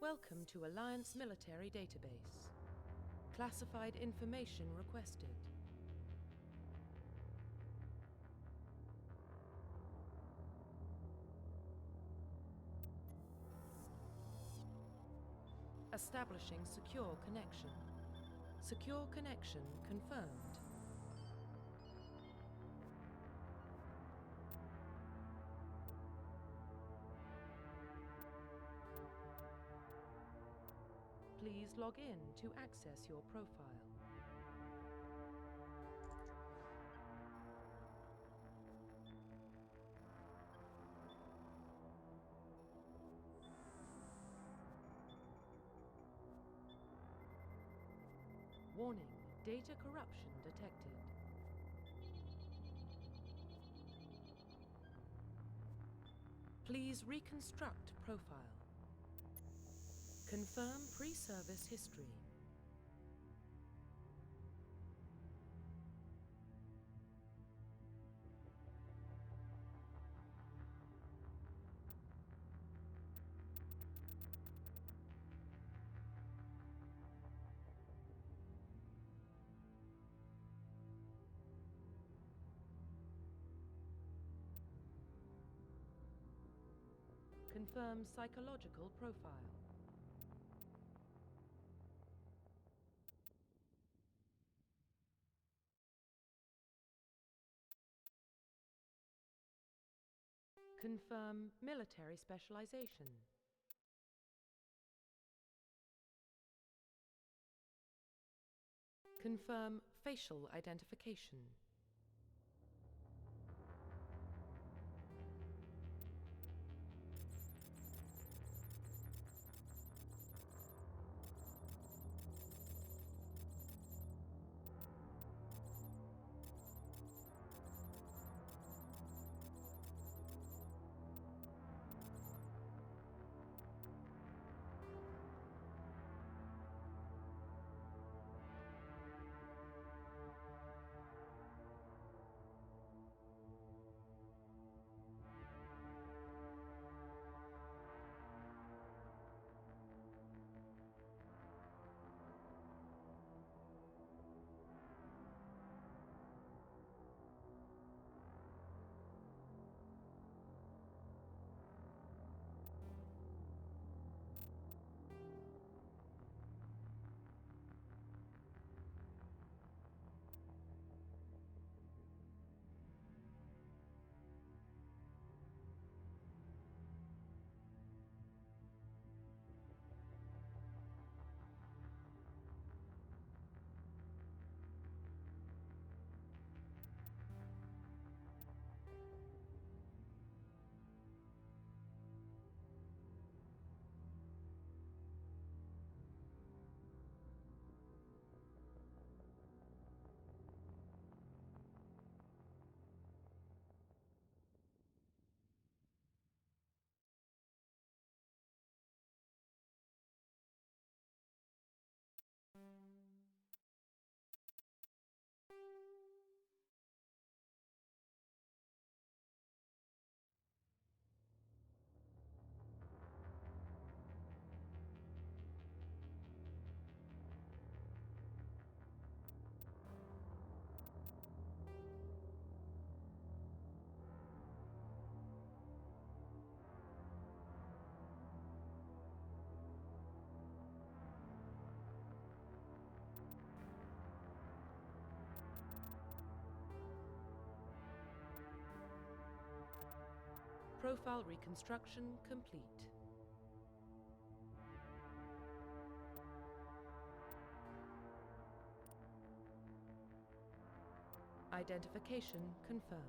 Welcome to Alliance Military Database. Classified information requested. Establishing secure connection. Secure connection confirmed. Please log in to access your profile. Warning, data corruption detected. Please reconstruct profile. Confirm pre-service history. Confirm psychological profile. Confirm military specialization. Confirm facial identification. Profile reconstruction complete. Identification confirmed.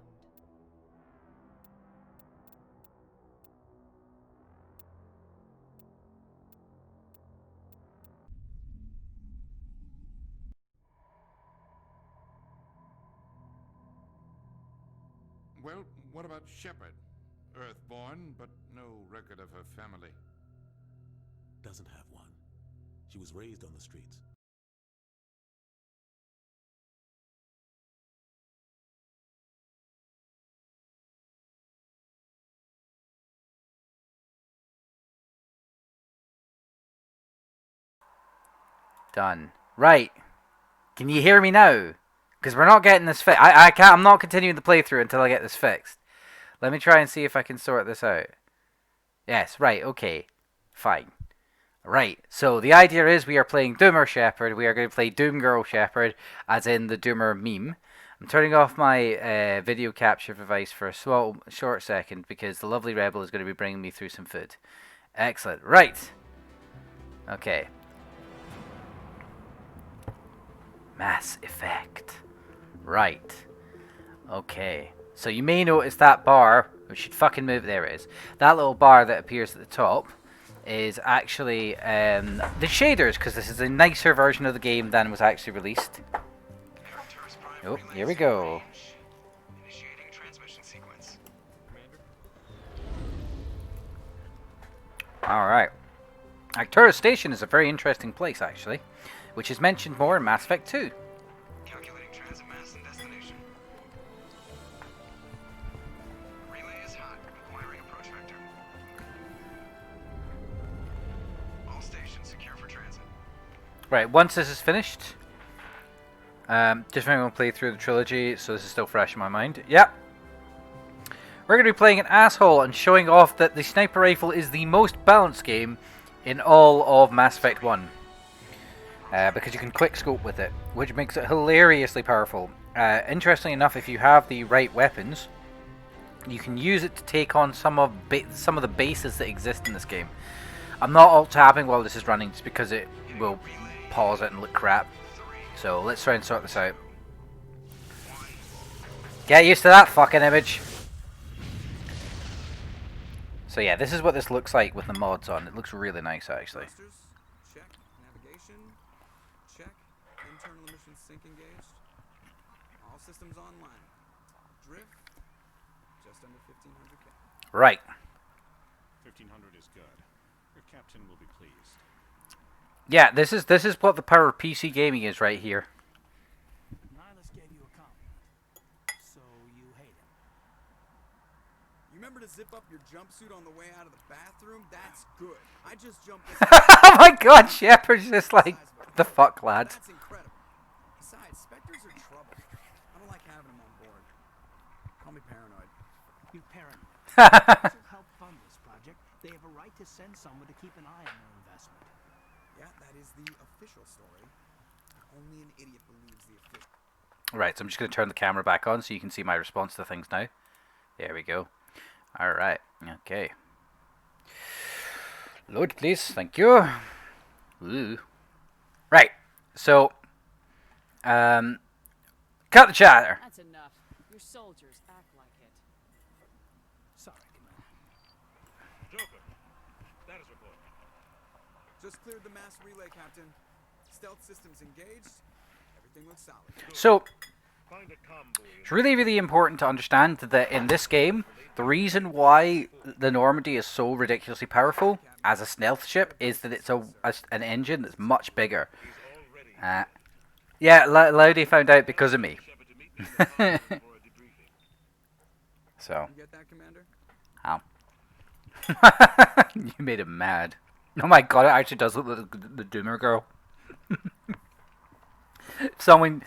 Well, what about Shepard? Earthborn, but no record of her family. Doesn't have one. She was raised on the streets. Done. Right. Can you hear me now? Because we're not getting this fixed. I can't. I'm not continuing the playthrough until I get this fixed. Let me try and see if I can sort this out. Yes. Right. Okay. Fine. Right. So the idea is we are playing Doomer Shepherd. We are going to play Doom Girl Shepherd, as in the Doomer meme. I'm turning off my video capture device for a short second because the lovely Rebel is going to be bringing me through some food. Excellent. Right. Okay. Mass Effect. Right. Okay. So you may notice that bar, we should fucking move, there it is. That little bar that appears at the top is actually the shaders, because this is a nicer version of the game than was actually released. Oh, here we go. Alright. Arcturus Station is a very interesting place, actually, which is mentioned more in Mass Effect 2. Calculating transit mass and destination. Relay is hot. Acquiring approach vector. All stations secure for transit. Right, once this is finished, just remember to play through the trilogy, so this is still fresh in my mind. Yep. We're going to be playing an asshole and showing off that the sniper rifle is the most balanced game in all of Mass Effect 1. Because you can quick scope with it, which makes it hilariously powerful. Interestingly enough, if you have the right weapons, you can use it to take on some of the bases that exist in this game. I'm not alt-tabbing while this is running just because it will pause it and look crap. So let's try and sort this out. Get used to that fucking image. So yeah, this is what this looks like with the mods on. It looks really nice, actually. Check. Navigation. Check. Internal emission sync engaged. All systems online. Drift. Just under 1500K. Right. 1500 is good. Your captain will be pleased. Yeah, this is what the power of PC gaming is right here. Nihilus gave you a compliment. So you hate him. You remember to zip up your jumpsuit on the way out of the bathroom? That's good. I just jumped this. Oh my god, Shepard's just like, the fuck, lads. That's incredible. Besides, Spectres are trouble. I don't like having them on board. Call me paranoid. You paranoid. To help fund this project, they have a right to send someone to keep an eye on their investment. Yeah, that is the official story. Only an idiot believes the official. Right, so I'm just going to turn the camera back on so you can see my response to things now. There we go. Alright, okay. Load, please. Thank you. Ooh. Right, so, cut the chatter. That's enough. Your soldiers act like it. Sorry, Commander. Joker, status report. Just cleared the mass relay, Captain. Stealth systems engaged. Everything looks solid. So, Find a comm buoy. it's really, really important to understand that in this game, the reason why the Normandy is so ridiculously powerful as a stealth ship is that it's an engine that's much bigger. Yeah, Laudy found out because of me. So, You get that, Commander? ow. You made him mad. Oh my god, it actually does look like the Doomer girl. Someone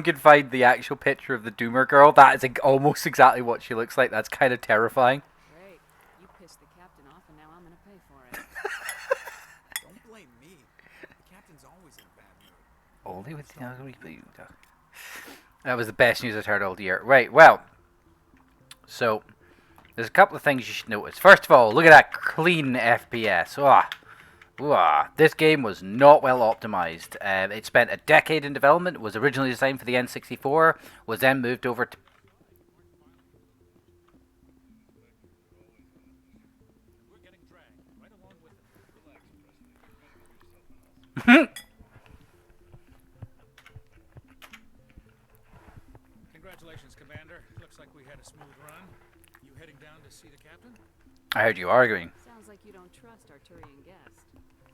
could find the actual picture of the Doomer girl. That is almost exactly what she looks like. That's kind of terrifying. Great. You pissed the captain off, and now I'm gonna pay for it. Don't blame me. The captain's always in a bad mood. Only with the That was the best news I've heard all year. Right, well. So, there's a couple of things you should notice. First of all, look at that clean FPS. This game was not well optimized. It spent a decade in development, was originally designed for the N64, was then moved over to... We're getting dragged right along with it. Relax, Congratulations, Commander. Looks like we had a smooth run. You heading down to see the captain? I heard you arguing. Sounds like you don't trust Arturian guest.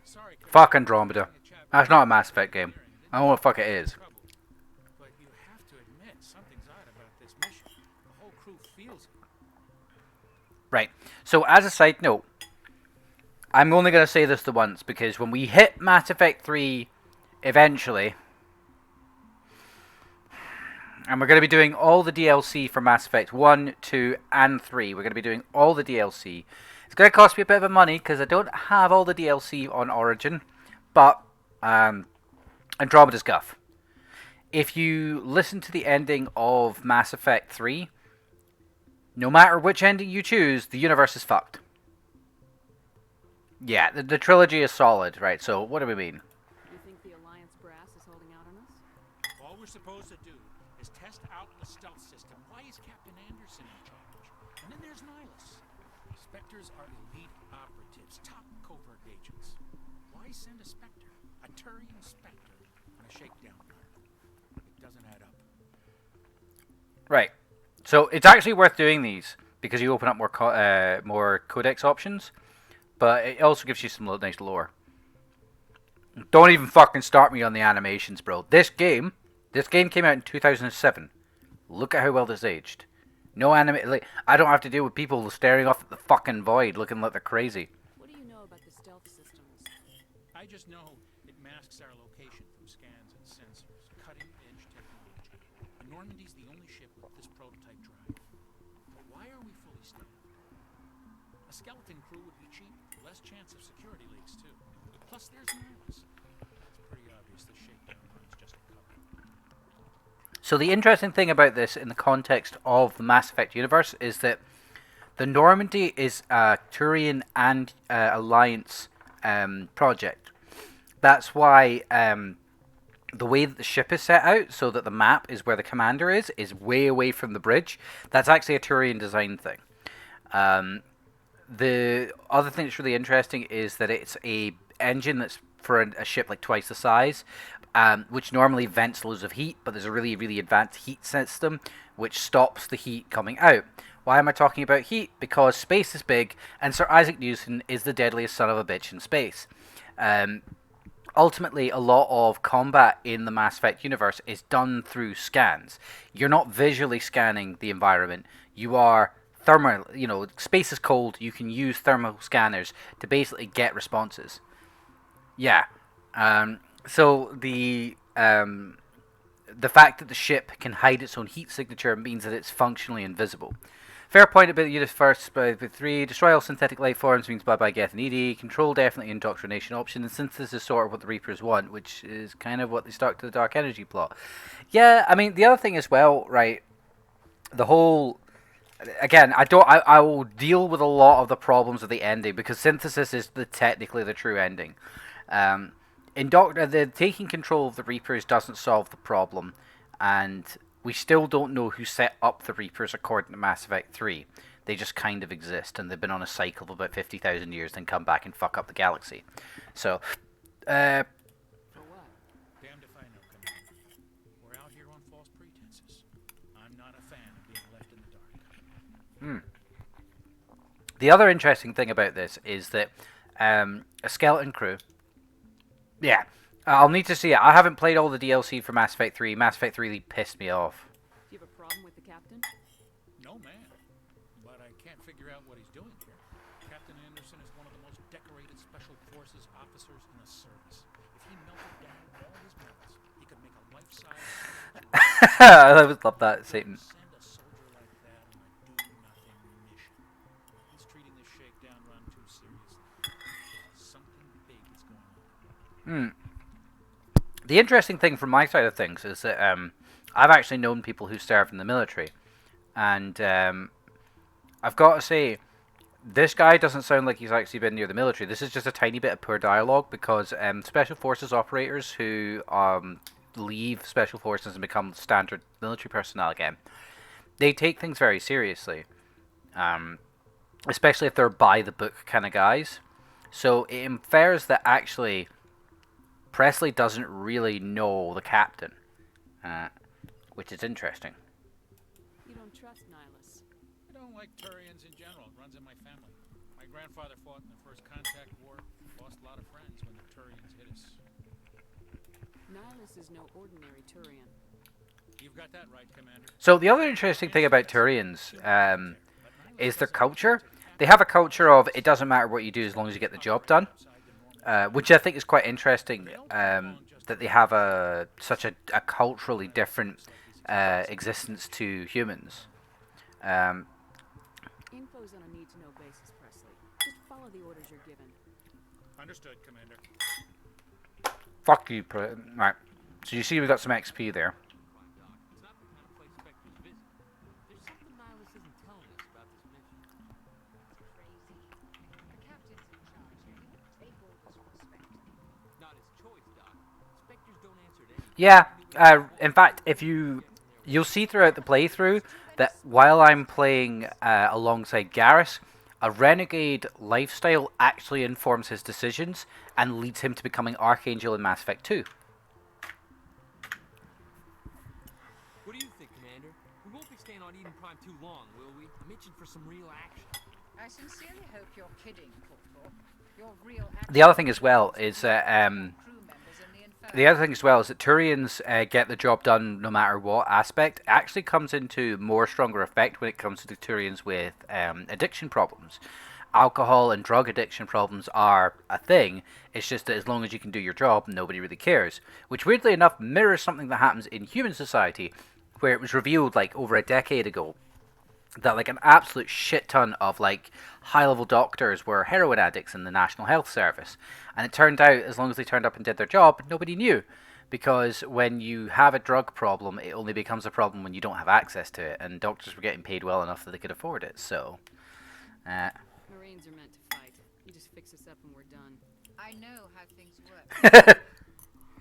Sorry, Fuck Andromeda. That's not a Mass Effect game. I don't know what the fuck it is. But you have to admit, something's odd about this mission. The whole crew feels it. Right. So, as a side note, I'm only going to say this the once, because when we hit Mass Effect 3 eventually. And we're going to be doing all the DLC for Mass Effect 1, 2, and 3. We're going to be doing all the DLC. It's going to cost me a bit of money because I don't have all the DLC on Origin. But, Andromeda's guff. If you listen to the ending of Mass Effect 3, no matter which ending you choose, the universe is fucked. Yeah, the trilogy is solid, right? So, what do we mean? You think the Alliance brass is holding out on us? All we're supposed to do is test out the stealth system. Why is Captain Anderson in charge? And then there's Nihilus. Spectres are elite operatives, top covert agents. Why send a Spectre, a Turian Spectre, on a shakedown run? It doesn't add up. Right. So it's actually worth doing these because you open up more codex options, but it also gives you some nice lore. Don't even fucking start me on the animations, bro. This game came out in 2007. Look at how well this aged. No I don't have to deal with people staring off at the fucking void, looking like they're crazy. What do you know about the stealth systems? I just know it masks our location from scans and sensors. Cutting-edge technology. And Normandy's the only ship with this prototype drive. But why are we fully staffed? A skeleton crew would be cheap. Less chance of security leaks, too. Plus, there's Nihilus. It's pretty obvious the shakedown run's just a cover. So the interesting thing about this in the context of the Mass Effect universe is that the Normandy is a Turian and Alliance project. That's why the way that the ship is set out, so that the map is where the commander is way away from the bridge. That's actually a Turian design thing. The other thing that's really interesting is that it's a engine that's for a ship like twice the size, which normally vents loads of heat, but there's a really, really advanced heat system which stops the heat coming out. Why am I talking about heat? Because space is big, and Sir Isaac Newton is the deadliest son of a bitch in space. Ultimately, a lot of combat in the Mass Effect universe is done through scans. You're not visually scanning the environment. You are thermal. Space is cold. You can use thermal scanners to basically get responses. Yeah. So the fact that the ship can hide its own heat signature means that it's functionally invisible. Fair point about the first by 3. Destroy all synthetic life forms means bye-bye Geth and ED. Control definitely indoctrination option. And synthesis is sort of what the Reapers want, which is kind of what they stuck to the dark energy plot. Yeah, I mean, the other thing as well, right, the whole... Again, I will deal with a lot of the problems of the ending, because synthesis is technically the true ending. The taking control of the Reapers doesn't solve the problem, and we still don't know who set up the Reapers according to Mass Effect 3. They just kind of exist, and they've been on a cycle of about 50,000 years, then come back and fuck up the galaxy. So, For what? Damned if I know, Commander. We're out here on false pretenses. I'm not a fan of being left in the dark. The other interesting thing about this is that a skeleton crew... Yeah, I'll need to see it. I haven't played all the DLC for Mass Effect 3. Mass Effect 3 really pissed me off. Do you have a problem with the captain? No, man. But I can't figure out what he's doing here. Captain Anderson is one of the most decorated Special Forces officers in the service. If he melted down all his medals, he could make a life-size... I always love that, Satan. Send a soldier like that on a do-nothing mission. He's treating this shakedown run too seriously. Something big is going on. The interesting thing from my side of things is that I've actually known people who served in the military, and I've got to say, this guy doesn't sound like he's actually been near the military. This is just a tiny bit of poor dialogue, because Special Forces operators who leave Special Forces and become standard military personnel again, they take things very seriously, especially if they're by-the-book kind of guys. So it infers that actually Presley doesn't really know the captain, which is interesting. You don't trust Nihilus. I don't like Turians in general. It runs in my family. My grandfather fought in the First Contact War. Lost a lot of friends when the Turians hit us. Nihilus is no ordinary Turian. You've got that right, Commander. So the other interesting thing about Turians is their culture. They have a culture of, it doesn't matter what you do as long as you get the job done. Which I think is quite interesting. that they have such a culturally different existence to humans. Info's on a need-to-know basis, Presley. Just follow the orders you're given. Understood, Commander. Fuck you, right. So you see we got some XP there. It's not the kind of place Spectres visit. There's something Nihilus isn't telling us about this mission. That's crazy. The captain's in charge here. He won't take orders from Spectre. Not his choice, Doc. Spectres don't answer to anyone. Yeah, in fact, if you'll see throughout the playthrough that while I'm playing alongside Garrus, a renegade lifestyle actually informs his decisions and leads him to becoming Archangel in Mass Effect 2. What do you think, Commander? We won't be staying on Eden Prime too long, will we? I'm itching for some real action. I sincerely hope you're kidding, Corporal. Your real The other thing as well is crew members in the Inferno. the other thing as well is that Turians get the job done no matter what aspect. It actually comes into more stronger effect when it comes to the Turians with addiction problems. Alcohol and drug addiction problems are a thing. It's just that as long as you can do your job, nobody really cares. Which weirdly enough mirrors something that happens in human society, where it was revealed like over a decade ago that like an absolute shit ton of like high-level doctors were heroin addicts in the National Health Service. And it turned out, as long as they turned up and did their job, nobody knew. Because when you have a drug problem, it only becomes a problem when you don't have access to it. And doctors were getting paid well enough that they could afford it, so... Marines are meant to fight. You just fix us up and we're done. I know how things work.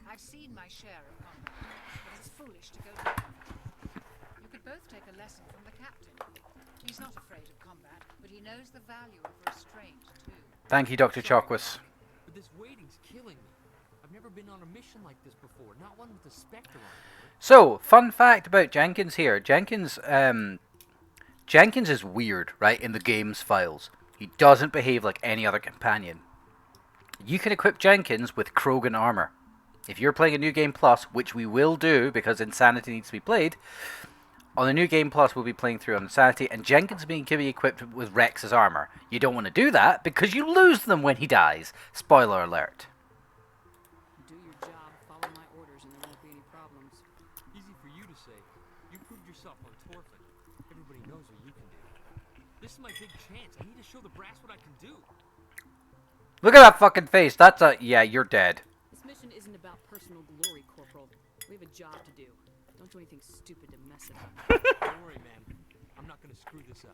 I've seen my share of combat, but it's foolish to go there. You could both take a lesson from the captain. He's not afraid of combat, but he knows the value of restraint, too. Thank you, Dr. Chokwas. But this waiting's killing me. I've never been on a mission like this before, not one with a Spectre on board. So, fun fact about Jenkins here. Jenkins is weird, right, in the game's files. He doesn't behave like any other companion. You can equip Jenkins with Krogan armor. If you're playing a New Game Plus, which we will do because Insanity needs to be played, on the New Game Plus we'll be playing through on Insanity, and Jenkins being equipped with Rex's armor. You don't want to do that because you lose them when he dies. Spoiler alert. Do your job, follow my orders, and there won't be any problems. Easy for you to say. You proved yourself on Torfin. Everybody knows what you can do. This is my big chance. I need to show the brass what I can do. Look at that fucking face. That's a... yeah, you're dead. This mission isn't about personal glory, Corporal. We have a job to do. Don't do anything stupid to mess it up. Don't worry, man. I'm not gonna screw this up.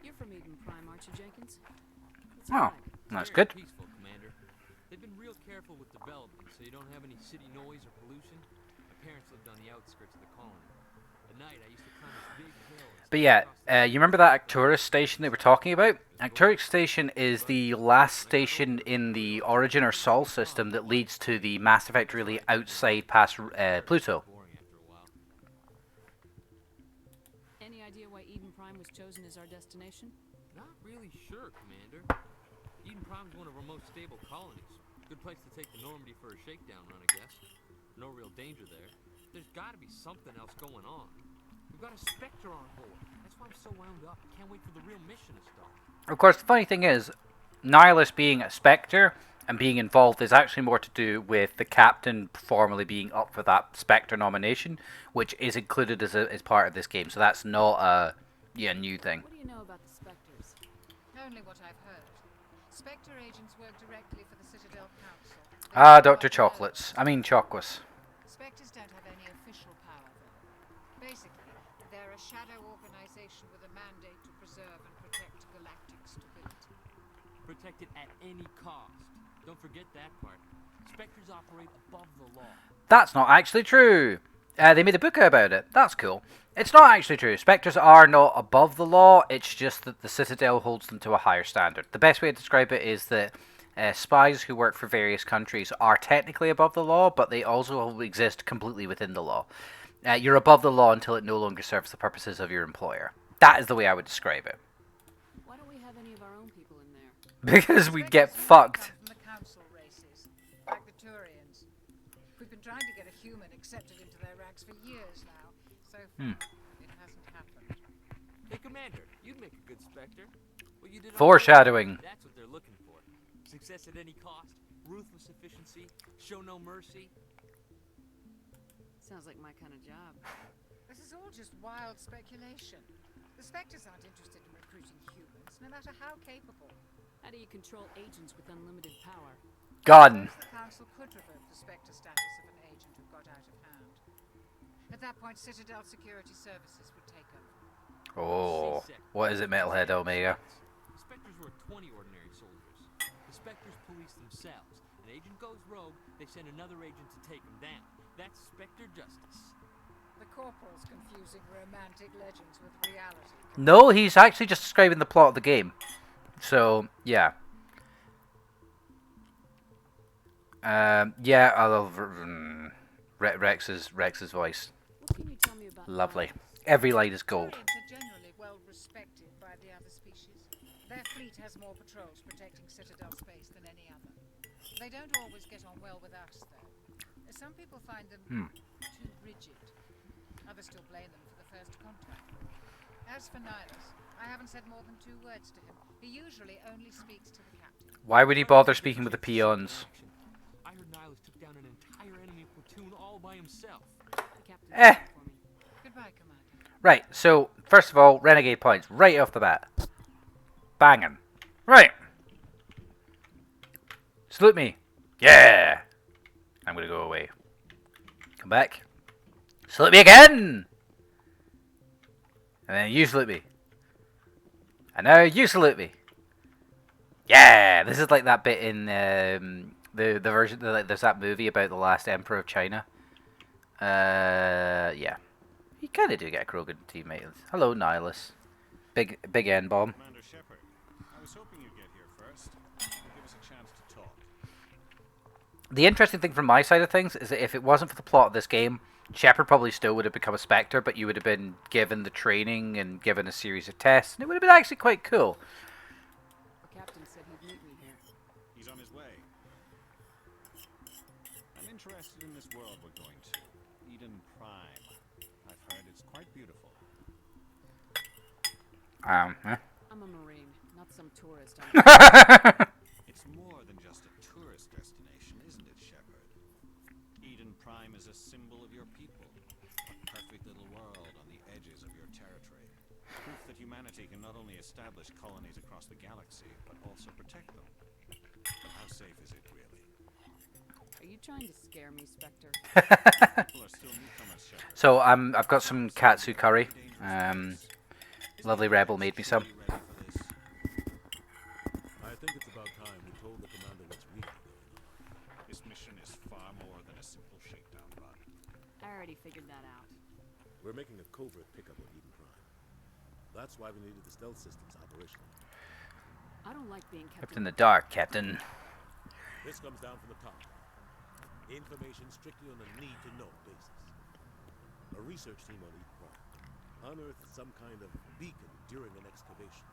You're from Eden Prime, aren't you, Jenkins? What's it Oh, like? that's Very good. peaceful, Commander. They've been real careful with development, so you don't have any city noise or pollution. My parents lived on the outskirts of the colony. At night, I used to climb this big hill. But yeah, you remember that Arcturus station they were talking about? Arcturus station is the last station in the Origin or Sol system that leads to the Mass Effect really outside past Pluto. Boring after a while. Any idea why Eden Prime was chosen as our destination? Not really sure, Commander. Eden Prime's one of our most stable colonies. Good place to take the Normandy for a shakedown run, I guess. No real danger there. There's gotta be something else going on. We've got a Spectre on board. That's why I'm so wound up. Can't wait for the real mission to start. Of course, the funny thing is, Nihilus being a Spectre and being involved is actually more to do with the captain formally being up for that Spectre nomination, which is included as part of this game. So that's not a new thing. What do you know about the Spectres? Only what I've heard. Spectre agents work directly for the Citadel Council. They Ah, have Dr. no Chocolates. I mean Chocwas. Spectres don't have any official power, though. Basically, they're a shadow organization with a mandate to preserve and protect galactic stability. Protect it at any cost. Don't forget that part. Spectres operate above the law. That's not actually true. They made a book about it. That's cool. It's not actually true. Spectres are not above the law. It's just that the Citadel holds them to a higher standard. The best way to describe it is that spies who work for various countries are technically above the law, but they also exist completely within the law. You're above the law until it no longer serves the purposes of your employer. That is the way I would describe it. Why don't we have any of our own people in there? Because we'd get Spectres fucked. come from the council races, like the Turians. We've been trying to get a human accepted into their ranks for years now. So far, it hasn't happened. Hey, Commander, you'd make a good Spectre. What you did on Foreshadowing. That's what they're looking for. Success at any cost. Ruthless efficiency, show no mercy. Sounds like my kind of job. This is all just wild speculation. The Spectres aren't interested in recruiting humans, no matter how capable. How do you control agents with unlimited power? Gun. Suppose the Council could revoke the Spectre status of an agent who got out of hand. At that point, Citadel Security Services would take over. Oh, what is it, Metalhead Omega? Spectres were 20 ordinary soldiers. The Spectres police themselves. An agent goes rogue, they send another agent to take him down. That's Spectre justice. The Corporal's confusing romantic legends with reality. No, he's actually just describing the plot of the game. So, yeah. Yeah, I love Rex's voice. What can you tell me about Lovely. lions? Every line is gold. Saurians are generally well respected by the other species. Their fleet has more patrols protecting Citadel space than any other. They don't always get on well with us, though. Some people find them too rigid. Others still blame them for the first contact. As for Nihilus, I haven't said more than 2 words to him. He usually only speaks to the captain. Why would he bother speaking with the peons? I heard Nihilus took down an entire enemy platoon all by himself. The captain did that for me. Goodbye, Commander. Right, so, first of all, renegade points, right off the bat. Banging. Right. Salute me. Yeah. I'm gonna go away. Come back. Salute me again! And then you salute me. And now you salute me. Yeah! This is like that bit in the version, there's that movie about the last emperor of China. Yeah. You kind of do get a Krogan teammate. Hello, Nihilus. Big N-bomb. Commander Shepard, I was hoping you'd get here first. Give us a chance to talk. The interesting thing from my side of things is that if it wasn't for the plot of this game, Shepard probably still would have become a Spectre, but you would have been given the training and given a series of tests, and it would have been actually quite cool. The captain said he'd meet me here. He's on his way. I'm interested in this world we're going to. Eden Prime. I've heard it's quite beautiful. I'm a Marine, not some tourist. It's more than just a tourist destination, isn't it, Shepard? Eden Prime is a symbol of your people. A perfect little world on the edges of your territory. Proof that humanity can not only establish colonies across the galaxy, but also protect them. But how safe is it, really? Are you trying to scare me, Spectre? People are still newcomers, Shepard. So I've got some katsu curry. Lovely rebel made me some. I think it's about time we told the commander what's really going on. This mission is far more than a simple shakedown run. I already figured that out. We're making a covert pickup on Eden Prime. That's why we needed the stealth systems operational. I don't like being kept Kept in the dark, Captain. This comes down from the top. Information strictly on a need-to-know basis. A research team on Eden Prime unearthed some kind of beacon during an excavation.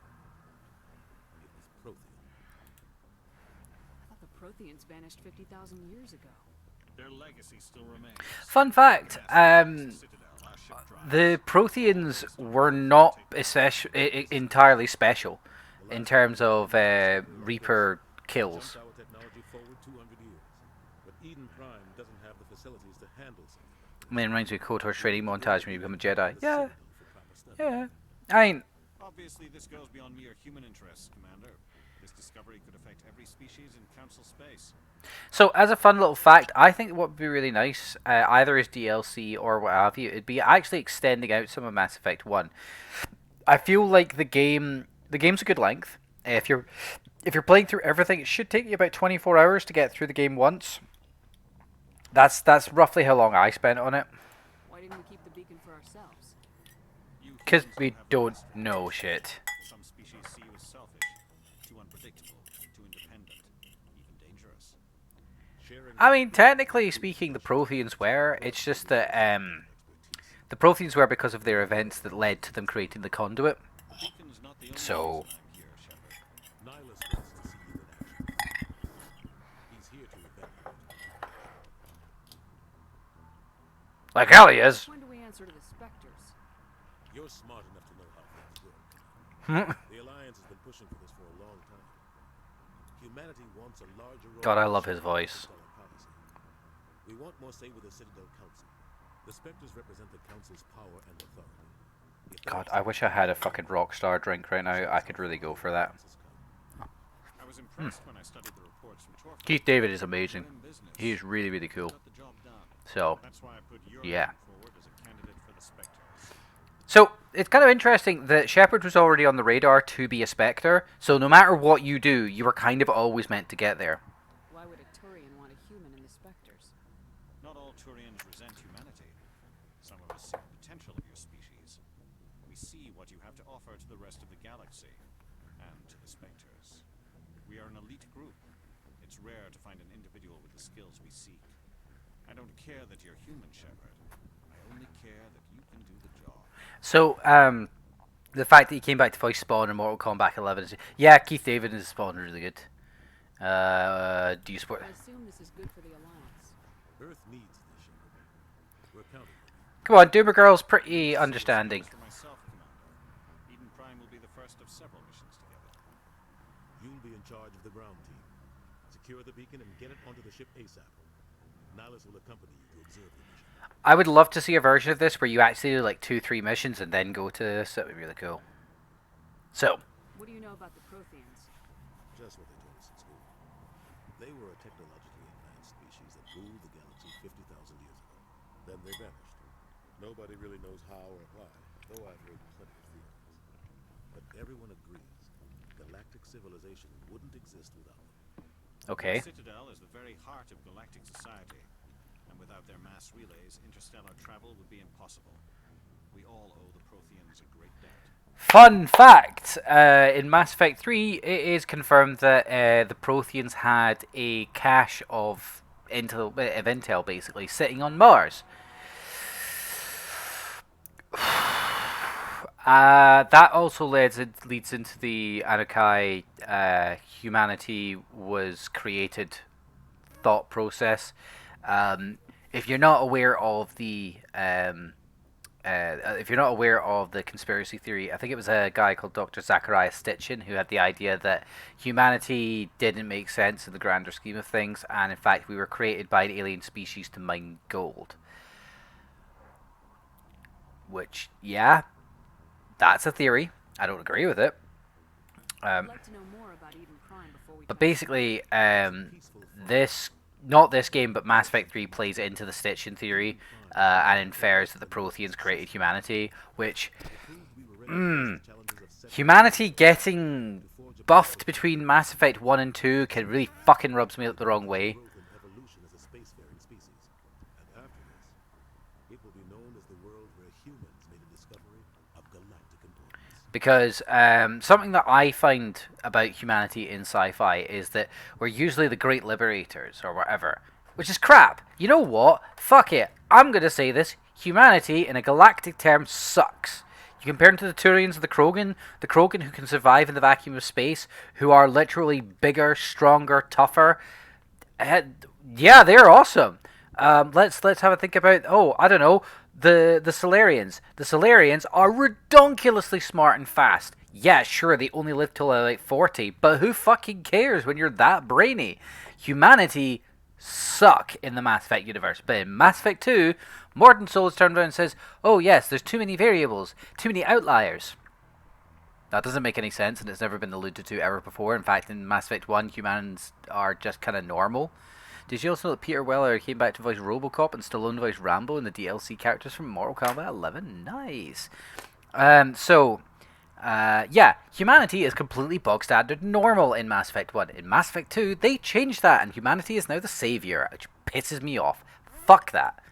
It was Prothean. I thought the Protheans vanished 50,000 years ago. Their legacy still remains. Fun fact, the Protheans were not entirely special in terms of Reaper kills. Jumped our technology forward 200 years, but Eden Prime doesn't have the facilities to handle something. I mean, it reminds me of KOTOR's training montage when you become a Jedi. Yeah, For proper study. yeah. I mean, Obviously, this goes beyond mere human interests, Commander. This discovery could affect every species in Council space. so as a fun little fact, I think what would be really nice, either as DLC or what have you, it'd be actually extending out some of Mass Effect 1. I feel like the game's a good length. If you're playing through everything, it should take you about 24 hours to get through the game once. That's roughly how long I spent on it. Why didn't we keep the beacon for ourselves? Because we don't know shit. Some species see you as selfish, too unpredictable, too independent, even dangerous. Sharing I mean, technically speaking, the Protheans were. It's just that the Protheans were because of their events that led to them creating the conduit. Beacon's not the only So, reason I'm here, Shepard. Nihilus wants to see you in action. He's here to evaluate. like hell he is. When do we answer to the Spectres? You're smart enough to know how things work. The Alliance has been pushing for this for a long time. Humanity wants a larger role. God, I love his voice. We want more say with the Citadel Council. The Spectres represent the Council's power and authority. God, I wish I had a fucking Rockstar drink right now. I could really go for that. I was impressed when I studied the reports from Torford. Keith David is amazing. He's really, really cool. So, yeah. So, it's kind of interesting that Shepard was already on the radar to be a Spectre, so no matter what you do, you were kind of always meant to get there. Why would a Turian want a human in the Spectres? Not all Turians resent humanity. Some of us see the potential of your species. We see what you have to offer to the rest of the galaxy, and to the Spectres. We are an elite group. It's rare to find an individual with the skills we seek. I don't care that you're human, Shepard. I only care that you can do the job. So, the fact that he came back to voice Spawn in Mortal Kombat 11 is... Yeah, Keith David is Spawn really good. Do you support... I assume this is good for the Alliance. Earth needs this, Shepard. We're counting on you. Come on, Doomer Girl's pretty understanding. For myself, Commander. Eden Prime will be the first of several missions together. You'll be in charge of the ground team. Secure the beacon and get it onto the ship ASAP. Nihilus will accompany you to observe the mission. I would love to see a version of this where you actually do like 2-3 missions and then go to this. That would be really cool. So. What do you know about the Protheans? Just what they told us in school. They were a technologically advanced species that ruled the galaxy 50,000 years ago. Then they vanished. Nobody really knows how or why, though I've heard plenty of theories. But everyone agrees galactic civilization wouldn't exist without them. Okay. The Citadel is the very heart of galactic society. And without their mass relays, interstellar travel would be impossible. We all owe the Protheans a great debt. Fun fact, in Mass Effect 3, it is confirmed that the Protheans had a cache of intel, basically, sitting on Mars. That also leads into the Anakai humanity was created thought process. If you're not aware of the conspiracy theory, I think it was a guy called Dr. Zachariah Stitchin who had the idea that humanity didn't make sense in the grander scheme of things, and in fact we were created by an alien species to mine gold. Which, yeah, that's a theory. I don't agree with it. I'd like to know more about Eden Prime before we But basically, not this game, but Mass Effect 3 plays into the Stitchin theory and infers that the Protheans created humanity, which... humanity getting buffed between Mass Effect 1 and 2 can really fucking rubs me up the wrong way. Evolution as a spacefaring species. And after this, it will be known as the world where humans made a discovery of galactic importance. Because something that I find about humanity in sci-fi is that we're usually the great liberators or whatever, which is crap. You know what? Fuck it. I'm going to say this. Humanity, in a galactic term, sucks. You compare them to the Turians of the Krogan who can survive in the vacuum of space, who are literally bigger, stronger, tougher. Yeah, they're awesome. Let's have a think about, I don't know, the Solarians. The Solarians are redonkulously smart and fast. Yeah, sure, they only live till like 40, but who fucking cares when you're that brainy? Humanity suck in the Mass Effect universe, but in Mass Effect 2, Morton Souls turns around and says, oh yes, there's too many variables, too many outliers. That doesn't make any sense, and it's never been alluded to ever before. In fact, in Mass Effect 1, humans are just kind of normal. Did you also know that Peter Weller came back to voice Robocop and Stallone voice Rambo in the DLC characters from Mortal Kombat 11? Nice. Yeah, humanity is completely bog standard normal in Mass Effect 1. In Mass Effect 2, they changed that, and humanity is now the savior, which pisses me off. Fuck that.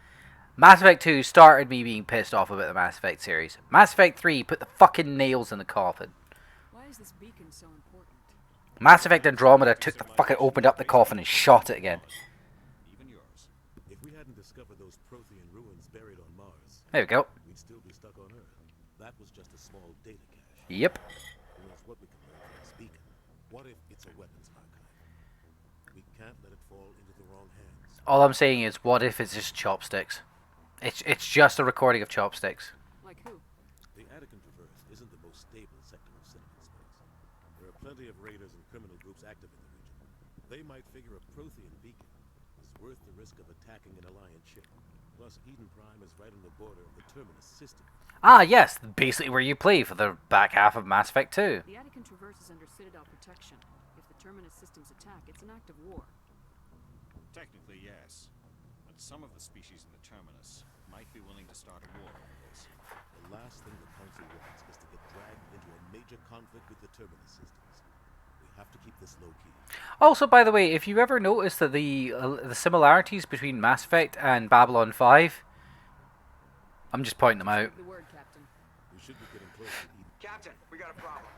Mass Effect 2 started me being pissed off about the Mass Effect series. Mass Effect 3 put the fucking nails in the coffin. Why is this beacon so important? Mass Effect Andromeda opened up the coffin and shot it again. Even yours. If we hadn't discovered those Prothean ruins buried on Mars, there we go. We'd still be stuck on Earth. That was just a small data cache. Yep. Who knows what we can learn from this beacon? What if it's a weapons archive? We can't let it fall into the wrong hands. All I'm saying is, what if it's just chopsticks? It's just a recording of chopsticks. Like who? The Attican Traverse isn't the most stable sector of cynical space. There are plenty of raiders and criminal groups active in the region. They might figure a Prothean beacon is worth the risk of attacking an Alliance ship. Plus, Eden Prime is right on the border of the Terminus system. Ah, yes, basically where you play for the back half of Mass Effect 2. The Attican Traverse is under Citadel protection. If the Terminus systems attack, it's an act of war. Technically, yes. But some of the species in the Terminus might be willing to start a war over this. The last thing the Council wants is to get dragged into a major conflict with the Terminus systems. We have to keep this low-key. Also, by the way, if you ever notice that the similarities between Mass Effect and Babylon 5, I'm just pointing them out. The word, Captain. We should be getting close to Eden. Captain, we got a problem.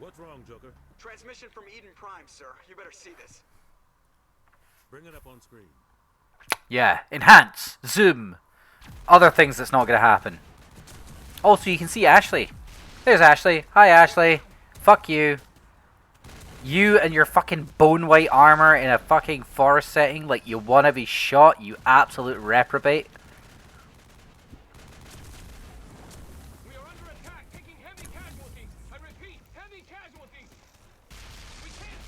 What's wrong, Joker? Transmission from Eden Prime, sir. You better see this. Bring it up on screen. Yeah, enhance, zoom, other things that's not going to happen. Also, you can see Ashley. There's Ashley. Hi, Ashley. Fuck you. You and your fucking bone white armor in a fucking forest setting like you want to be shot, you absolute reprobate. We are under attack, taking heavy casualties. I repeat, heavy casualties. We can't.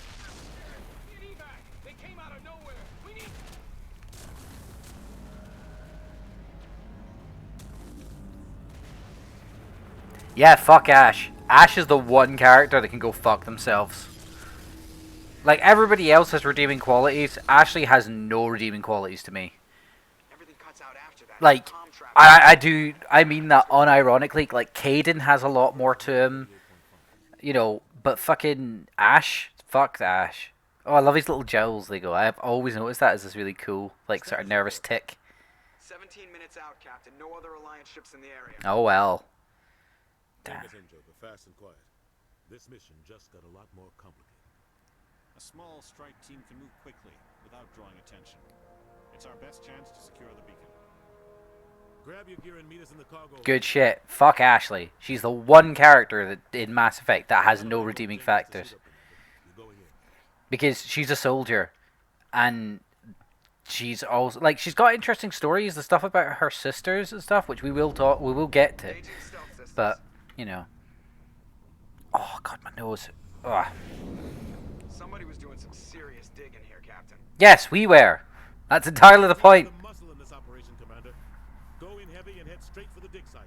Need evac. They came out of nowhere. We need. Yeah, fuck Ash. Ash is the one character that can go fuck themselves. Like, everybody else has redeeming qualities. Ashley has no redeeming qualities to me. Everything cuts out after that. Like, I mean that unironically. Like, Caden has a lot more to him. You know, but fucking Ash, fuck Ash. Oh, I love his little jowls they go. I've always noticed that as this really cool, like, sort of nervous tick. 17 minutes out, Captain. No other Alliance ships in the area. Oh, well. Take Damn. us in, Joker, fast and quiet. This mission just got a lot more complicated. A small strike team can move quickly without drawing attention. It's our best chance to secure the beacon. Grab your gear and meet us in the cargo. Good shit. Fuck Ashley. She's the one character that in Mass Effect that has no redeeming factors. Because she's a soldier. And she's also, like, she's got interesting stories, the stuff about her sisters and stuff, which we will get to. But, you know. Oh, God, my nose. Ugh. Somebody was doing some serious digging here, Captain. Yes, we were. That's entirely the point. The muscle in this operation, Commander. Go in heavy and head straight for the dig site.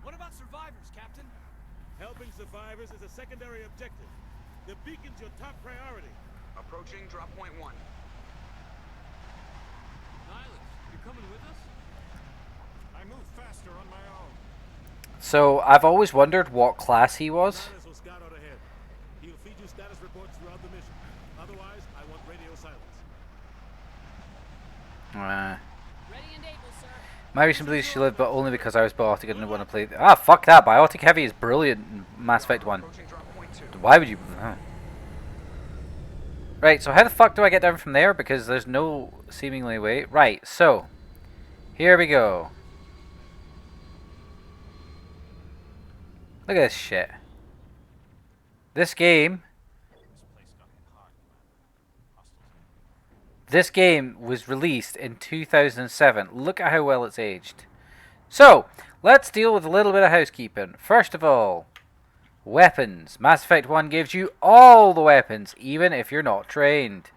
What about survivors, Captain? Helping survivors is a secondary objective. The beacon's your top priority. Approaching drop point 1. Nihilus, you coming with us? I move faster on my own. So, I've always wondered what class he was. Nihilus will scout out ahead. He'll feed you status reports throughout the mission. Otherwise, I want radio silence. Ready and able, sir. My reason believes she lived, but only because I was biotic and didn't want to play. Ah, fuck that. Biotic Heavy is brilliant in Mass Effect 1. Why would you? Right, so how the fuck do I get down from there? Because there's no seemingly way. Right, so. Here we go. Look at this shit. This game. This game was released in 2007. Look at how well it's aged. So, let's deal with a little bit of housekeeping. First of all, weapons. Mass Effect 1 gives you all the weapons, even if you're not trained.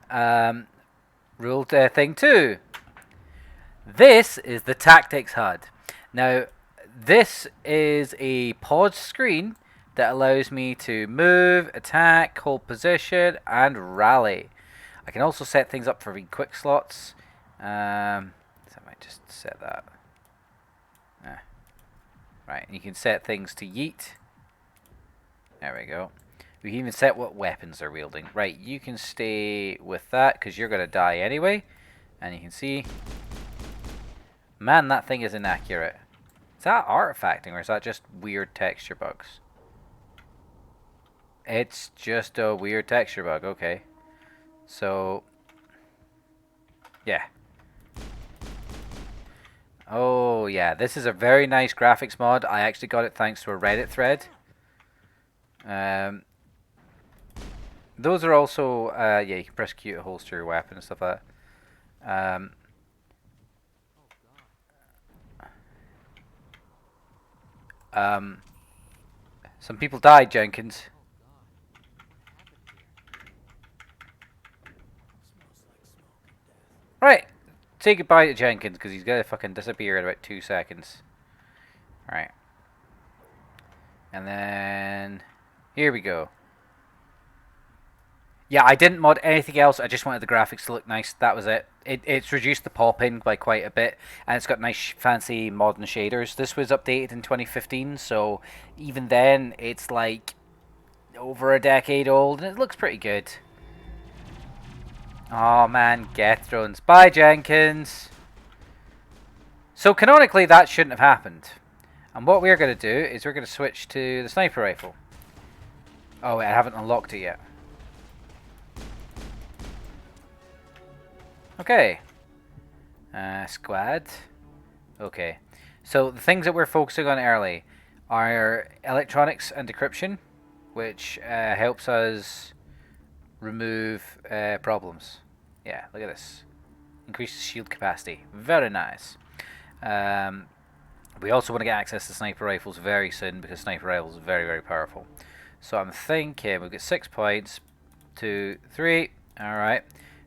Rule thing 2. This is the tactics HUD. Now, this is a pause screen that allows me to move, attack, hold position, and rally. I can also set things up for quick slots. So I might just set that. Right, and you can set things to yeet. There we go. We can even set what weapons they're wielding. Right, you can stay with that because you're going to die anyway. And you can see. Man, that thing is inaccurate. Is that artifacting or is that just weird texture bugs? It's just a weird texture bug, okay. So, yeah. Oh, yeah. This is a very nice graphics mod. I actually got it thanks to a Reddit thread. Those are also, yeah, you can press Q to holster your weapon and stuff like that. Some people died, Jenkins. say goodbye to Jenkins because he's gonna fucking disappear in about 2 seconds. Alright. And then here we go. Yeah, I didn't mod anything else. I just wanted the graphics to look nice. That was it. It's reduced the popping by quite a bit, and it's got nice, fancy, modern shaders. This was updated in 2015, so even then, it's like over a decade old, and it looks pretty good. Oh man, Geth drones. Bye, Jenkins. So canonically, that shouldn't have happened. And what we're going to do is we're going to switch to the sniper rifle. Oh, wait, I haven't unlocked it yet. Okay. Squad. Okay. So the things that we're focusing on early are electronics and decryption, which helps us remove problems. Yeah, look at this. Increases shield capacity. Very nice. We also want to get access to sniper rifles very soon because sniper rifles are very, very powerful. So I'm thinking we've got 6 points. 2, 3. Alright.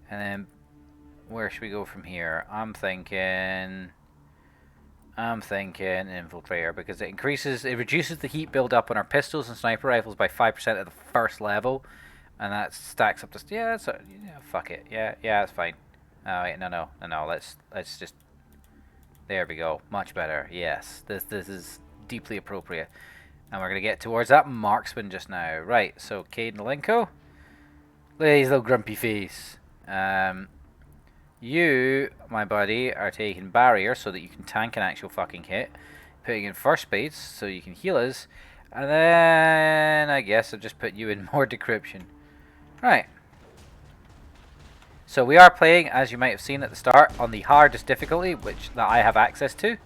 And then where should we go from here? I'm thinking infiltrator because it reduces the heat build up on our pistols and sniper rifles by 5% at the first level, and that stacks up to yeah, fuck it, yeah, that's fine. Oh wait, no, let's just, there we go, much better. Yes, this is deeply appropriate, and we're gonna get towards that marksman just now. Right, so Cade and Lenko, look at his little grumpy face. You, my buddy, are taking barrier so that you can tank an actual fucking hit. Putting in first base so you can heal us. And then I guess I'll just put you in more decryption. Right. So we are playing, as you might have seen at the start, on the hardest difficulty, that I have access to.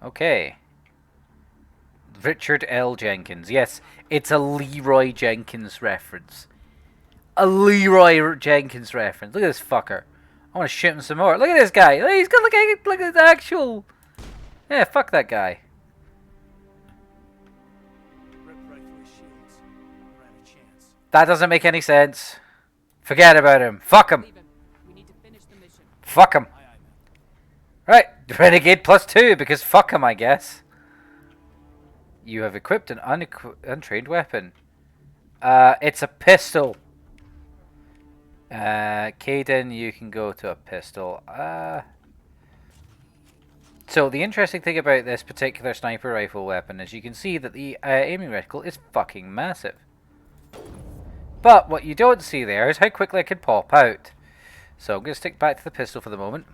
Okay. Richard L. Jenkins. Yes, it's a Leroy Jenkins reference. A Leroy Jenkins reference. Look at this fucker. I want to shoot him some more. Look at this guy. He's got look at the actual. Yeah, fuck that guy. That doesn't make any sense. Forget about him. Fuck him. Fuck him. Right, Renegade +2 because fuck him, I guess. You have equipped an untrained weapon. It's a pistol. Caden, you can go to a pistol. So the interesting thing about this particular sniper rifle weapon is you can see that the aiming reticle is fucking massive. But what you don't see there is how quickly I can pop out. So I'm going to stick back to the pistol for the moment.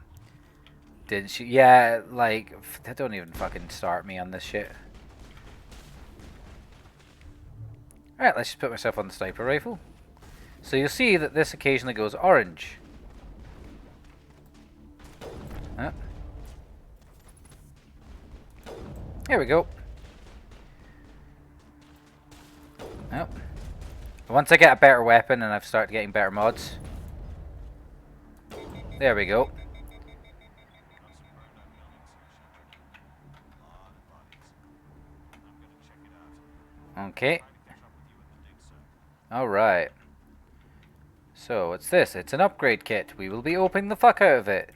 Didn't she? Yeah, like, don't even fucking start me on this shit. Alright, let's just put myself on the sniper rifle. So you'll see that this occasionally goes orange. Here we go. Oh. Once I get a better weapon and I've started getting better mods. There we go. Okay. Alright. So, what's this? It's an upgrade kit. We will be opening the fuck out of it.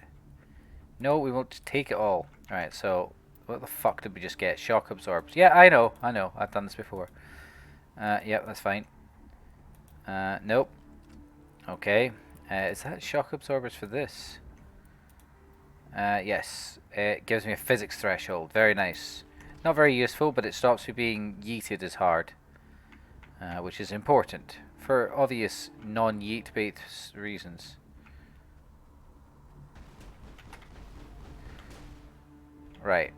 No, we won't just take it all. Alright, so, what the fuck did we just get? Shock absorbs. Yeah, I know. I've done this before. Yeah, that's fine. Nope. Okay. Is that shock absorbers for this? Yes. It gives me a physics threshold. Very nice. Not very useful, but it stops me being yeeted as hard. Which is important. For obvious non-yeet based reasons. Right.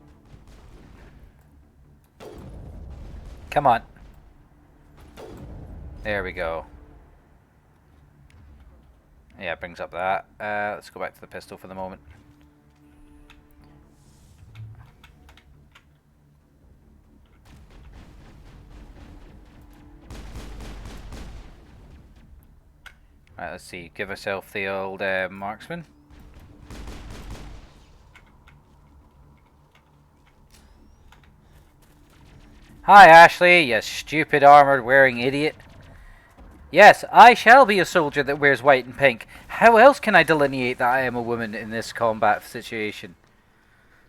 Come on. There we go. Yeah, it brings up that. Let's go back to the pistol for the moment. Right, let's see. Give ourselves the old marksman. Hi, Ashley, you stupid armored-wearing idiot. Yes, I shall be a soldier that wears white and pink. How else can I delineate that I am a woman in this combat situation?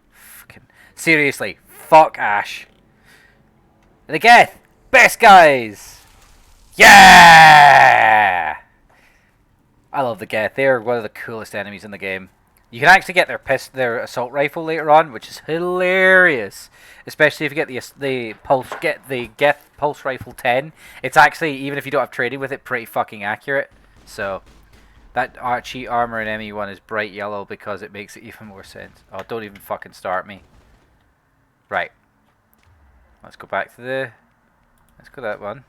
Fucking seriously, fuck Ash. And again, best guys! Yeah! I love the Geth. They're one of the coolest enemies in the game. You can actually get their assault rifle later on, which is hilarious. Especially if you get the Geth pulse rifle 10. It's actually, even if you don't have training with it, pretty fucking accurate. So that cheat armor in ME1 is bright yellow because it makes it even more sense. Oh, don't even fucking start me. Right. Let's go back to let's go that one.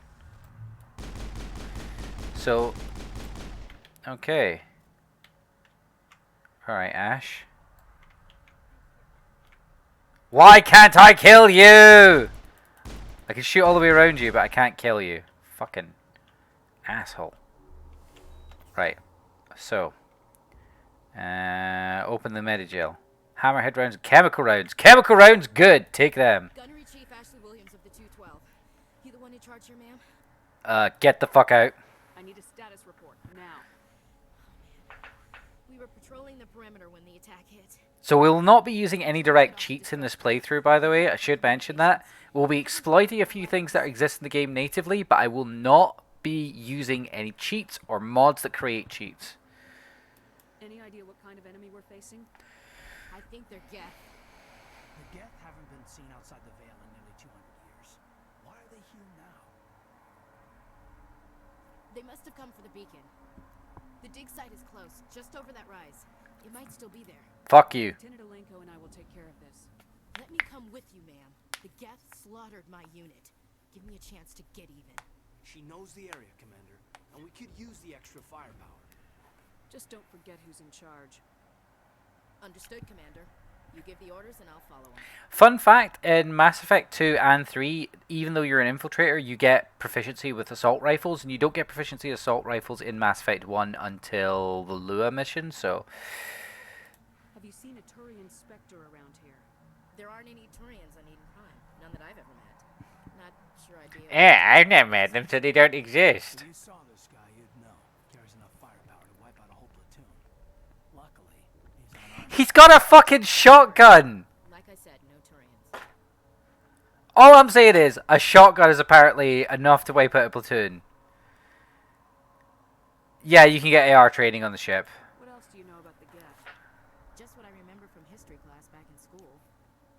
So okay. Alright, Ash. Why can't I kill you? I can shoot all the way around you, but I can't kill you. Fucking asshole. Right. So. Open the Medigel. Hammerhead rounds, chemical rounds. Chemical rounds, good. Take them. Gunnery Chief Ashley Williams of the 212. You the one in charge here, ma'am? Get the fuck out. I need a status report now. We were patrolling the perimeter when the attack hit. So we will not be using any direct cheats in this playthrough, by the way. I should mention that. We'll be exploiting a few things that exist in the game natively, but I will not be using any cheats or mods that create cheats. Any idea what kind of enemy we're facing? I think they're Geth. The Geth haven't been seen outside the Veil in nearly 200 years. Why are they here now? They must have come for the beacon. The dig site is close, just over that rise. It might still be there. Fuck you. Lieutenant Alenko and I will take care of this. Let me come with you, ma'am. The Geth slaughtered my unit. Give me a chance to get even. She knows the area, Commander, and we could use the extra firepower. Just don't forget who's in charge. Understood, Commander. You give the orders and I'll follow them. Fun fact, in Mass Effect 2 and 3, even though you're an infiltrator, you get proficiency with assault rifles, and you don't get proficiency with assault rifles in Mass Effect 1 until the Lua mission, so... Have you seen a Turian Spectre around here? There aren't any Turians on Eden Prime. None that I've ever met. Not sure I'd be able I've never met them, so they don't exist. If you saw this guy, you'd know. Carries enough firepower to wipe out a whole platoon. Luckily, he's unarmed. He's got a fucking shotgun! Like I said, no Turians. All I'm saying is, a shotgun is apparently enough to wipe out a platoon. Yeah, you can get AR training on the ship. What else do you know about the Geth? Just what I remember from history class back in school.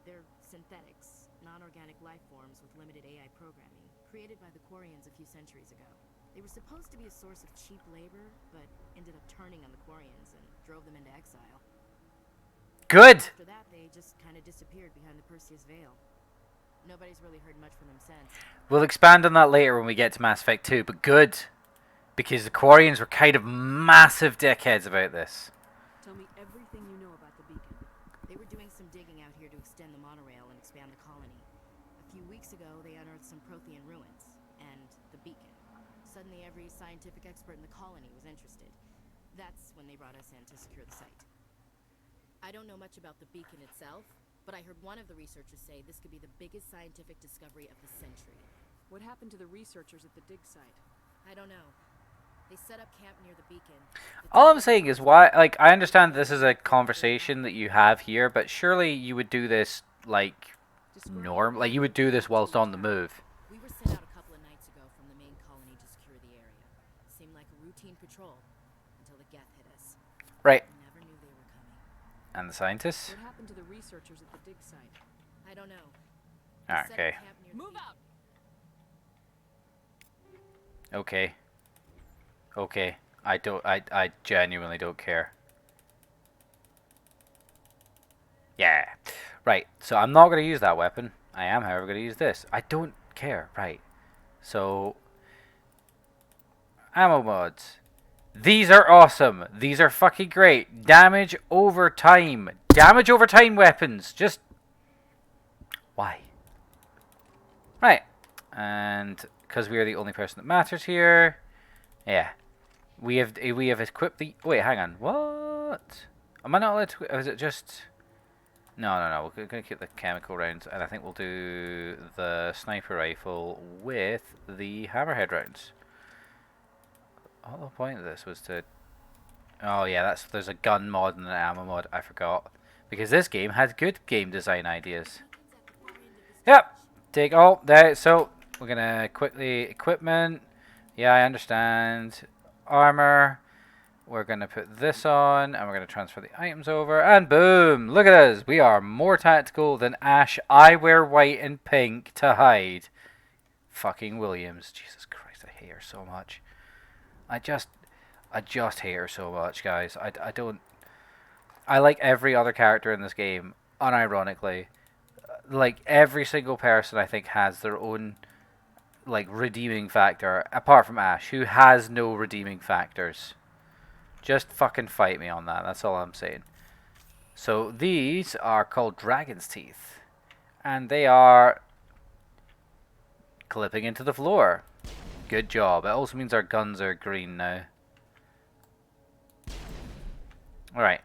They're synthetics, non-organic life forms with limited AI programming, created by the Quarians a few centuries ago. They were supposed to be a source of cheap labor, but ended up turning on the Quarians and drove them into exile. Good! After that, they just kind of disappeared behind the Perseus Veil. Nobody's really heard much from them since. We'll expand on that later when we get to Mass Effect 2, but good. Because the Quarians were kind of massive dickheads about this. Tell me everything you know about the beacon. They were doing some digging out here to extend the monorail and expand the colony. A few weeks ago, they unearthed some Prothean ruins and the beacon. Suddenly, every scientific expert in the colony was interested. That's when they brought us in to secure the site. I don't know much about the beacon itself, but I heard one of the researchers say this could be the biggest scientific discovery of the century. What happened to the researchers at the dig site? I don't know. They set up camp near the beacon. All I'm saying is why, like, I understand this is a conversation that you have here, but surely you would do this, like, like, you would do this whilst on the move. We were sent out a couple of nights ago from the main colony to secure the area. Seemed like a routine patrol until the Geth hit us. Right. Never knew they were coming. And the scientists? What happened to the researchers at the dig site? I don't know. Okay. Move out! Okay. Okay. I genuinely don't care. Yeah. Right. So I'm not going to use that weapon. I am, however, going to use this. I don't care. Right. So, ammo mods. These are awesome. These are fucking great. Damage over time. Damage over time weapons. Just... why? Right. And because we are the only person that matters here. Yeah. We have equipped the... wait, hang on. What? Am I not allowed to... or is it just... No. We're going to keep the chemical rounds, and I think we'll do the sniper rifle with the hammerhead rounds. All the point of this was to... Oh yeah, there's a gun mod and an ammo mod. I forgot. Because this game has good game design ideas. Yep. Take all. There. So, we're going to quickly... Equipment. Yeah, I understand. Armor. We're going to put this on, and we're going to transfer the items over, and boom! Look at us! We are more tactical than Ash. I wear white and pink to hide. Fucking Williams. Jesus Christ, I hate her so much. I just hate her so much, guys. I don't... I like every other character in this game, unironically. Like, every single person, I think, has their own, like, redeeming factor, apart from Ash, who has no redeeming factors. Just fucking fight me on that. That's all I'm saying. So these are called Dragon's Teeth. And they are clipping into the floor. Good job. It also means our guns are green now. Alright.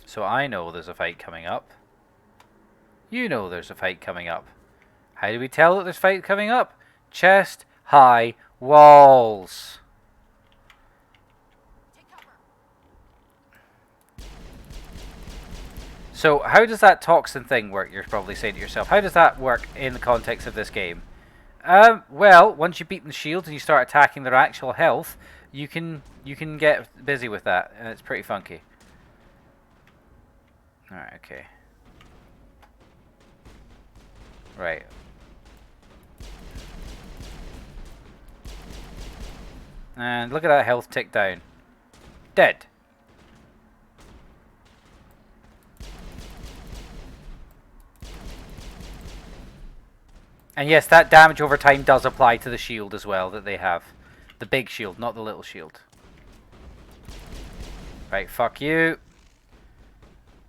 So I know there's a fight coming up. You know there's a fight coming up. How do we tell that there's a fight coming up? Chest high walls. So how does that toxin thing work, you're probably saying to yourself? How does that work in the context of this game? Well, once you've beaten the shields and you start attacking their actual health, you can get busy with that, and it's pretty funky. Alright, okay. Right. And look at that health tick down. Dead. And yes, that damage over time does apply to the shield as well that they have. The big shield, not the little shield. Right, fuck you.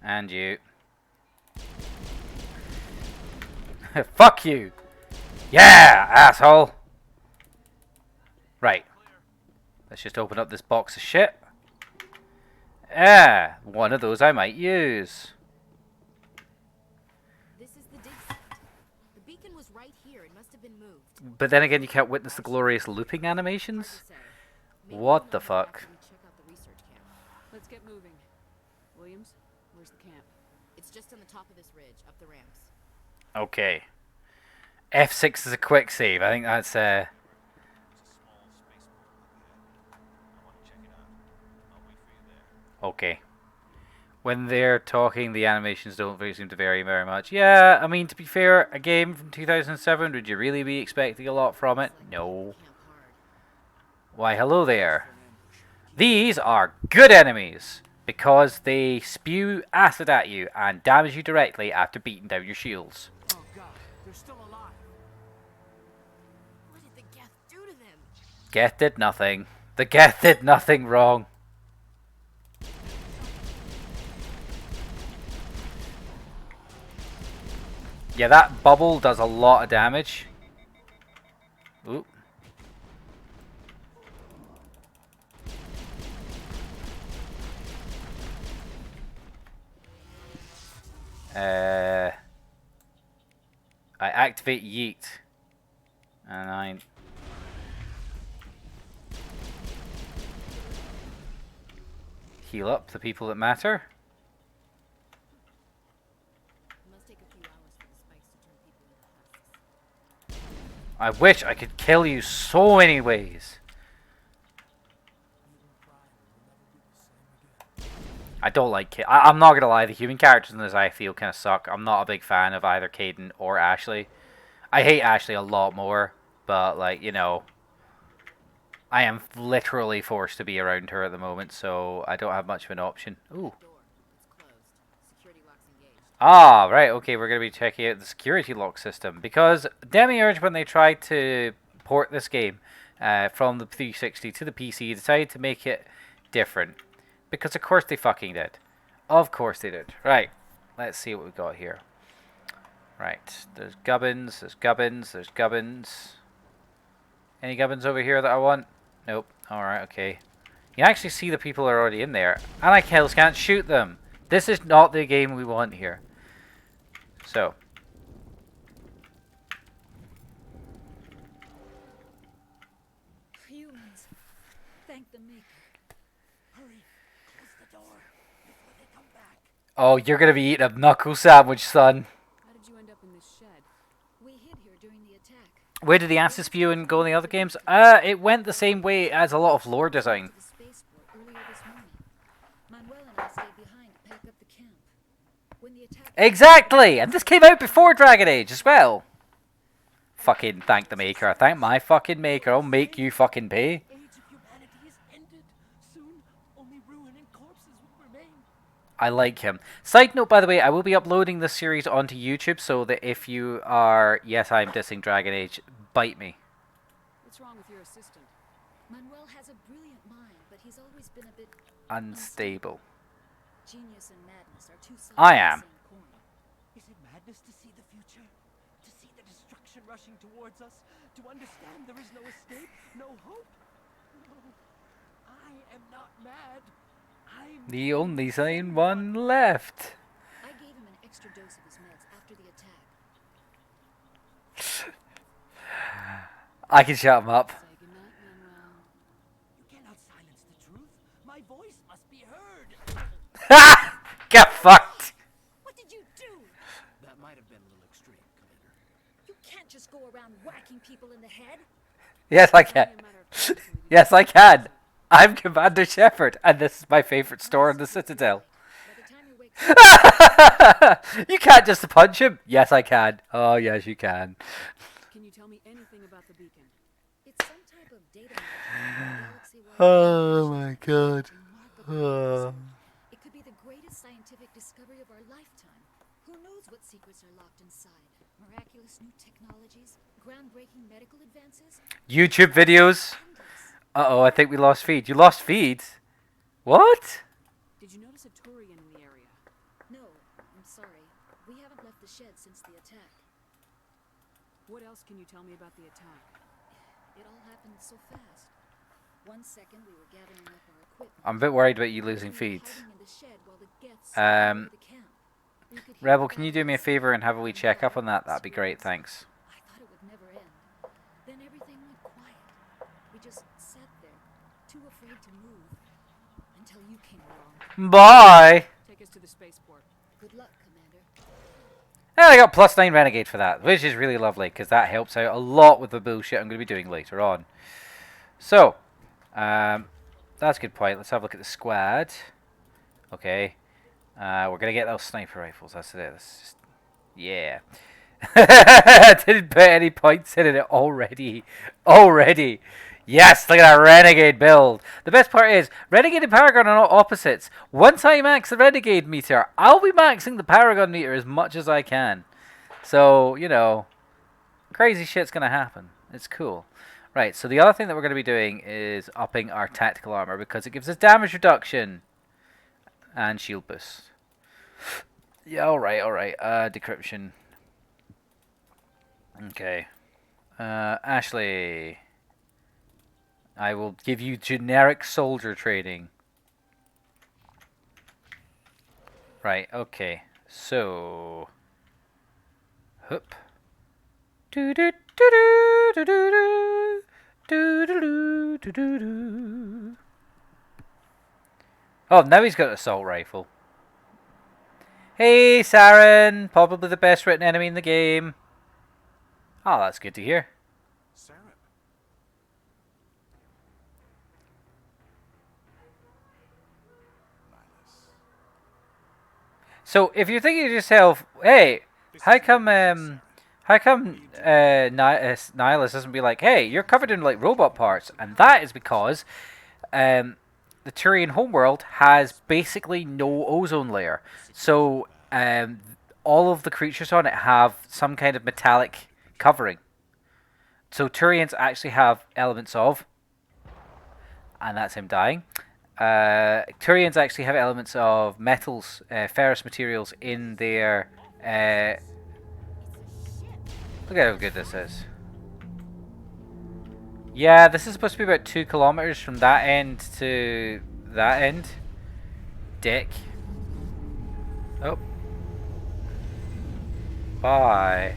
And you. Fuck you. Yeah, asshole. Right. Let's just open up this box of shit. Ah, one of those I might use. This is the dig site. The beacon was right here. It must have been moved. But then again, you can't witness the glorious looping animations. What the fuck? Let's get moving. Williams, where's the camp? It's just on the top of this ridge, up the ramps. Okay. F6 is a quick save. I think that's okay. When they're talking, the animations don't seem to vary very much. Yeah, I mean, to be fair, a game from 2007, would you really be expecting a lot from it? No. Why, hello there. These are good enemies, because they spew acid at you and damage you directly after beating down your shields. Oh god, they're still alive. What did the Geth do to them? Geth did nothing. The Geth did nothing wrong. Yeah, that bubble does a lot of damage. Ooh. I activate Yeet. And I... heal up the people that matter. I wish I could kill you so many ways. I don't like it. I'm not gonna lie, the human characters in this I feel kind of suck. I'm not a big fan of either Caden or Ashley. I hate Ashley a lot more, but like, you know, I am literally forced to be around her at the moment, so I don't have much of an option. Ooh. Ah, right, okay, we're going to be checking out the security lock system, because Demiurge, when they tried to port this game from the 360 to the PC, decided to make it different. Because of course they fucking did. Of course they did. Right, let's see what we've got here. Right, there's gubbins, there's gubbins, there's gubbins. Any gubbins over here that I want? Nope. Alright, okay. You actually see the people are already in there. And I can't shoot them. This is not the game we want here. So. Humans, thank the Maker. Hurry, close the door before they come back. Oh, you're gonna be eating a knuckle sandwich, son. How did you end up in this shed? We hid here during the attack. Where did the acid spew and go in the other games? It went the same way as a lot of lore design. To the spaceport earlier this morning. Manuel and I stayed behind to pack up the camp. When the attack Exactly! And this came out before Dragon Age as well. Fucking thank the Maker. Thank my fucking Maker. I'll make you fucking pay. Age of humanity is ended. Soon, only ruin and corpses will remain. I like him. Side note, by the way, I will be uploading this series onto YouTube so that if you are... Yes, I'm dissing Dragon Age. Bite me. What's wrong with your assistant? Manuel has a brilliant mind, but he's always been a bit Unstable. Genius and madness are two sides I of the am. same coin. Is it madness to see the future? To see the destruction rushing towards us? To understand there is no escape? No hope? No. I am not mad. I'm The only sane one left. I gave him an extra dose of his meds after the attack. I can shut him up. Say goodnight, Manuel. You cannot silence the truth. My voice must be heard. Get fucked. What did you do? That might have been a little extreme, Commander. You can't just go around whacking people in the head. Yes, I can. Yes, I can. I'm Commander Shepard, and this is my favorite store in the Citadel. You can't just punch him. Yes, I can. Oh, yes, you can. Can you tell me anything about the beacon? It's some type of data galaxy-wide Oh my god. It could be the greatest scientific discovery of our lifetime. Who knows what secrets are locked inside? Miraculous new technologies, groundbreaking medical advances. YouTube videos. Uh-oh, I think we lost feed. You lost feed? What? Did you notice a Turian in the area? No, I'm sorry. We haven't left the shed since the attack. What else can you tell me about the attack? It all happened so fast. 1 second we were gathering up our equipment. I'm a bit worried about you losing We were feeds. hiding in the shed while the Geths surrounded the camp. We could hear Rebel, the can you do me a battles, favor and have a wee check up on that? That'd be great, screams. thanks. I thought it would never end. Then everything went quiet. We just sat there, too afraid to move, until you came along. Bye! Take us to the spaceport. Good luck, Commander. And I got +9 Renegade for that, which is really lovely, because that helps out a lot with the bullshit I'm going to be doing later on. So, that's a good point. Let's have a look at the squad. Okay. We're going to get those sniper rifles. That's it. That's just... Yeah. I didn't put any points in it already. Already. Yes, look at that Renegade build. The best part is, Renegade and Paragon are not opposites. Once I max the Renegade meter, I'll be maxing the Paragon meter as much as I can. So, you know, crazy shit's going to happen. It's cool. Right, so the other thing that we're going to be doing is upping our tactical armor because it gives us damage reduction and shield boost. Yeah, alright. Decryption. Okay. Ashley. I will give you generic soldier training. Right, okay. So. Hup. Do do do do do do do do do do do. Oh, now he's got an assault rifle. Hey, Saren! Probably the best written enemy in the game. Oh, that's good to hear. Sarah. So, if you're thinking to yourself, hey, how come Nihilus doesn't be like, hey, you're covered in like robot parts, and that is because the Turian homeworld has basically no ozone layer. So all of the creatures on it have some kind of metallic covering. So Turians actually have elements of, and that's him dying. Turians actually have elements of metals, ferrous materials in their. Look at how good this is. Yeah, this is supposed to be about 2 kilometers from that end to that end. Dick. Oh. Bye.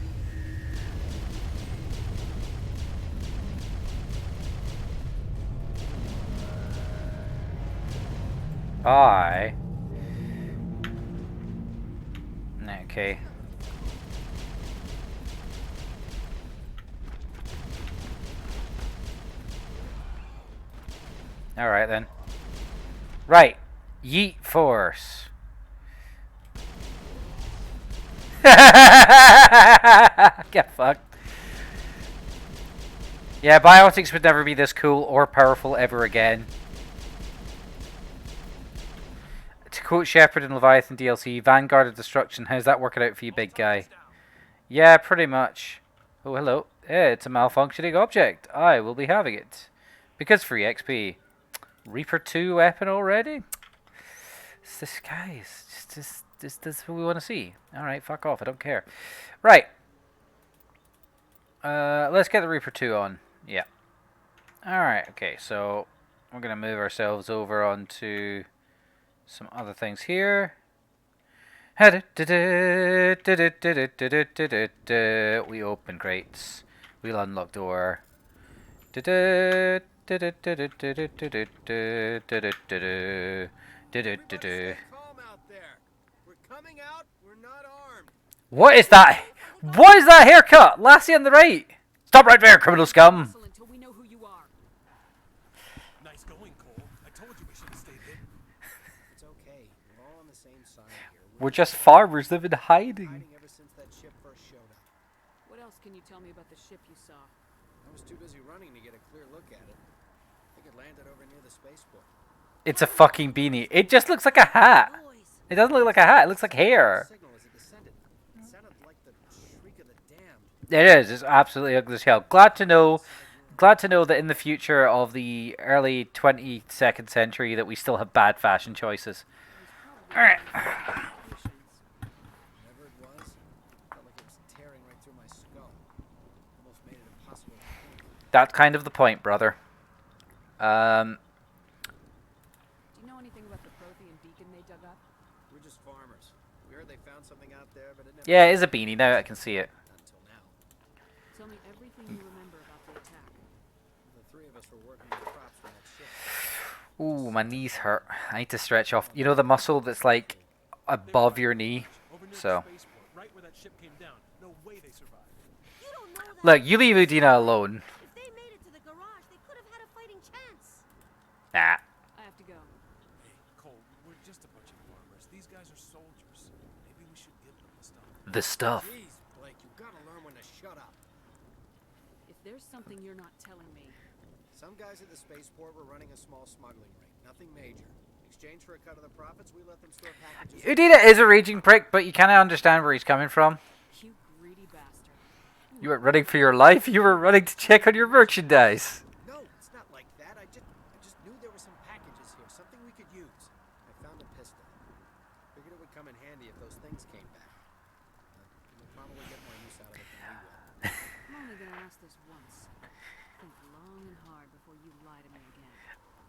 Bye. Okay. Alright then. Right. Yeet force. Get fucked. Yeah, biotics would never be this cool or powerful ever again. To quote Shepard in Leviathan DLC, Vanguard of Destruction, how's that working out for you, big guy? Yeah, pretty much. Oh, hello. Yeah, it's a malfunctioning object. I will be having it. Because free XP. Reaper 2 weapon already? It's this guy. This is what we want to see. Alright, fuck off. I don't care. Right. Let's get the Reaper 2 on. Yeah. Alright, okay. So, we're going to move ourselves over onto some other things here. We open crates. We'll unlock door. What is that? What is that haircut? Lassie on the right. Stop right there, criminal scum. Nice going, Cole. I told you we should have stayed hidden. It's okay. We're all on the same side here. We're just farmers living hiding. Ever since that ship first showed up. What else can you tell me about the ship you saw? I was too busy running to get a clear look at it. I think it landed over near the spaceport. It's a fucking beanie. It just looks like a hat. It doesn't look like a hat. It looks like hair. It is. It's absolutely ugly as hell. Glad to know that in the future of the early 22nd century that we still have bad fashion choices. All right. Whatever it was, felt like it was tearing right through my skull. Almost made it impossible to think. That's kind of the point, brother. Do you know anything about the Prothean beacon they dug up? We're just farmers. We heard they found something out there, but it never. Yeah, it is a beanie. Now I can see it. Until now. Tell me everything you remember about the attack. The three of us were working the crops from that ship. Ooh, my knees hurt. I need to stretch off. You know the muscle that's like above your knee? So. Right where that ship came down. No way they survived. You don't know that. Look, you leave Udina alone. If they made it to the garage, they could have had a fighting chance. Nah. I have to go. Hey, Cole, we're just a bunch of farmers. These guys are soldiers. Maybe we should give them the stuff. The stuff. Jeez, Blake, you gotta learn when to shut up. If there's something you're not telling me. Some guys at the spaceport were running a small smuggling ring. Nothing major. In exchange for a cut of the profits, we let them store packages. Udina is a raging prick, but you kind of understand where he's coming from. You greedy bastard. You weren't running for your life. You were running to check on your merchandise. No, it's not like that. I just knew there were some packages here, something we could use. I found a pistol. Figured it would come in handy if those things came back. We'll probably get more use out of it than we will. I'm only gonna ask this once. Think long and hard before you lie to me again.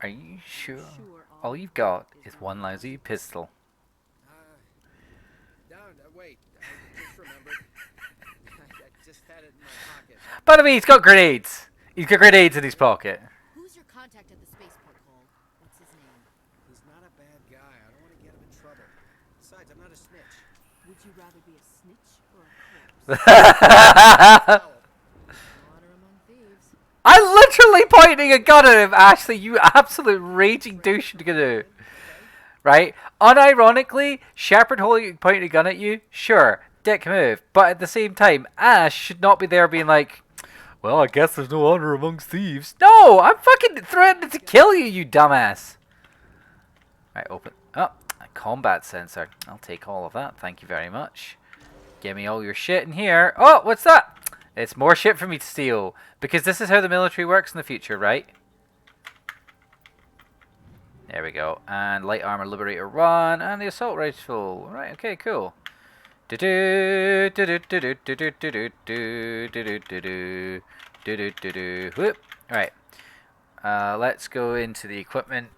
Are you sure? All you've got is one lousy pistol. No, wait. I just remembered. I just had it in my pocket. By the way, he's got grenades. He's got grenades in his pocket. Who's your contact at the spaceport, Cole? What's his name? He's not a bad guy. I don't want to get him in trouble. Besides, I'm not a snitch. Would you rather be a snitch or a corpse? Water among thieves. I'm literally pointing a gun at him, Ashley, you absolute raging douche. Right? Unironically, Shepard pointing a gun at you, sure, dick move. But at the same time, Ash should not be there being like, well, I guess there's no honor amongst thieves. No, I'm fucking threatening to kill you, you dumbass. Right, open. Oh, a combat sensor. I'll take all of that, thank you very much. Give me all your shit in here. Oh, what's that? It's more shit for me to steal. Because this is how the military works in the future, right? There we go. And light armor liberator 1 and the assault rifle. Right, okay, cool. Whoop. Right. Let's go into the equipment.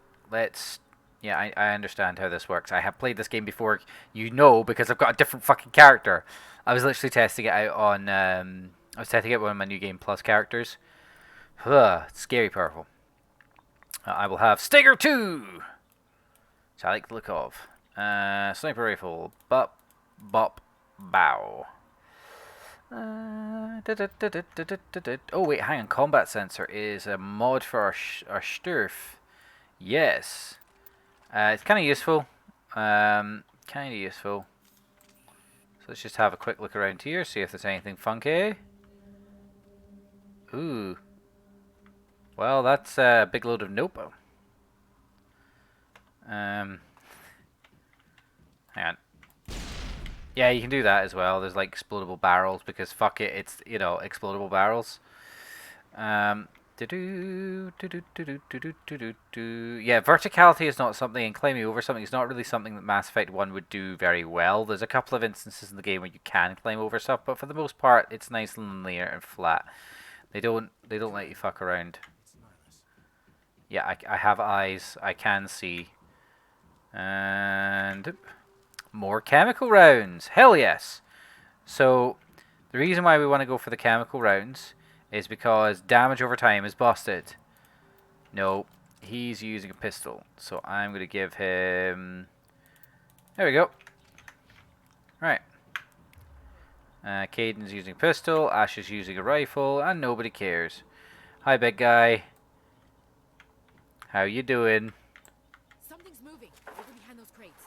Yeah, I understand how this works. I have played this game before, you know, because I've got a different fucking character. I was literally testing it out on, I was testing it with one of my New Game Plus characters. It's scary powerful. I will have Stinger 2! Which I like the look of. Sniper rifle. Bop, bop, bow. Oh wait, hang on. Combat sensor is a mod for our Sturf. Yes. It's kind of useful. So let's just have a quick look around here, see if there's anything funky. Ooh. Well, that's a big load of nope. Hang on. Yeah, you can do that as well. There's like explodable barrels because fuck it, it's, you know, explodable barrels. Yeah, verticality is not something, and climbing over something is not really something that Mass Effect 1 would do very well. There's a couple of instances in the game where you can climb over stuff, but for the most part, it's nice and linear and flat. They don't let you fuck around. Yeah, I have eyes. I can see. And more chemical rounds. Hell yes. So the reason why we want to go for the chemical rounds is because damage over time is busted. No, he's using a pistol. So I'm going to give him... There we go. Right. Caden's using a pistol, Ash is using a rifle, and nobody cares. Hi, big guy. How you doing? Something's moving over behind those crates.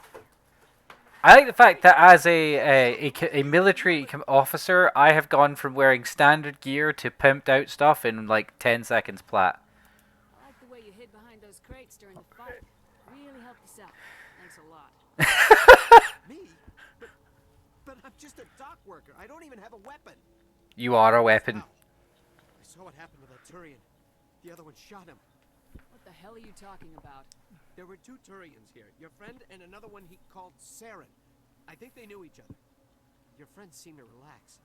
I like the fact that as a military officer, I have gone from wearing standard gear to pimped out stuff in like 10 seconds flat. I like the way you hid behind those crates during the fight. Really helped us out. Thanks a lot. Me? But I'm just a dock worker. I don't even have a weapon. You are a weapon. Wow. I saw what happened to that Turian. The other one shot him. What the hell are you talking about? There were 2 Turians here. Your friend and another one he called Saren. I think they knew each other. Your friend seemed to relax.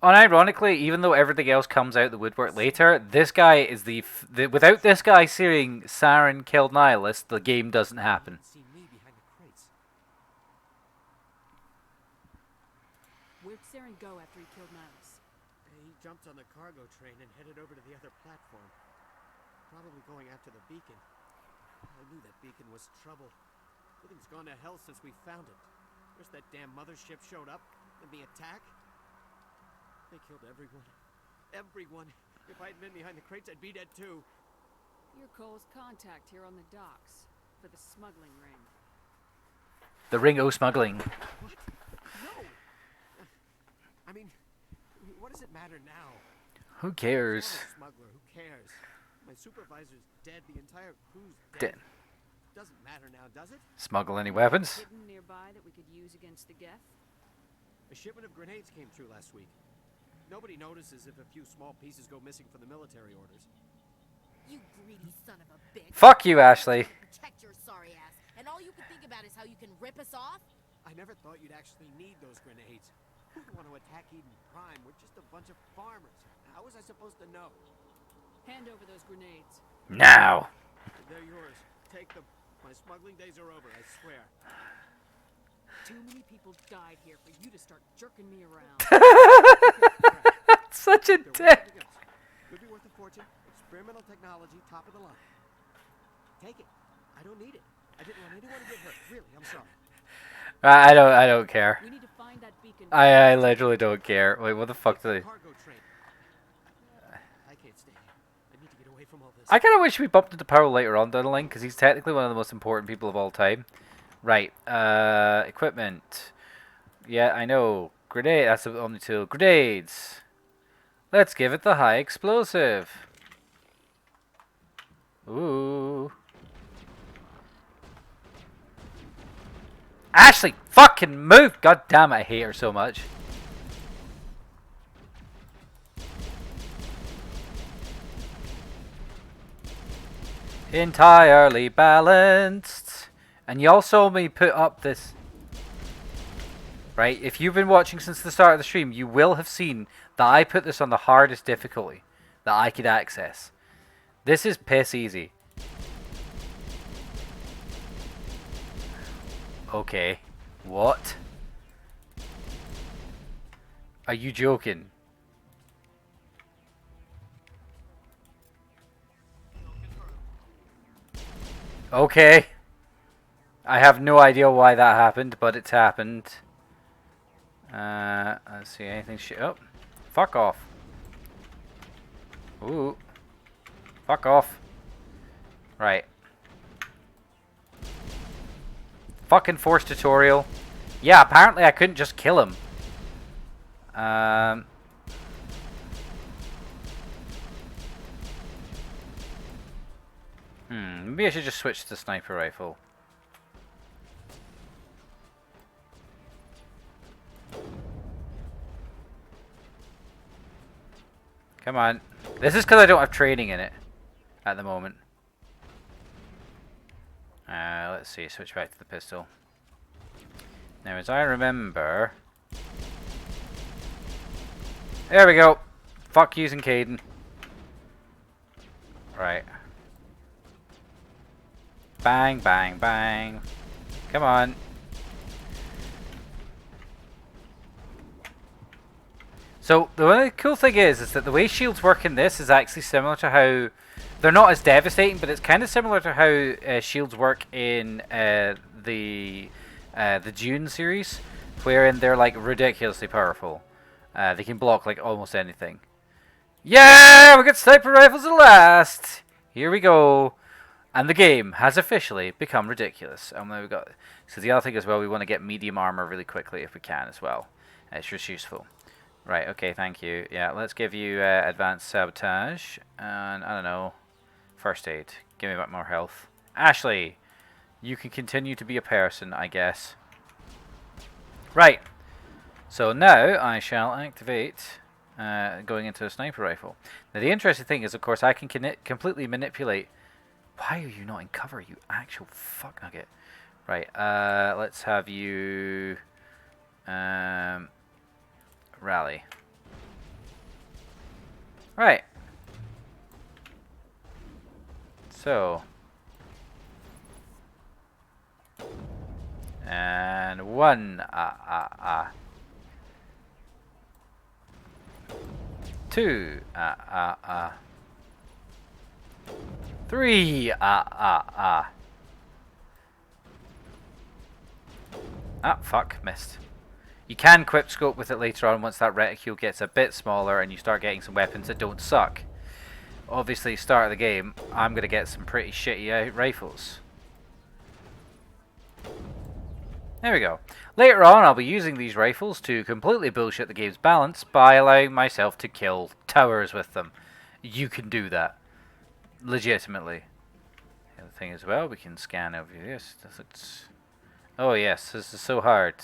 Unironically, even though everything else comes out the woodwork later, this guy is the without this guy seeing Saren killed Nihilist, the game doesn't happen. See me behind the crates. Where'd Saren go after he killed Nihilus? He jumped on the cargo train and headed over to the other platform. Probably going after the beacon. I knew that beacon was trouble. Everything's gone to hell since we found it. First that damn mothership showed up, and the attack. They killed everyone. Everyone. If I'd been behind the crates, I'd be dead too. You're Cole's contact here on the docks for the smuggling ring. The Ring O smuggling. What? No! I mean, what does it matter now? Who cares? Smuggler, who cares? My supervisor's dead. The entire crew's dead. Doesn't matter now, does it? Smuggle any weapons? Hidden nearby that we could use against the Geth? A shipment of grenades came through last week. Nobody notices if a few small pieces go missing from the military orders. You greedy son of a bitch. Fuck you, Ashley. Protect your sorry ass. And all you can think about is how you can rip us off? I never thought you'd actually need those grenades. Who'd want to attack Eden Prime? We're just a bunch of farmers. How was I supposed to know? Hand over those grenades. Now. They're yours. Take them. My smuggling days are over, I swear. Too many people died here for you to start jerking me around. Such a dick. Could be worth a fortune. Experimental technology, top of the line. Take it. I don't need it. I didn't want anyone to get hurt. Really, I'm sorry. I don't care. We need to find that beacon. I literally don't care. Wait, what the fuck did Cargo train. I can't stay here. I need to get away from all this. I kind of wish we bumped into Powell later on down the line, because he's technically one of the most important people of all time. Right, equipment. Yeah, I know. Grenade, that's the only tool. Grenades. Let's give it the high explosive. Ooh. Ashley, fucking move! God damn it, I hate her so much. Entirely balanced. And y'all saw me put up this. Right, if you've been watching since the start of the stream, you will have seen that I put this on the hardest difficulty that I could access. This is piss easy. Okay. What? Are you joking? Okay. I have no idea why that happened, but it's happened. Let's see, anything oh. Fuck off. Ooh. Fuck off. Right. Fucking force tutorial. Yeah, apparently I couldn't just kill him. Maybe I should just switch to the sniper rifle. Come on. This is because I don't have training in it at the moment. Let's see, switch back to the pistol. Now, as I remember... There we go. Fuck using Caden. Right. Bang, bang, bang. Come on. So, the cool thing is that the way shields work in this is actually similar to how... They're not as devastating, but it's kind of similar to how shields work in the Dune series, wherein they're like ridiculously powerful. They can block like almost anything. Yeah, we got sniper rifles at last. Here we go, and the game has officially become ridiculous. And we got. So the other thing as well, we want to get medium armor really quickly if we can as well. It's just useful. Right. Okay. Thank you. Yeah. Let's give you advanced sabotage and I don't know. First aid. Give me a bit more health. Ashley, you can continue to be a person, I guess. Right. So now I shall activate going into a sniper rifle. Now the interesting thing is, of course, I can completely manipulate. Why are you not in cover, you actual fuck nugget? Right. Let's have you rally. Right. So, and one, two, three, Ah, fuck, missed. You can quick scope with it later on once that reticule gets a bit smaller and you start getting some weapons that don't suck. Obviously, start of the game, I'm going to get some pretty shitty rifles. There we go. Later on, I'll be using these rifles to completely bullshit the game's balance by allowing myself to kill towers with them. You can do that. Legitimately. The other thing as well, we can scan over this. Oh yes, this is so hard.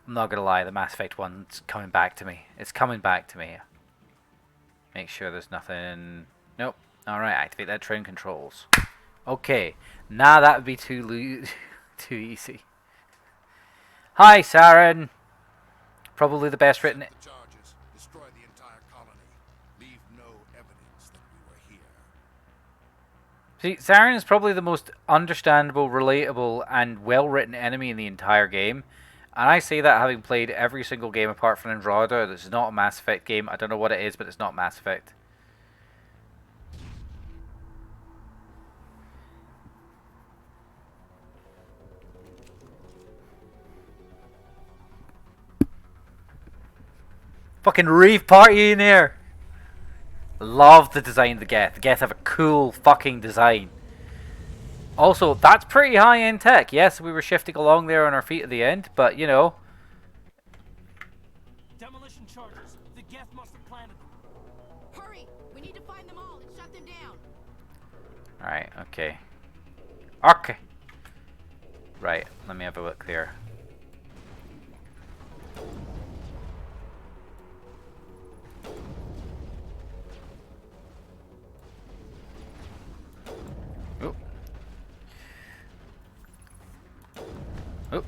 I'm not going to lie, the Mass Effect one's coming back to me. It's coming back to me. Make sure there's nothing... Nope. Alright, activate that train controls. Okay. Now that would be too easy. Hi, Saren. Probably the best written... Charges. Destroy the entire colony. Leave no evidence that we were here. See, Saren is probably the most understandable, relatable, and well-written enemy in the entire game. And I say that having played every single game apart from Andromeda. This is not a Mass Effect game. I don't know what it is, but it's not Mass Effect. Fucking rave party in there! Love the design of the Geth. The Geth have a cool fucking design. Also, that's pretty high-end tech. Yes, we were shifting along there on our feet at the end, but, you know. Demolition charges. The Geth must have planted them. Hurry! We need to find them all and shut them down. Alright, okay. Okay. Right, let me have a look here. Oop. Oop.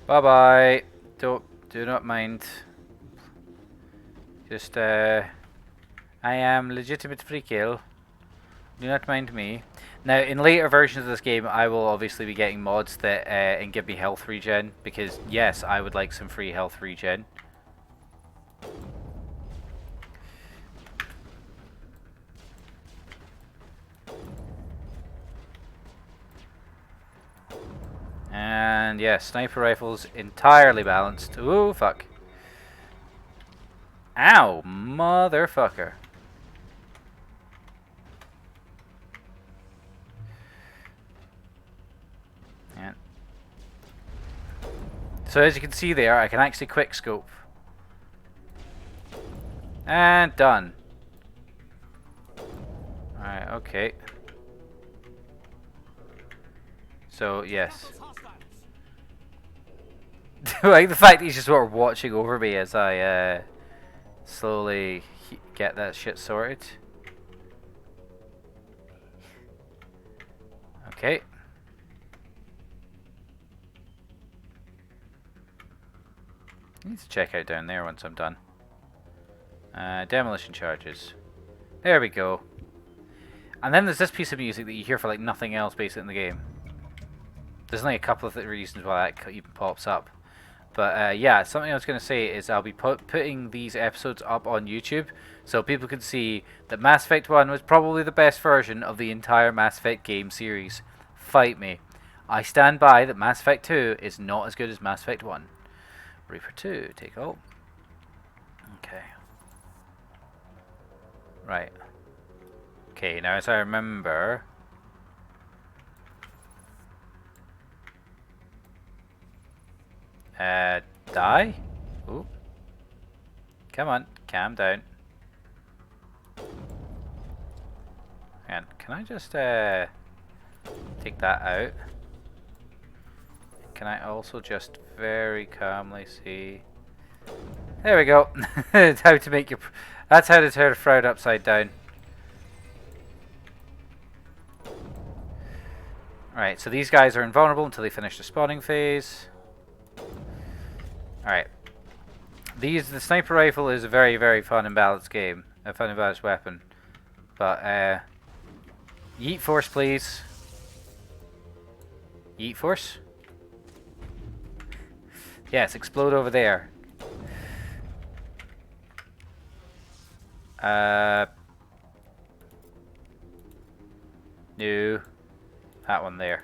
Bye bye. Do not mind. Just, I am legitimate free kill. Do not mind me. Now, in later versions of this game, I will obviously be getting mods that and give me health regen, because yes, I would like some free health regen. And yeah, sniper rifles entirely balanced. Ooh, fuck. Ow, motherfucker. Yeah. So as you can see there, I can actually quick scope. And done. Alright, okay. So, yes. Like the fact that he's just sort of watching over me as I slowly get that shit sorted. Okay. I need to check out down there once I'm done. Demolition charges. There we go. And then there's this piece of music that you hear for like nothing else basically in the game. There's only a couple of reasons why that even pops up. But yeah, something I was going to say is I'll be putting these episodes up on YouTube so people can see that Mass Effect 1 was probably the best version of the entire Mass Effect game series. Fight me. I stand by that Mass Effect 2 is not as good as Mass Effect 1. Reaper 2, take hold. Okay. Right. Okay, now as I remember... die? Ooh. Come on, calm down. And can I just take that out? Can I also just very calmly see? There we go. That's how to make your. That's how to turn a frown upside down. Alright, so these guys are invulnerable until they finish the spawning phase. Alright. The sniper rifle is a very, very fun and balanced game. A fun and balanced weapon. But, Yeet Force, please. Yeet Force? Yes, explode over there. No. That one there.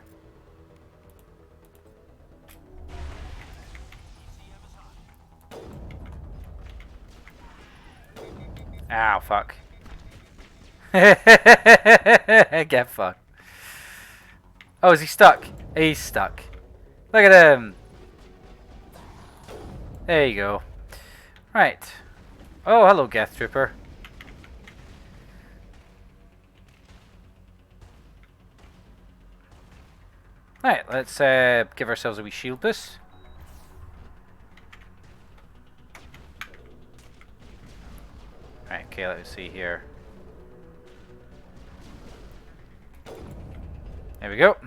Ow, fuck. Get fucked. Oh, is he stuck? He's stuck. Look at him. There you go. Right. Oh, hello, Geth Trooper. Right, let's give ourselves a wee shield boost. Right, okay, let's see here. There we go.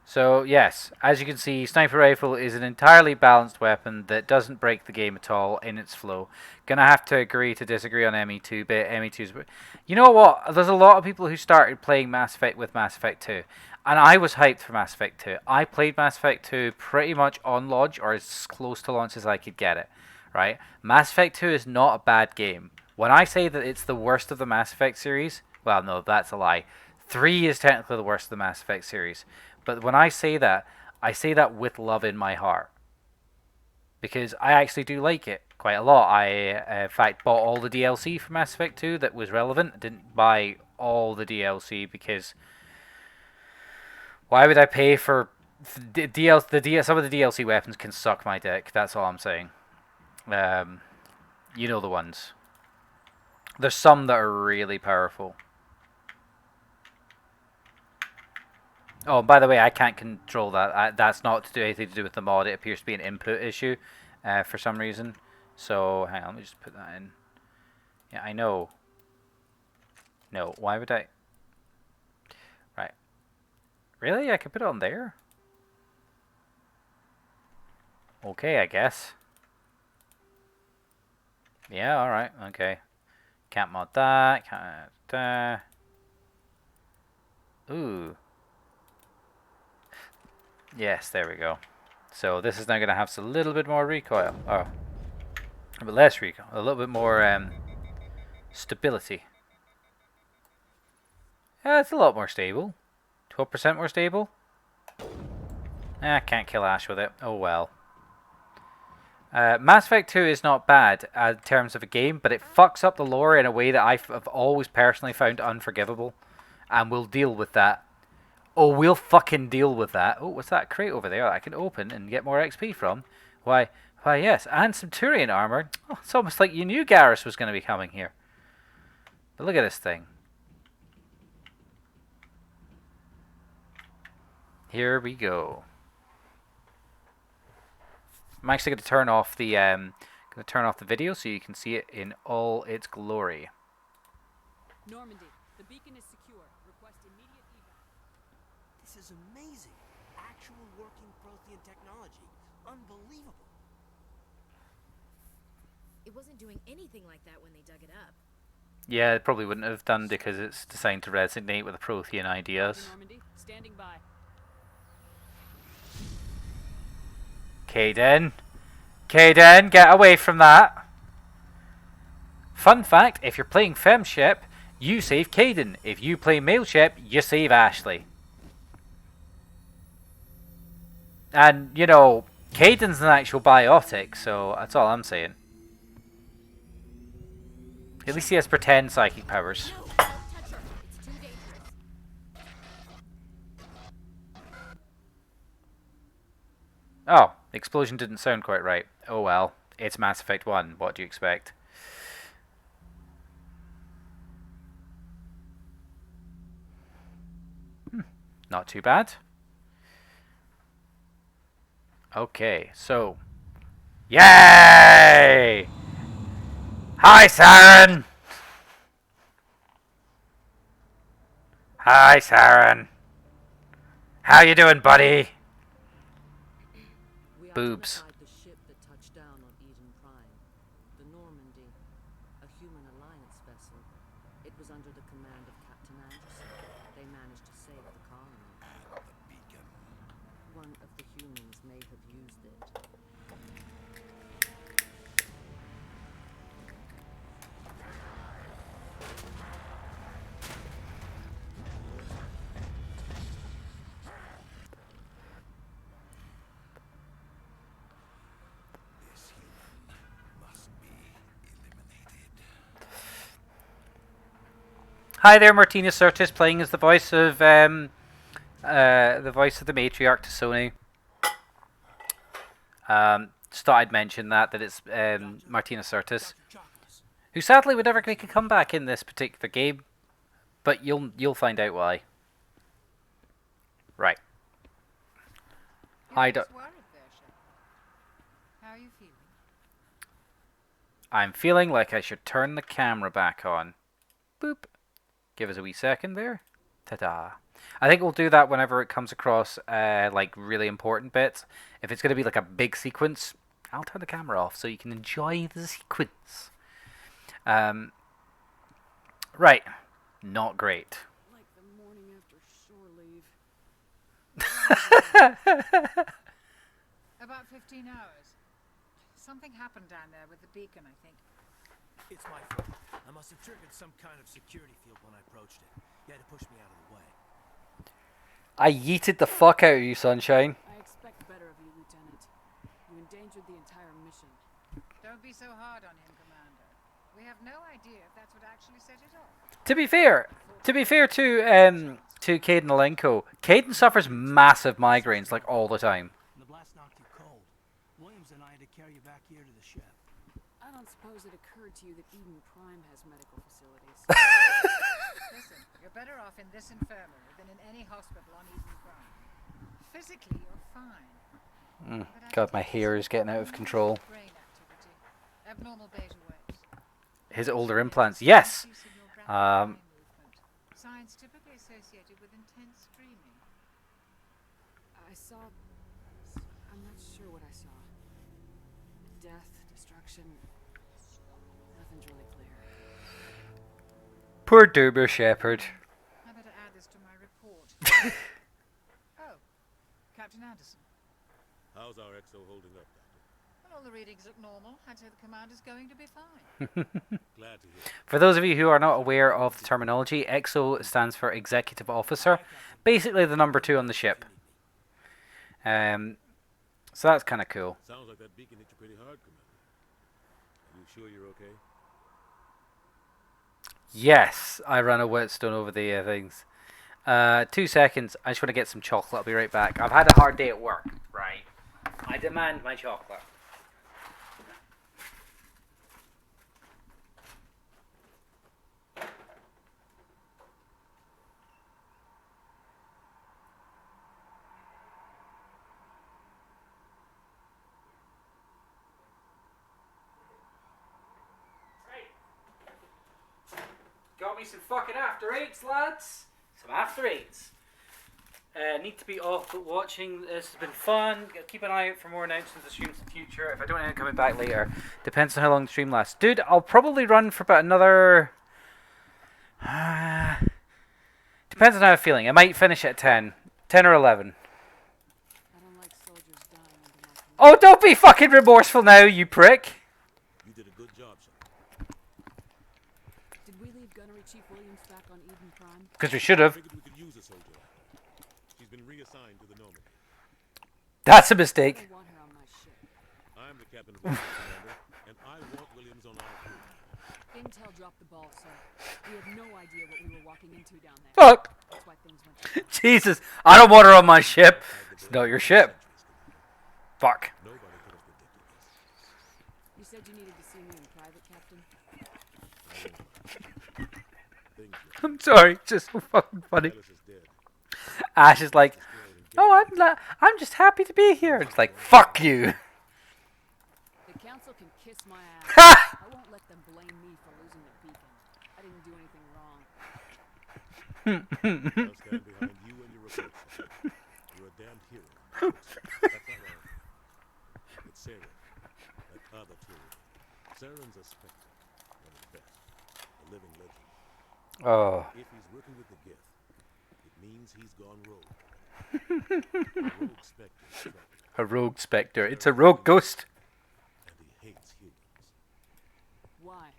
So, yes, as you can see, Sniper Rifle is an entirely balanced weapon that doesn't break the game at all in its flow. Gonna have to agree to disagree on ME2, but ME2's... You know what? There's a lot of people who started playing Mass Effect with Mass Effect 2. And I was hyped for Mass Effect 2. I played Mass Effect 2 pretty much on launch, or as close to launch as I could get it. Right? Mass Effect 2 is not a bad game. When I say that it's the worst of the Mass Effect series... Well, no, that's a lie. 3 is technically the worst of the Mass Effect series. But when I say that with love in my heart. Because I actually do like it quite a lot. I, in fact, bought all the DLC for Mass Effect 2 that was relevant. I didn't buy all the DLC because... Why would I pay for... Some of the DLC weapons can suck my dick. That's all I'm saying. You know the ones. There's some that are really powerful. Oh, by the way, I can't control that. That's not to do anything to do with the mod. It appears to be an input issue for some reason. So, hang on, let me just put that in. Yeah, I know. No, why would I? Right. Really? I could put it on there? Okay, I guess. Yeah, alright, okay. Can't mod that, can't mod that. Ooh. Yes, there we go. So this is now going to have a little bit more recoil. Oh. A bit less recoil. A little bit more stability. Yeah, it's a lot more stable. 12% more stable. Can't kill Ash with it. Oh well. Mass Effect 2 is not bad in terms of a game, but it fucks up the lore in a way that I've always personally found unforgivable. And we'll deal with that. Oh, we'll fucking deal with that. Oh, what's that crate over there that I can open and get more XP from? Why yes, and some Turian armor. Oh, it's almost like you knew Garrus was going to be coming here. But look at this thing. Here we go. I'm actually going to turn off the video so you can see it in all its glory. Normandy, the beacon is secure. Request immediate evac. This is amazing. Actual working Prothean technology. Unbelievable. It wasn't doing anything like that when they dug it up. Yeah, it probably wouldn't have done because it's designed to resonate with the Prothean ideas. Normandy, standing by. Kayden, get away from that. Fun fact, if you're playing Femship, you save Kayden. If you play Maleship, you save Ashley. And, you know, Kayden's an actual biotic, so that's all I'm saying. At least he has pretend psychic powers. No, don't touch her. It's too dangerous. Oh, the explosion didn't sound quite right. Oh well, it's Mass Effect 1. What do you expect? Not too bad. Okay, so... Yay! Hi, Saren! Hi, Saren. How you doing, buddy? Boobs. The ship that touched down on Eden Prime, the Normandy, a human alliance vessel. It was under the command of Captain Anderson. They managed to save the colony. And the beacon. One of the humans may have used it. This human must be eliminated. Hi there, Martina Sirtis, playing as the voice of the matriarch to Sony. Just thought I'd mention that it's Martina Sirtis, who sadly would never make a comeback in this particular game, but you'll find out why. Right. You're just worried there, Shep. How are you feeling? I'm feeling like I should turn the camera back on. Boop. Give us a wee second there. Ta-da. I think we'll do that whenever it comes across like really important bits. If it's going to be like a big sequence, I'll turn the camera off so you can enjoy the sequence. Right. Not great. Like the morning after shore leave. About 15 hours. Something happened down there with the beacon, I think. It's my fault. I must have triggered some kind of security field when I approached it. You had to push me out of the way. I yeeted the fuck out of you, Sunshine. I expect better of you, Lieutenant. You endangered the entire mission. Don't be so hard on him, Commander. We have no idea if that's what actually set it off. To be fair to Kayden Alenko, Kayden suffers massive migraines like all the time. The blast knocked you cold. Williams and I had to carry you back here to the ship. I don't suppose it occurred to you that Eden Prime has medical facilities. Listen, you're better off in this infirmary than in any hospital on Eden Prime. Physically, you're fine. God, my hair is getting out of control. Brain activity, abnormal beta waves. His older implants, yes. Signs typically associated with intense dreaming. I saw... I'm not sure what I saw. Death, destruction... Poor Doomer Shepherd. I better add this to my report. Oh, Captain Anderson. How's our EXO holding up, Doctor? Well, all the readings look normal. I'd say the command is going to be fine. Glad to hear. For those of you who are not aware of the terminology, EXO stands for Executive Officer. Basically the number 2 on the ship. So that's kind of cool. Sounds like that beacon hit you pretty hard, Commander. Are you sure you're okay? Yes, I ran a whetstone over the things. 2 seconds. I just want to get some chocolate. I'll be right back. I've had a hard day at work. Right. I demand my chocolate. Got me some fucking after 8s, lads. Some after 8s. Need to be off, but watching this has been fun. Keep an eye out for more announcements of streams in the future. If I don't end up coming back later, depends on how long the stream lasts. Dude, I'll probably run for about another. Depends on how I'm feeling. I might finish at 10 or 11. Oh, don't be fucking remorseful now, you prick. You did a good job, sir. Did we leave Gunnery Chief Williams back on Eden Prime? Because we should have. Figured we could use a soldier. She's been reassigned to the Normandy. That's a mistake. I want her on my ship. I'm the captain of the Commander, and I want Williams on our crew. Intel dropped the ball, sir. We had no idea what we were walking into down there. Fuck. That's why things went so wrong. Jesus, I don't want her on my ship. It's not your ship. Fuck. Nobody could have predicted this. You said you needed to see me in private, Captain. I'm sorry, it's just so fucking funny. Ash is like, oh, I'm just happy to be here. It's like, fuck you. The council can kiss my ass. I won't let them blame me for losing the beacon. I didn't do anything wrong. I'll stand behind you and your reports. You're a damned hero. That's not right. It's Saren, that other tool. Saren's a spectre, one of the best, a living legend. Oh. If he's working with the Geth, it means he's gone rogue. A rogue spectre is trouble. A rogue spectre. It's a rogue ghost. And he hates humans. Why?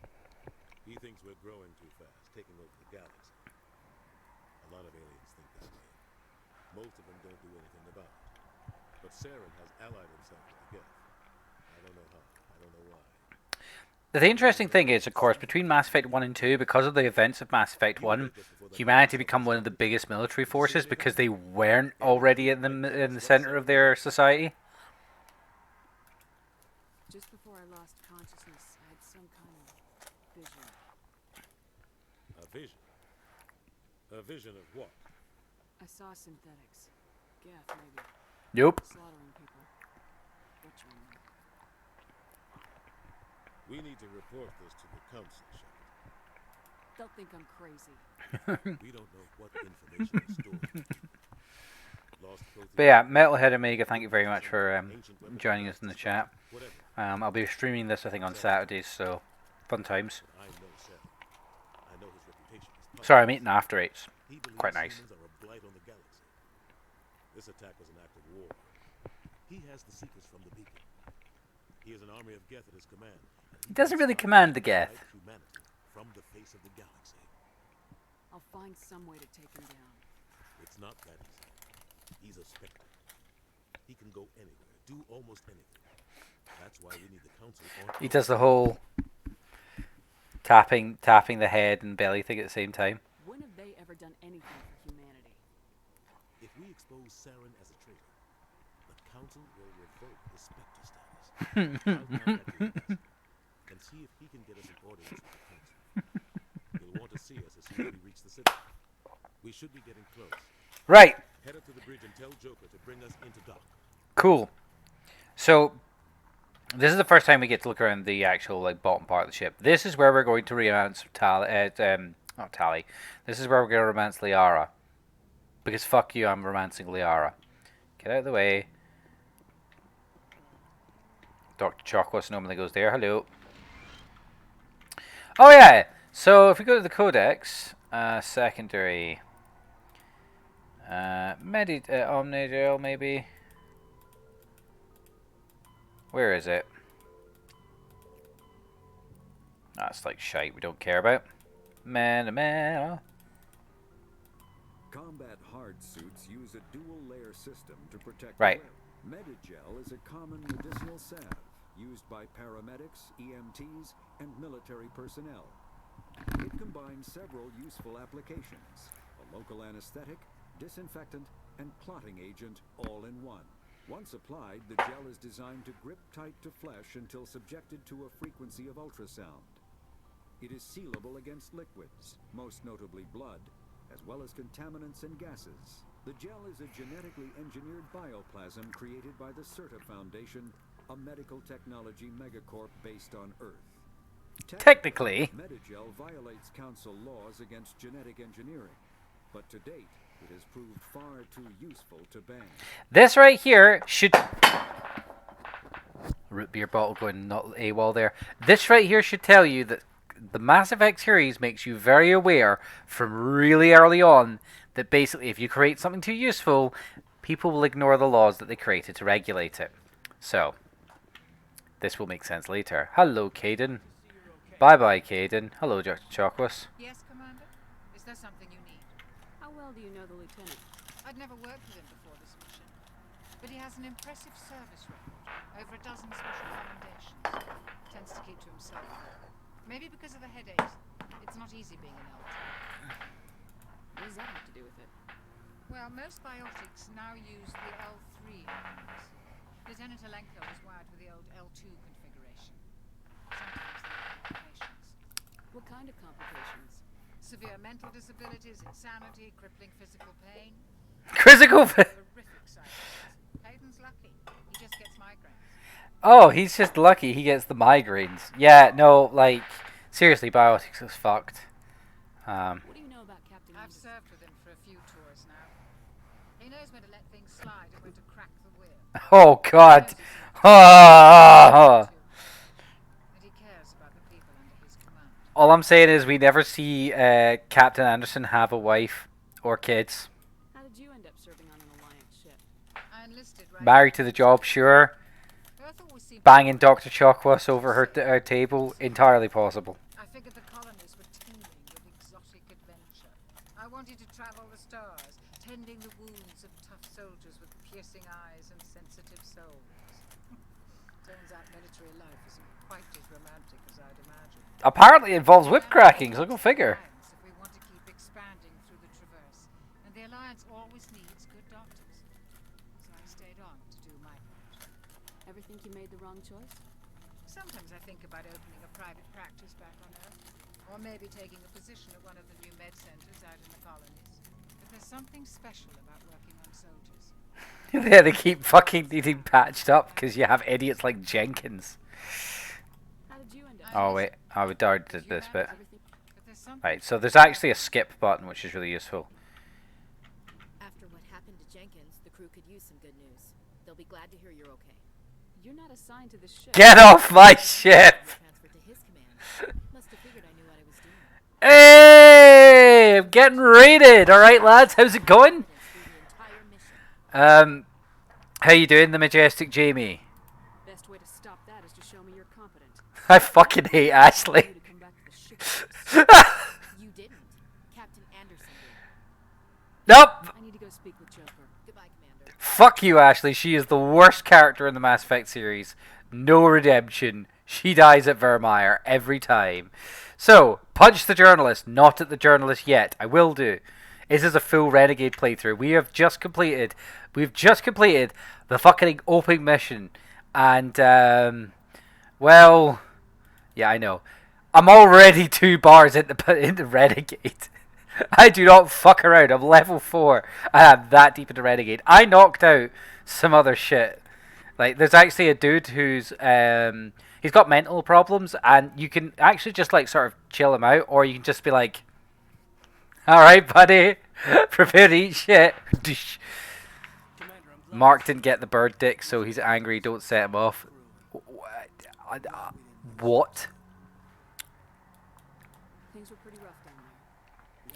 He thinks we're growing too fast, taking over the galaxy. A lot of aliens think this way. Most of them don't do anything about it. But Saren has allied himself with the Geth. I don't know how. I don't know why. The interesting thing is, of course, between Mass Effect 1 and 2, because of the events of Mass Effect 1, humanity become one of the biggest military forces because they weren't already in the center of their society. Just before I lost consciousness, I had some kind of vision. A vision? A vision of what? I saw synthetics. Geth, maybe. Nope. Slaughtering people. Butchering them. We need to report this to the council, Shepard. They'll think I'm crazy. We don't know what information is stored. But yeah, Metalhead Omega, thank you very much for joining us in the chat. I'll be streaming this, I think, on Saturdays, so fun times. Sorry, I'm eating after 8s. Quite nice. This attack was an act of war. He has the secrets from the beacon. He has an army of Geth at his command. He doesn't really command the Geth. From the face of the galaxy. I'll find some way to take him down. It's not that easy. He's a spectre. He can go anywhere, do almost anything. That's why we need the council on. He does the whole tapping the head and belly thing at the same time. When have they ever done anything for humanity? If we expose Saren as a traitor, the council will revoke his spectre status. And see if he can get us an audience with the council. He'll want to see us as soon as we reach the city. We should be getting close. Right. Head up to the bridge and tell Joker to bring us into dock. Cool. So, this is the first time we get to look around the actual bottom part of the ship. This is where we're going to romance not Tali. This is where we're going to romance Liara. Because fuck you, I'm romancing Liara. Get out of the way. Dr. Chocos normally goes there. Hello. Oh yeah. So if we go to the codex, secondary, Omnidale maybe. Where is it? That's like shite we don't care about. Man. Combat hard suits use a dual-layer system to protect Right. the web. Medigel is a common medicinal salve used by paramedics, EMTs, and military personnel. It combines several useful applications: a local anesthetic, disinfectant, and clotting agent all in one. Once applied, the gel is designed to grip tight to flesh until subjected to a frequency of ultrasound. It is sealable against liquids, most notably blood, as well as contaminants and gases. The gel is a genetically engineered bioplasm created by the CERTA Foundation, a medical technology megacorp based on Earth. Technically, Medigel violates council laws against genetic engineering, but to date, it has proved far too useful to ban. this right here should... Root beer bottle going not AWOL there. This right here should tell you that the Mass Effect series makes you very aware from really early on that basically if you create something too useful, people will ignore the laws that they created to regulate it. So, this will make sense later. Hello, Caden. Bye-bye, Caden. Hello, Dr. Chocwas. Yes, Commander? Is there something you need? How well do you know the lieutenant? I'd never worked with him before this mission, but he has an impressive service record. Over a dozen special commendations. Tends to keep to himself. Maybe because of the headaches. It's not easy being an L2. What does that have to do with it? Well, most biotics now use the L3 arms. Lieutenant Alenko was wired with the old L2 configuration. Sometimes there are complications. What kind of complications? Severe mental disabilities, insanity, crippling physical pain. Critical... Horrific side effects. Hayden's lucky. He just gets migraines. Oh, he's just lucky he gets the migraines. Yeah, no, like, seriously, biotics is fucked. What do you know about Captain I've Anderson? served with him for a few tours now. He knows when to let things slide and when to crack the whip. Oh, God. Ah. And he cares about the people under his command. All I'm saying is we never see Captain Anderson have a wife or kids. How did you end up serving on an Alliance ship? I enlisted right Married to the job, sure. Banging Dr. Chocwas over her table, entirely possible. I figured the colonies were teeming with exotic adventure. I wanted to travel the stars, tending the wounds of tough soldiers with piercing eyes and sensitive souls. Turns out military life isn't quite as romantic as I'd imagined. Apparently it involves whip cracking, so go figure. If we want to keep expanding through the Traverse, and the Alliance always needs good doctors. So I stayed on to do my part. Ever think you made the wrong choice? Sometimes I think about opening a private practice back on Earth, or maybe taking a position at one of the new med centers out in the colonies. But there's something special about working on soldiers. Yeah, they keep fucking needing patched up because you have idiots like Jenkins. How did you end up? Oh wait, I would already did this bit. Right, so there's actually a skip button which is really useful. After what happened to Jenkins, the crew could use some good news. They'll be glad to hear you're okay. You're not assigned to this ship. Get off my ship! Transferred to his command. Must have figured I knew what I was doing. Hey! I'm getting raided! Alright lads, how's it going? How you doing, the majestic Jamie? Best way to stop that is to show me you're competent. I fucking hate Ashley. You didn't. Captain Anderson did. Nope! I need to go speak with Joker. Goodbye, Commander. Fuck you, Ashley. She is the worst character in the Mass Effect series. No redemption. She dies at Vermeer every time. So, punch the journalist. Not at the journalist yet. I will do. This is a full Renegade playthrough. We've just completed the fucking opening mission. And, well, yeah, I know. I'm already 2 bars into Renegade. I do not fuck around. I'm level 4. I am that deep into Renegade. I knocked out some other shit. Like, there's actually a dude who's, he's got mental problems, and you can actually just, like, sort of chill him out, or you can just be like, alright, buddy, prepare to eat shit. Mark didn't get the bird dick, so he's angry. Don't set him off. What?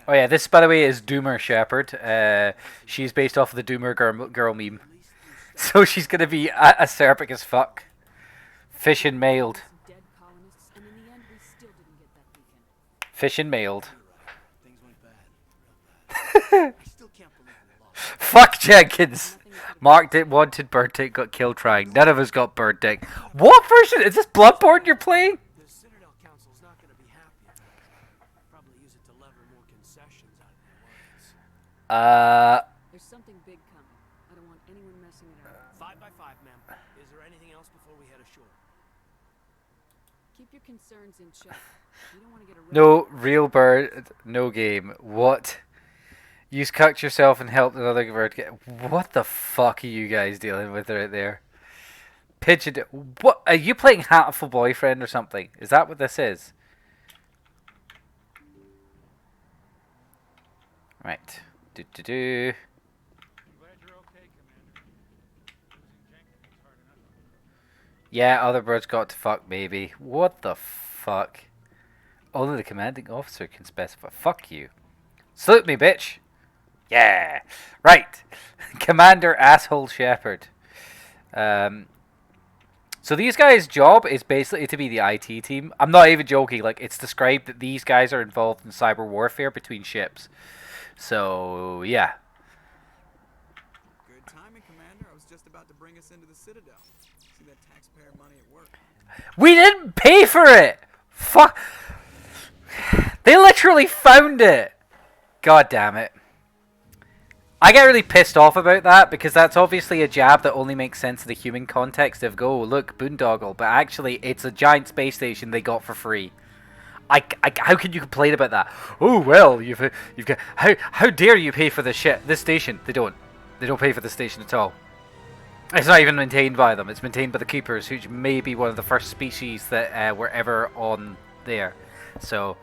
Oh yeah, this by the way is Doomer Shepherd. She's based off of the Doomer girl meme. So she's gonna be acerbic as fuck. Fish and mailed. Dead colonists, and in the end, we still didn't get that beacon. Fish and mailed. Things went bad. Real bad. I still can't believe we lost. Fuck Jenkins. Mark did wanted bird dick, got killed trying. None of us got bird dick. What version? Is this Bloodborne you're playing? The Citadel Council's not going to be happy about it. Probably use it to lever more concessions out of the Alliance. There's something big coming. I don't want anyone messing it up. 5 by 5, ma'am. Is there anything else before we head ashore? Keep your concerns in check. You don't want to get arrested. No real bird, no game. What? You cucked yourself and helped another bird get. What the fuck are you guys dealing with right there? Pigeon. What? Are you playing Hatful Boyfriend or something? Is that what this is? Right. Do. I'm glad you're okay, Commander. Losing Jenkins was hard enough on the crew. Yeah, other birds got to fuck, maybe. What the fuck? Only the commanding officer can specify. Fuck you. Salute me, bitch. Yeah. Right. Commander Asshole Shepherd. So these guys' job is basically to be the IT team. I'm not even joking. Like, it's described that these guys are involved in cyber warfare between ships. So, yeah. Good timing, Commander. I was just about to bring us into the Citadel. See that taxpayer money at work. We didn't pay for it! Fuck. They literally found it. God damn it. I get really pissed off about that because that's obviously a jab that only makes sense in the human context of go, look, boondoggle, but actually it's a giant space station they got for free. How can you complain about that? Oh well, you've got how dare you pay for this station? They don't pay for the station at all. It's not even maintained by them. It's maintained by the keepers, which may be one of the first species that were ever on there. So,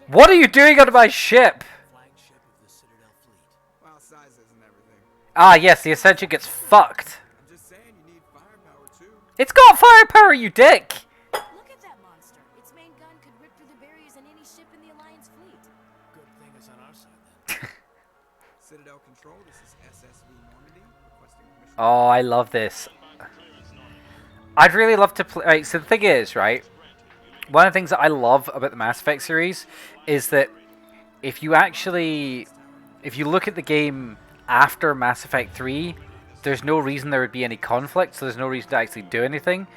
what are you doing on my ship? Flagship of the Citadel fleet. Well, size isn't everything. Ah, yes, the Ascension gets fucked. I'm just saying you need firepower too. It's got firepower, you dick! Look at that monster. Its main gun could rip through the barriers in any ship in the Alliance fleet. Good thing it's on our side then. Citadel Control, this is SSV Normandy, requesting permission. Oh, I love this. I'd really love to play. Right, so the thing is, right? One of the things that I love about the Mass Effect series is that if you look at the game after Mass Effect 3, there's no reason there would be any conflict, so there's no reason to actually do anything.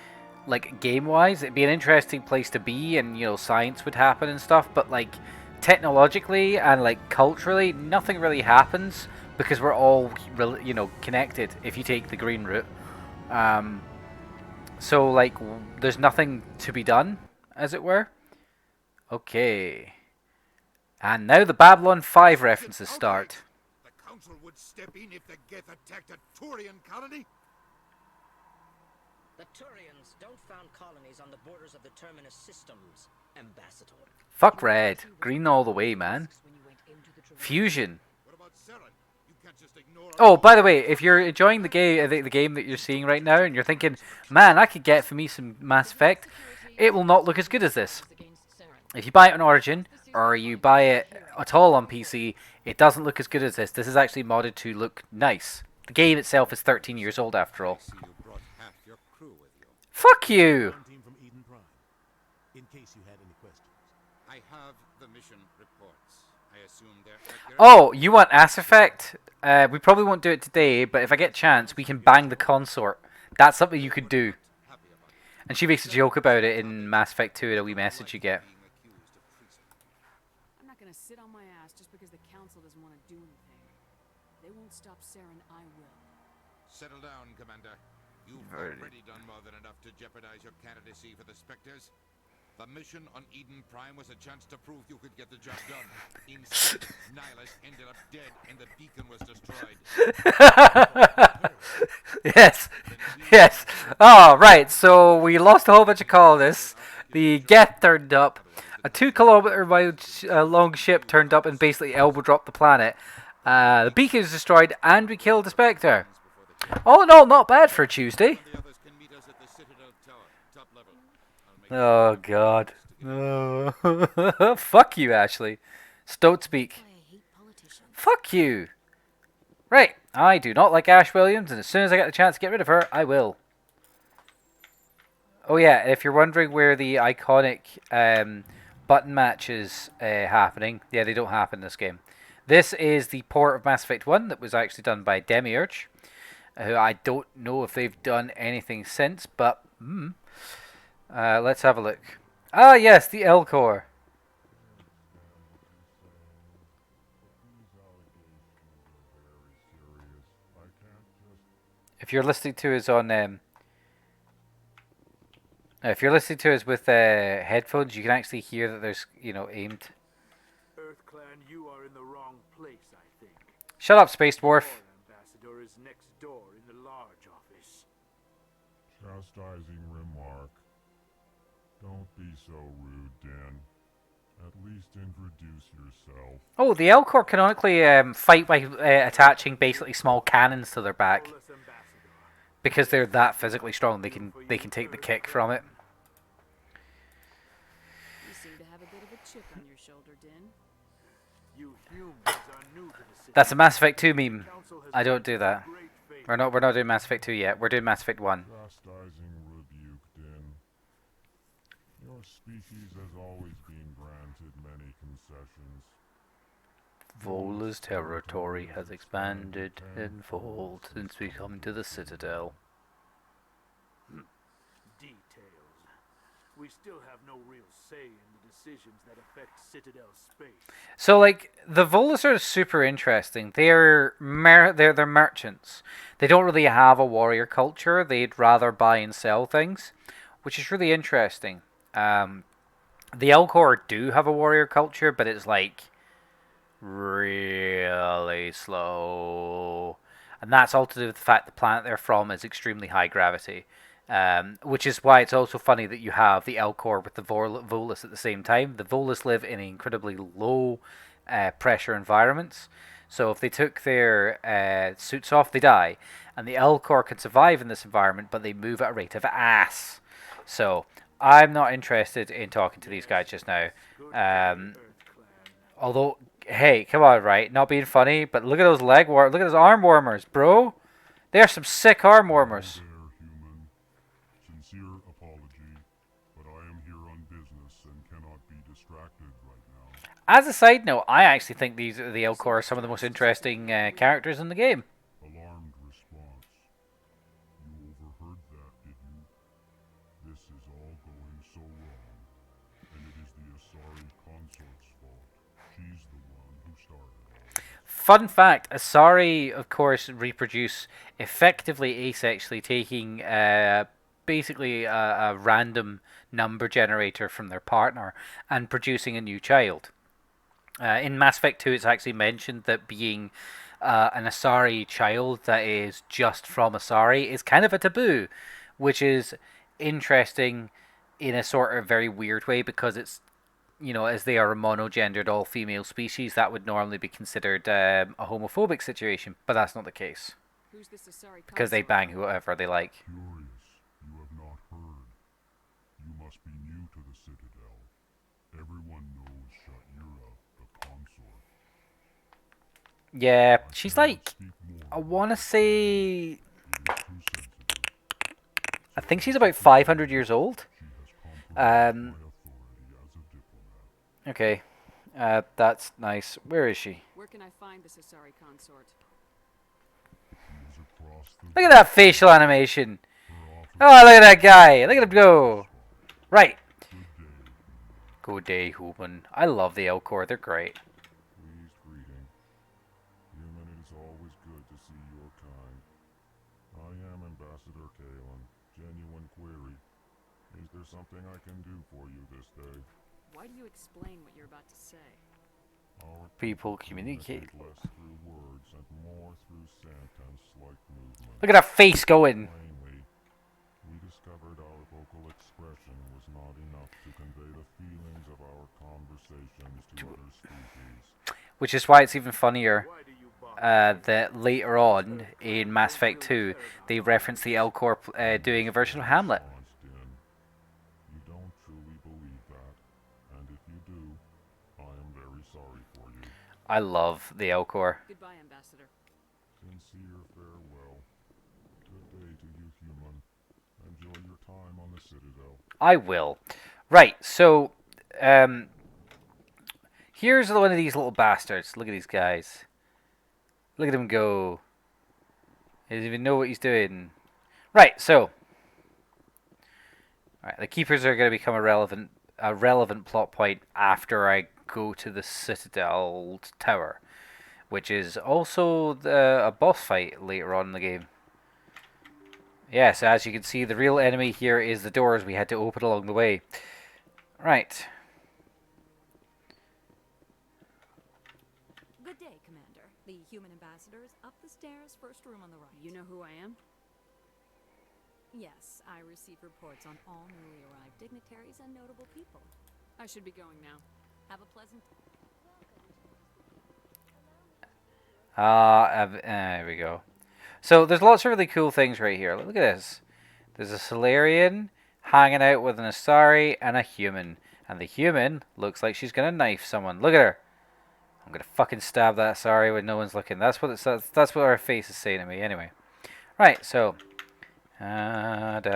Like, game-wise, it'd be an interesting place to be, and, you know, science would happen and stuff, but, like, technologically and, like, culturally, nothing really happens because we're all, you know, connected if you take the green route. So, like, there's nothing to be done, as it were. Okay. And now the Babylon 5 references start. The Council would step in if the Geth attacked a Turian colony? The Turians don't found colonies on the borders of the Terminus systems, Ambassador. Fuck red. Green all the way, man. Fusion. What about Saren? You can't just ignore. Oh, by the way, if you're enjoying the game that you're seeing right now, and you're thinking, man, I could get for me some Mass Effect, it will not look as good as this. If you buy it on Origin, or you buy it at all on PC, it doesn't look as good as this. This is actually modded to look nice. The game itself is 13 years old after all. Fuck you! Team from Eden Prime. In case you had any questions. I have the mission reports. I assume they're accurate. Oh, you want Mass Effect? We probably won't do it today, but if I get a chance, we can bang the consort. That's something you could do. And she makes a joke about it in Mass Effect 2 in a wee message you get. I'm not gonna sit on my ass just because the council doesn't want to do anything. They won't stop Saren, I will. Settle down, Commander. You've already done more than enough to jeopardize your candidacy for the Spectres. The mission on Eden Prime was a chance to prove you could get the job done. Instead, Nihilus ended up dead and the beacon was destroyed. Yes. Yes. Oh, right. So we lost a whole bunch of colonists. The Geth turned up. A 2-kilometer long ship turned up and basically elbow dropped the planet. The beacon is destroyed and we killed the Spectre. All in all, not bad for a Tuesday. Oh, God. Fuck you, Ashley. Don't speak. Fuck you. Right, I do not like Ash Williams, and as soon as I get the chance to get rid of her, I will. Oh yeah, if you're wondering where the iconic button match is happening, yeah, they don't happen in this game. This is the port of Mass Effect 1 that was actually done by Demiurge, who I don't know if they've done anything since, but let's have a look. Ah yes, the L-Core. If you're listening to us on if you're listening to us with headphones, you can actually hear that there's, aimed. EarthClan, you are in the wrong place, I think. Shut up, Space Dwarf. Our ambassador is next door in the large office. Chastising remark. Don't be so rude, Dan. At least introduce yourself. Oh, the L-Core canonically fight by attaching basically small cannons to their back. Because they're that physically strong, they can take the kick from it. You seem to have a bit of a chip on your shoulder, Din. You humans are new to the city. That's a Mass Effect 2 meme. I don't do that. We're not doing Mass Effect 2 yet. We're doing Mass Effect 1. Chastising rebuke, Din. Your species has always been granted many concessions. Vola's territory has expanded tenfold since we come to the Citadel. Details. We still have no real say in the decisions that affect Citadel space. So, like, the Volas are super interesting. They're merchants. They don't really have a warrior culture. They'd rather buy and sell things, which is really interesting. The L-Core do have a warrior culture, but it's like really slow, and that's all to do with the fact the planet they're from is extremely high gravity, which is why it's also funny that you have the L-Core with the Volus at the same time. The Volus live in incredibly low pressure environments, so if they took their suits off, they die, and the L-Core can survive in this environment, but they move at a rate of ass. So I'm not interested in talking to these guys just now. Although, hey, come on, right? Not being funny, but look at those look at those arm warmers, bro. They are some sick arm warmers. Human. Sincere apology, but I am here on business and cannot be distracted right now. As a side note, I actually think the L-Core are some of the most interesting characters in the game. Alarmed response. You overheard that, did you? This is all going so wrong, and it is the Asari consort's fault. She's the one who started all. Fun fact, Asari, of course, reproduce effectively asexually, taking basically a random number generator from their partner and producing a new child. In Mass Effect 2, it's actually mentioned that being an Asari child that is just from Asari is kind of a taboo, which is interesting in a sort of very weird way, because it's, as they are a monogendered all-female species, that would normally be considered a homophobic situation, but that's not the case. Who's this Asari because they bang whoever they like. Curious, you have not heard. You must be new to the Citadel. Everyone knows Sha'ira, the consort. Yeah, she's like, I want to say, I think she's about 500 years old. Okay, that's nice. Where is she? Where can I find this Asari consort? Look at that facial animation. Oh, look at that guy. Look at him go. Right. Good day, human. I love the L-Core. They're great. Pleased greeting. Human, it is always good to see your kind. I am Ambassador Kalen. Genuine query. Is there something I can do for you this day? Why do you explain what you're about to say? Our people communicate less through words and more through sentence-like movement. Look at that face going. Plainly, we discovered our vocal expression was not enough to convey the feelings of our conversations to other species. Which is why it's even funnier that later on in Mass Effect 2 they reference the L-Core doing a version of Hamlet. You don't truly believe that. sorry for you. I love the Elcor. Goodbye, Ambassador. Sincere farewell. Good day to you, human. Enjoy your time on the Citadel. I will. Right, so here's one of these little bastards. Look at these guys. Look at him go. He doesn't even know what he's doing. Right, so the keepers are going to become a relevant plot point after I go to the Citadel Tower, which is also a boss fight later on in the game. Yes, as you can see, the real enemy here is the doors we had to open along the way. Right. Good day, Commander. The human ambassador is up the stairs, first room on the right. You know who I am? Yes, I receive reports on all newly arrived dignitaries and notable people. I should be going now. Have a pleasant... There we go. So there's lots of really cool things right here. Look at this. There's a Solarian hanging out with an Asari and a human. And the human looks like she's going to knife someone. Look at her. I'm going to fucking stab that Asari when no one's looking. That's what her face is saying to me anyway. Right, so... And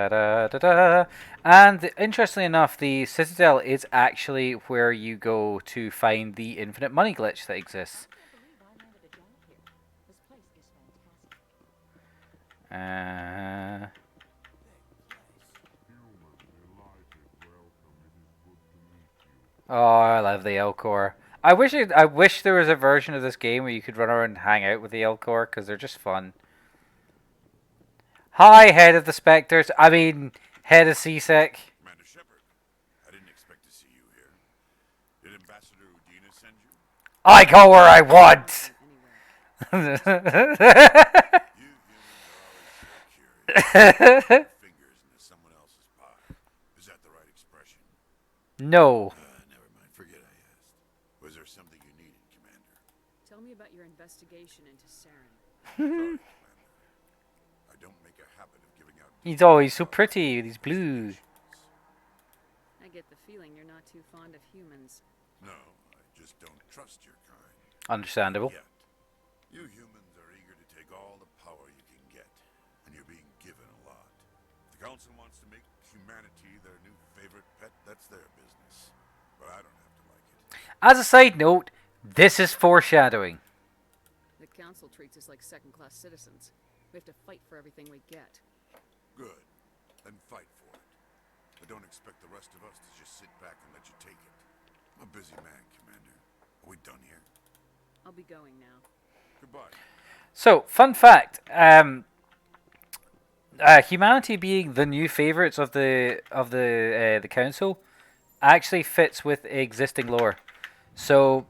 interestingly enough, the Citadel is actually where you go to find the infinite money glitch that exists. Oh, I love the Elcor. I wish there was a version of this game where you could run around and hang out with the Elcor, because they're just fun. Hi, head of the Spectres. I mean, head of CSEC. Commander Shepard, I didn't expect to see you here. Did Ambassador Udina send you? I go where I want. You humans are always so curious. Fingers into someone else's pie. Is that the right expression? No. Never mind. Forget I asked. Was there something you needed, Commander? Tell me about your investigation into Saren. Sorry, Commander. I don't make a habit of giving out. He's so pretty with his blue. I get the feeling you're not too fond of humans. No, I just don't trust your kind. Understandable. Yet. You humans are eager to take all the power you can get, and you're being given a lot. If the Council wants to make humanity their new favorite pet, that's their business. But I don't have to like it. As a side note, this is foreshadowing. The Council treats us like second-class citizens. We have to fight for everything we get. Good. Then fight for it. But don't expect the rest of us to just sit back and let you take it. I'm a busy man, Commander. Are we done here? I'll be going now. Goodbye. So, fun fact. Humanity being the new favorites of the Council actually fits with existing lore. So...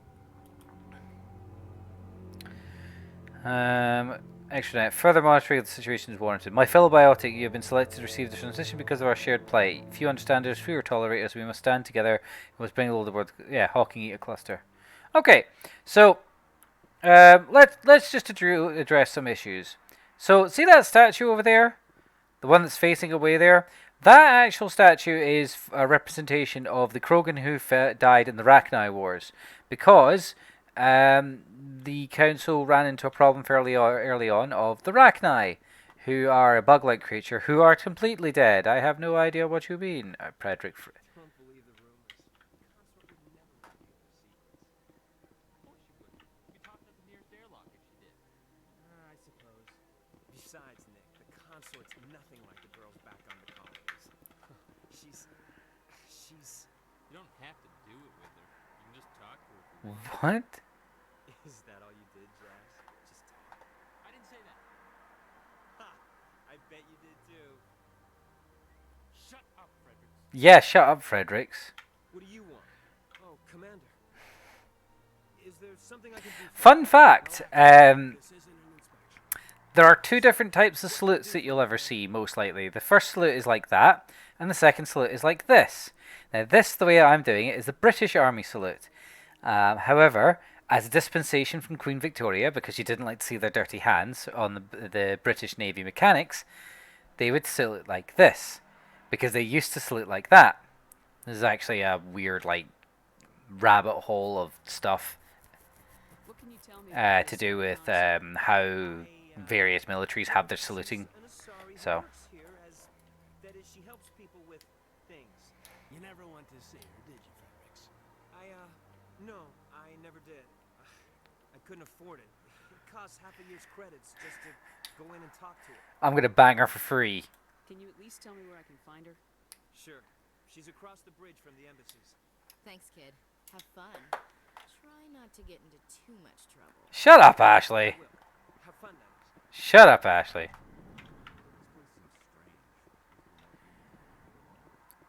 Extranet. Further monitoring of the situation is warranted. My fellow biotic, you have been selected to receive the transition because of our shared plight. If you understand us, fewer tolerate us. We must stand together. We must bring the world aboard. Yeah, Hawking eat a cluster. Okay, so let's just address some issues. So, see that statue over there, the one that's facing away there. That actual statue is a representation of the Krogan who died in the Rachni Wars, because the Council ran into a problem fairly early on of the Rachni, who are a bug-like creature who are completely dead. I have no idea what you mean, Frederick. Don't believe the rumors. Consort would never reveal her secrets. Of course she would. You'd talk to the nearest airlock if she did. I suppose. Besides, Nick, the consort's nothing like the girls back on the colonies. She's... You don't have to do it with her. You can just talk to her if you want. What? Is that all you did, Jazz? Just talk? I didn't say that. Ha! I bet you did too. Shut up, Fredericks. Yeah, shut up, Fredericks. What do you want? Oh, Commander. Is there something I can do? Fun fact, there are two different types of salutes that you'll ever see, most likely. The first salute is like that, and the second salute is like this. Now, this, the way I'm doing it, is the British Army salute. However, as a dispensation from Queen Victoria, because she didn't like to see their dirty hands on the British Navy mechanics, they would salute like this, because they used to salute like that. This is actually a weird, like, rabbit hole of stuff. can you tell me to do with how various militaries have their saluting. So. That is, she helps people with things. You never went to see her, did you, Fredericks? No, I never did. I couldn't afford it. It costs half a year's credits just to go in and talk to her. I'm gonna bang her for free. Can you at least tell me where I can find her? Sure. She's across the bridge from the embassies. Thanks, kid. Have fun. Try not to get into too much trouble. Shut up, Ashley. Have fun, that is. Shut up, Ashley.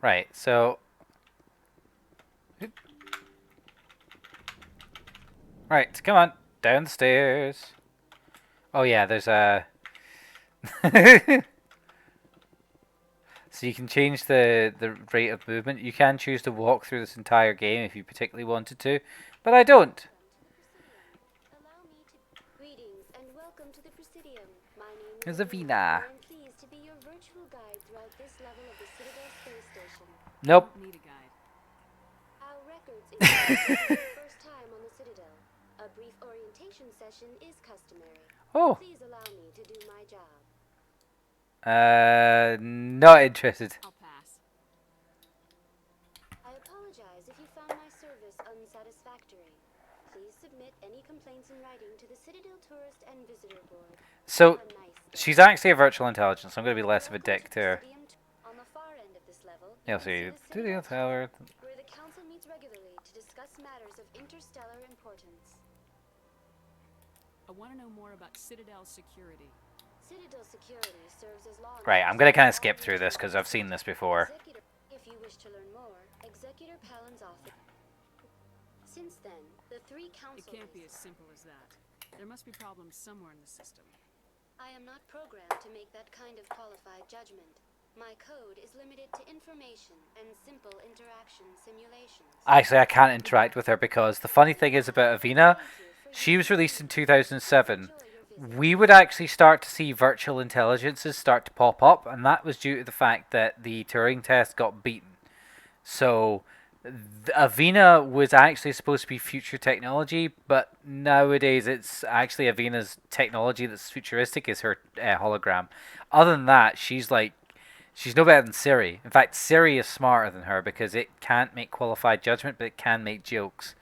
Right, so... Right, come on. Down the stairs. Oh yeah, there's a... So you can change the rate of movement. You can choose to walk through this entire game if you particularly wanted to, but I don't. Greetings and welcome to the Presidium. My name There's is a Vina. I'm pleased to be your virtual guide throughout this level of the Citadel space station. Nope. Need a guide. Our records indicate your first time on the Citadel. A brief orientation session is customary. Oh. Please allow me to do my job. Not interested. I'll pass. I apologize if you found my service unsatisfactory. Please submit any complaints in writing to the Citadel Tourist and Visitor Board. So, she's actually a virtual intelligence. So I'm going to be less of a dick to her. On the far end of this level, You'll see. Citadel Tower. where the council meets regularly to discuss matters of interstellar importance. I want to know more about Citadel security. Citadel security serves as law Right, I'm going to kind of skip through this because I've seen this before. If you wish to learn more, Executor Pallen's office. Since then, the three council. It can't be as simple as that. There must be problems somewhere in the system. I am not programmed to make that kind of qualified judgment. My code is limited to information and simple interaction simulations. Actually, I can't interact with her because the funny thing is about Avina, she was released in 2007. We would actually start to see virtual intelligences start to pop up, and that was due to the fact that the Turing test got beaten. So, Avina was actually supposed to be future technology, but nowadays it's actually Avina's technology that's futuristic is her hologram. Other than that, she's no better than Siri. In fact, Siri is smarter than her because it can't make qualified judgment, but it can make jokes.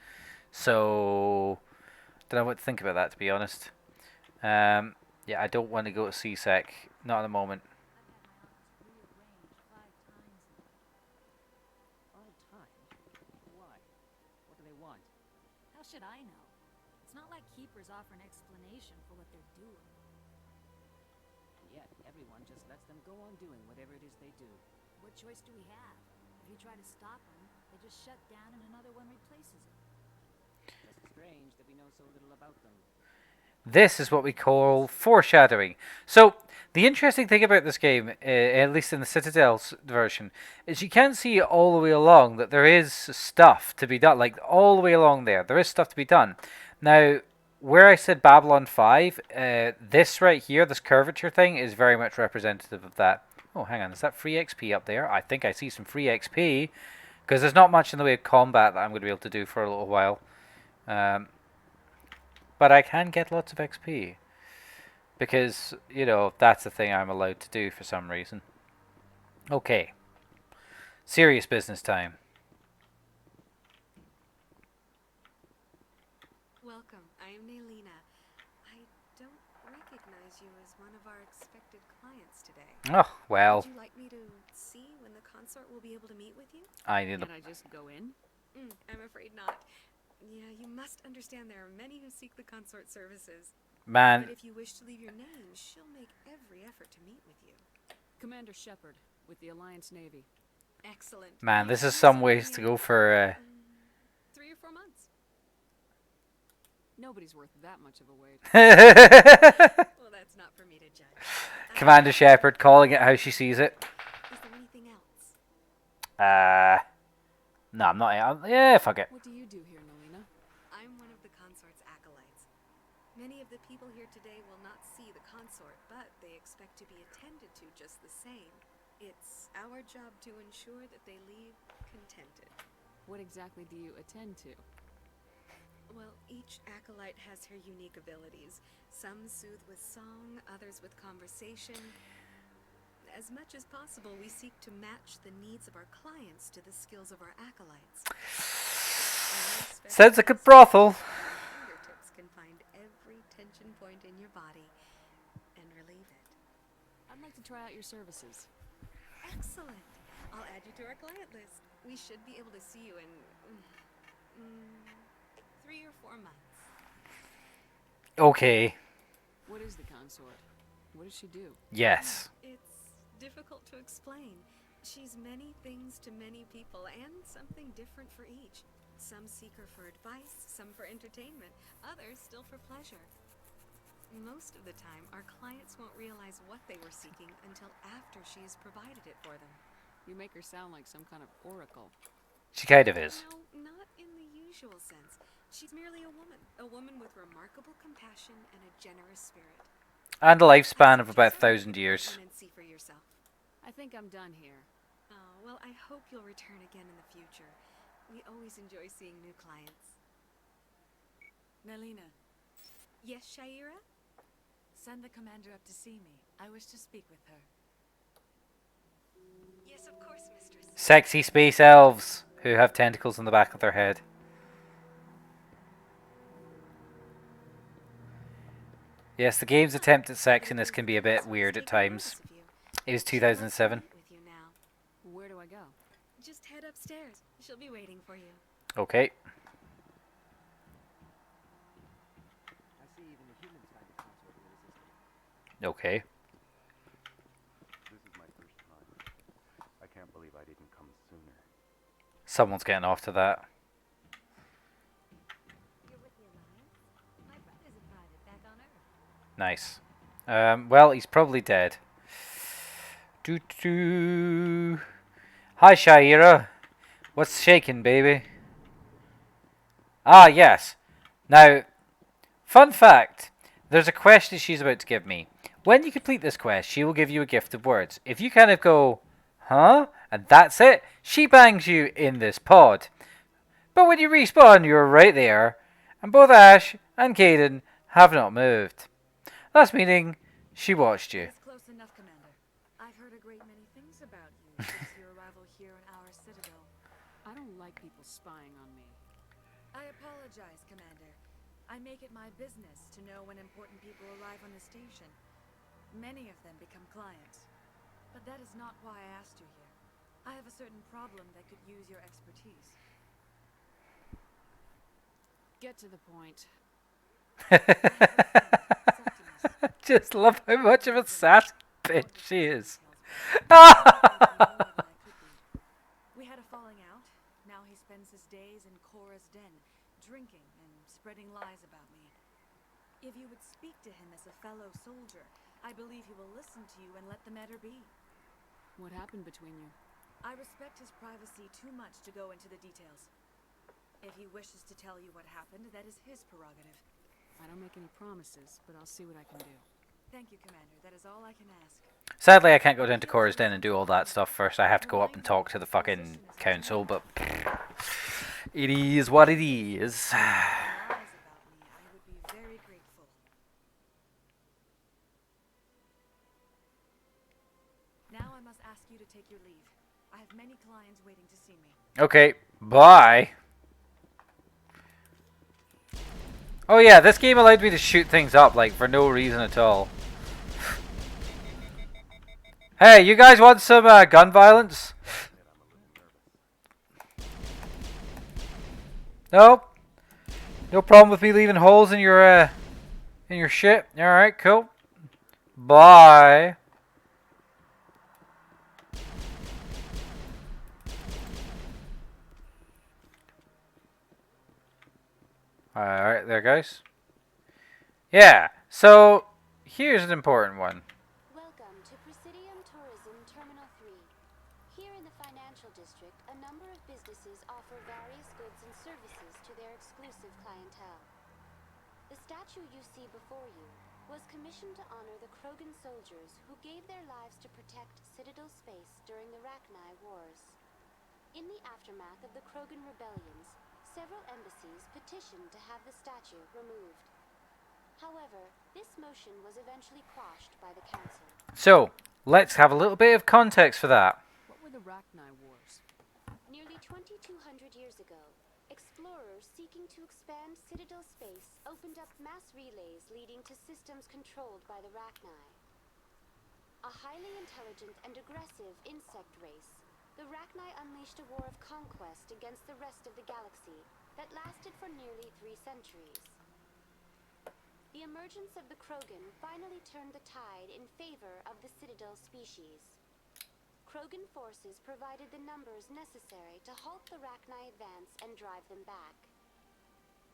So, don't know what to think about that, to be honest. Yeah, I don't want to go to CSEC. Not at the moment. Why? What do they want? How should I know? It's not like Keepers offer an explanation for what they're doing. And yet, everyone just lets them go on doing whatever it is they do. What choice do we have? If you try to stop them, they just shut down and another one replaces it. Just strange that we know so little about them. This is what we call foreshadowing. So, the interesting thing about this game, at least in the Citadel's version, is you can see all the way along that there is stuff to be done. Like, all the way along there is stuff to be done. Now, where I said Babylon 5, this right here, this curvature thing, is very much representative of that. Oh, hang on, is that free XP up there? I think I see some free XP, because there's not much in the way of combat that I'm going to be able to do for a little while. But I can get lots of XP. Because, you know, that's the thing I'm allowed to do for some reason. Okay. Serious business time. Welcome. I am Nailina. I don't recognize you as one of our expected clients today. Oh, well. Would you like me to see when the consort will be able to meet with you? Can I just go in? I'm afraid not. Yeah, you must understand there are many who seek the consort services. Man. But if you wish to leave your name, she'll make every effort to meet with you. Commander Shepard, with the Alliance Navy. Excellent. Man, this is some ways to go for... 3 or 4 months. Nobody's worth that much of a wait. Well, that's not for me to judge. Commander Shepard calling it how she sees it. Is there anything else? No, I'm not... yeah, fuck it. What do you do here, Nalina? I'm one of the consort's acolytes. Many of the people here today will not see the consort, but they expect to be attended to just the same. It's our job to ensure that they leave contented. What exactly do you attend to? Well, each Each acolyte has her unique abilities. Some soothe with song, others with conversation. As much as possible, we seek to match the needs of our clients to the skills of our acolytes. Sounds like a brothel. Fingertips can find every tension point in your body and relieve it. I'd like to try out your services. Excellent. I'll add you to our client list. We should be able to see you in 3 or 4 months. Okay. What is the consort? What does she do? Yes. It's difficult to explain. She's many things to many people and something different for each. Some seek her for advice, some for entertainment, others still for pleasure. Most of the time, our clients won't realize what they were seeking until after she has provided it for them. You make her sound like some kind of oracle. She kind of is. No, not in the usual sense. She's merely a woman with remarkable compassion and a generous spirit. And a lifespan of about 1,000 years. And see for yourself. I think I'm done here. Oh, well, I hope you'll return again in the future. We always enjoy seeing new clients. Nalina. Yes, Shaira? Send the commander up to see me. I wish to speak with her. Yes, of course, mistress. Sexy space elves who have tentacles on the back of their head. Yes, the game's attempt at sexiness can be a bit weird at times. It was 2007. Where do I go? Just head upstairs. She'll be waiting for you. Okay. I see even the humans find the consort irresistible. Okay. This is my first time. I can't believe I didn't come sooner. Someone's getting off to that. You're with the Alliance? My brother's a private back on Earth. Nice. Well, he's probably dead. Doo-doo. Hi, Shaira. What's shaking, baby? Ah, yes. Now, fun fact. There's a quest that she's about to give me. When you complete this quest, she will give you a gift of words. If you kind of go, huh? And that's it, she bangs you in this pod. But when you respawn, you're right there. And both Ash and Caden have not moved. That's meaning she watched you. It's close enough, Commander. I've heard a great many things about you since your arrival here in our citadel. I don't like people spying on me. I apologize, Commander. I make it my business to know when important people arrive on the station. Many of them become clients. But that is not why I asked you here. I have a certain problem that could use your expertise. Get to the point. Just love how much of a sassy bitch she is. We had a falling out. Now he spends his days in Cora's den, drinking and spreading lies about me. If you would speak to him as a fellow soldier, I believe he will listen to you and let the matter be. What happened between you? I respect his privacy too much to go into the details. If he wishes to tell you what happened, that is his prerogative. I don't make any promises, but I'll see what I can do. Thank you, Commander. That is all I can ask. Sadly, I can't go down to Cora's Den and do all that stuff first. I have to go up and talk to the fucking council, but it is what it is. Now I must ask you to take your leave. I have many clients waiting to see me. Okay, bye. Oh yeah, this game allowed me to shoot things up, like, for no reason at all. Hey, you guys want some gun violence? Nope. No problem with me leaving holes in your shit. Alright, cool. Bye. Alright, there guys. Yeah, so here's an important one. Welcome to Presidium Tourism Terminal 3. Here in the financial district, a number of businesses offer various goods and services to their exclusive clientele. The statue you see before you was commissioned to honor the Krogan soldiers who gave their lives to protect Citadel space during the Rachni Wars. In the aftermath of the Krogan rebellions, several embassies petitioned to have the statue removed. However, this motion was eventually quashed by the council. So, let's have a little bit of context for that. What were the Rachni Wars? Nearly 2,200 years ago, explorers seeking to expand Citadel space opened up mass relays leading to systems controlled by the Rachni. A highly intelligent and aggressive insect race, the Rachni unleashed a war of conquest against the rest of the galaxy that lasted for nearly 3 centuries. The emergence of the Krogan finally turned the tide in favor of the Citadel species. Krogan forces provided the numbers necessary to halt the Rachni advance and drive them back.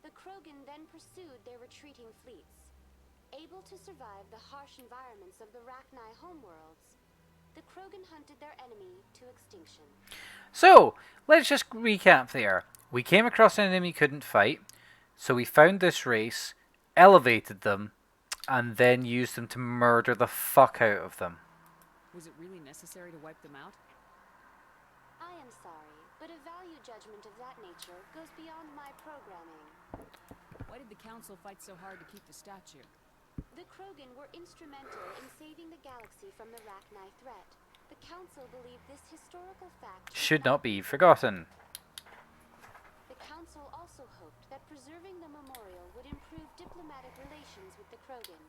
The Krogan then pursued their retreating fleets. Able to survive the harsh environments of the Rachni homeworlds, the Krogan hunted their enemy to extinction. So, let's just recap there. We came across an enemy we couldn't fight, so we found this race, elevated them, and then used them to murder the fuck out of them. Was it really necessary to wipe them out? I am sorry, but a value judgment of that nature goes beyond my programming. Why did the council fight so hard to keep the statue? The Krogan were instrumental in saving the galaxy from the Rachni threat. The council believed this historical fact Should not be forgotten. The council also hoped that preserving the memorial would improve diplomatic relations with the Krogan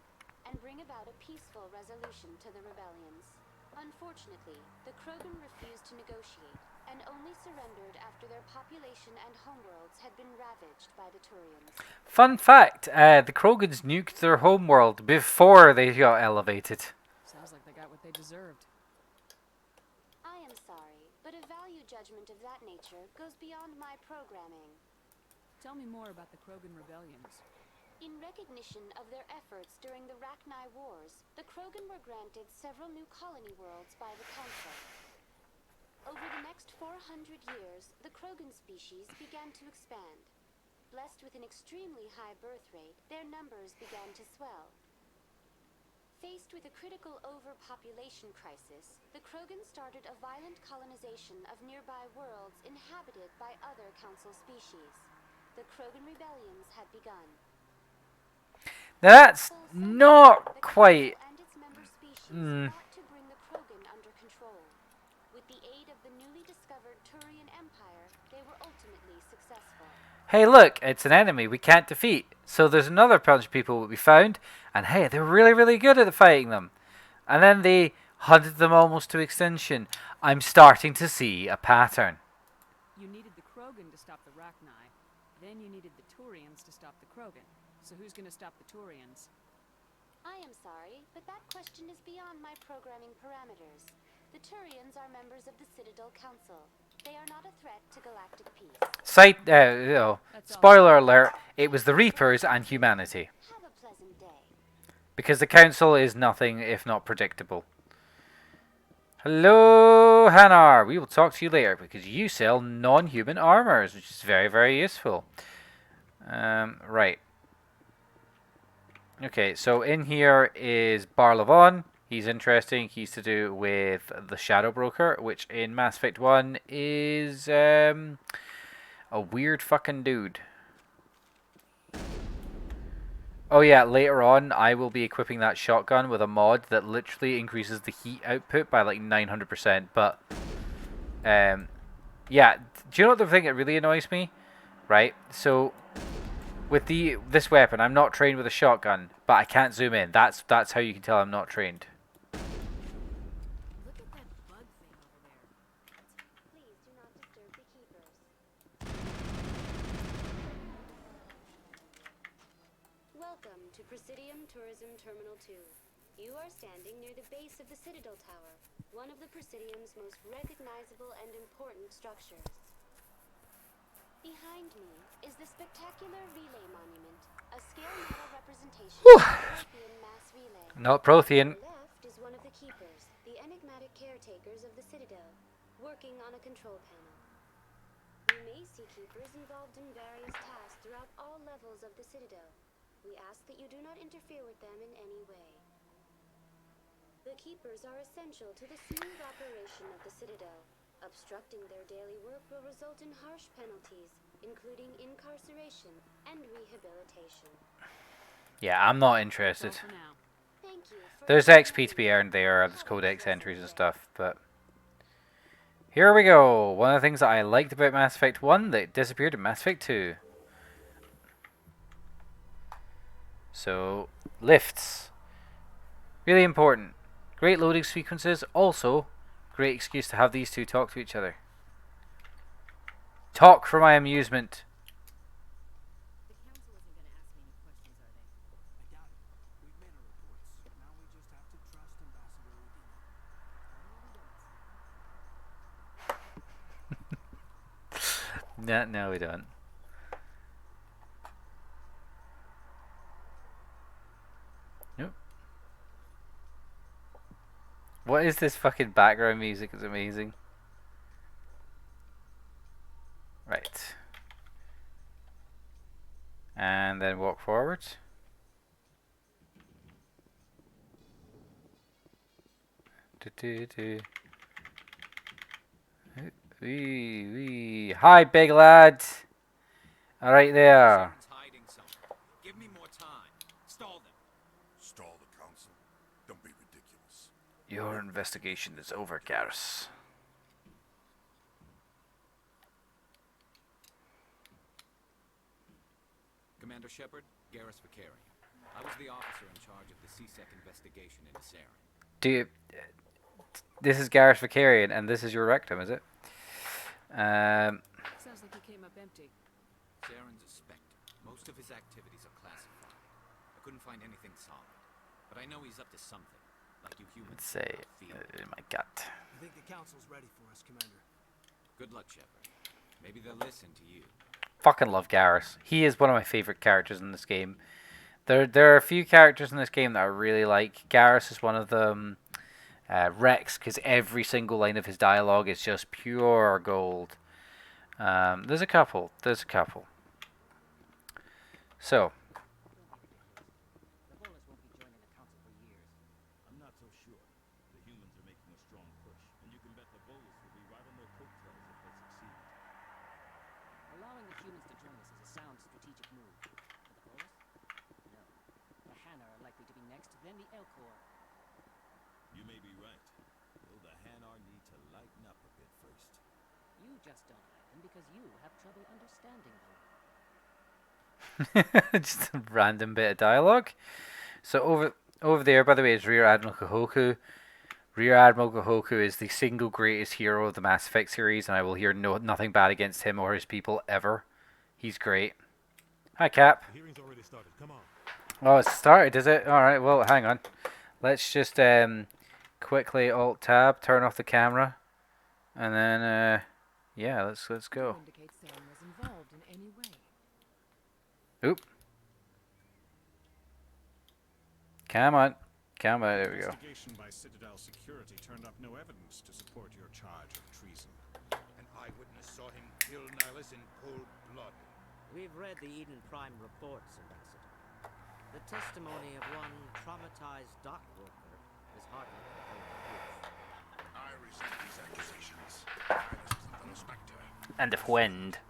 and bring about a peaceful resolution to the rebellions. Unfortunately, the Krogan refused to negotiate and only surrendered after their population and homeworlds had been ravaged by the Turians. Fun fact, the Krogans nuked their homeworld before they got elevated. Sounds like they got what they deserved. I am sorry, but a value judgment of that nature goes beyond my programming. Tell me more about the Krogan rebellions. In recognition of their efforts during the Rachni Wars, the Krogan were granted several new colony worlds by the Council. Over the next 400 years, the Krogan species began to expand. Blessed with an extremely high birth rate, their numbers began to swell. Faced with a critical overpopulation crisis, the Krogan started a violent colonization of nearby worlds inhabited by other Council species. The Krogan rebellions had begun. That's not quite... And its member species fought to bring the Krogan under control. With the aid of the newly discovered Turian Empire, they were ultimately successful. Hey look, it's an enemy we can't defeat. So there's another bunch of people we found, and hey, they're really, really good at fighting them. And then they hunted them almost to extinction. I'm starting to see a pattern. You needed the Krogan to stop the Rachni. Then you needed the Turians to stop the Krogan. So who's going to stop the Turians? I am sorry, but that question is beyond my programming parameters. The Turians are members of the Citadel Council. They are not a threat to galactic peace. Spoiler alert, it was the Reapers and humanity. Have a pleasant day. Because the Council is nothing if not predictable. Hello, Hanar. We will talk to you later because you sell non-human armors, which is very, very useful. Right. Okay, so in here is Barlavon. He's interesting. He's to do with the Shadow Broker, which in Mass Effect 1 is a weird fucking dude. Oh yeah, later on I will be equipping that shotgun with a mod that literally increases the heat output by like 900%. But yeah, do you know what the thing that really annoys me? Right, so with this weapon, I'm not trained with a shotgun, but I can't zoom in. That's how you can tell I'm not trained. Look at that bug thing over there. Please do not disturb the keepers. Welcome to Presidium Tourism Terminal 2. You are standing near the base of the Citadel Tower, one of the Presidium's most recognizable and important structures. Behind me is the spectacular relay monument, a scale model representation of the Prothean mass relay. Not Prothean. On the left is one of the keepers, the enigmatic caretakers of the Citadel, working on a control panel. You may see keepers involved in various tasks throughout all levels of the Citadel. We ask that you do not interfere with them in any way. The keepers are essential to the smooth operation of the Citadel. Obstructing their daily work will result in harsh penalties, including incarceration and rehabilitation. Yeah, I'm not interested. That's all for now. Thank you for There's XP to be earned there, there's codex entries and stuff, but... Here we go! One of the things that I liked about Mass Effect 1 that disappeared in Mass Effect 2. So, lifts. Really important. Great loading sequences, also great excuse to have these two talk to each other. Talk for my amusement. The council isn't going to ask me any questions, are they? I doubt it. We've made our reports. Now we just have to trust Ambassador Udina. No, we don't. Nope. What is this fucking background music? It's amazing. Right. And then walk forward. Wee. Hi, big lad. All right there. Hiding something. Give me more time. Stall them. Stall the council? Don't be ridiculous. Your investigation is over, Garrus. Commander Shepard, Garrus Vicarian. I was the officer in charge of the CSEC investigation into Saren. This is Garrus Vicarian, and this is your rectum, is it? Sounds like he came up empty. Saren's a Spectre. Most of his activities are classified. I couldn't find anything solid. But I know he's up to something. Like you humans. Let's say, in my gut. I think the council's ready for us, Commander. Good luck, Shepard. Maybe they'll listen to you. Fucking love Garrus. He is one of my favorite characters in this game. There are a few characters in this game that I really like. Garrus is one of them. Rex, because every single line of his dialogue is just pure gold. There's a couple. So. The Volus won't be joining the council for years. I'm not so sure. The humans are making a strong push, and you can bet the Volus will be right on their coattails if they succeed. Allowing the humans to join us is a sound strategic move. For the Volus? No. The Hanna are likely to be next, then the Elcor. You may be right. Though the Hanar need to lighten up a bit first. You just don't like them because you have trouble understanding them. Just a random bit of dialogue. So over there, by the way, is Rear Admiral Kahoku. Rear Admiral Kahoku is the single greatest hero of the Mass Effect series, and I will hear nothing bad against him or his people ever. He's great. Hi, Cap. The hearing's already started. Come on. Oh, it's started, is it? All right. Well, hang on. Let's just quickly Alt Tab, turn off the camera, and then yeah, let's go. Oop. Come on. There we go. Investigation by Citadel Security turned up no evidence to support your charge of treason. An eyewitness saw him kill Nihilus in cold blood. We've read the Eden Prime reports, Ambassador. The testimony of one traumatized dock worker is hardly proof. I resent these accusations. Nihilus isn't the Spectre. And of wind.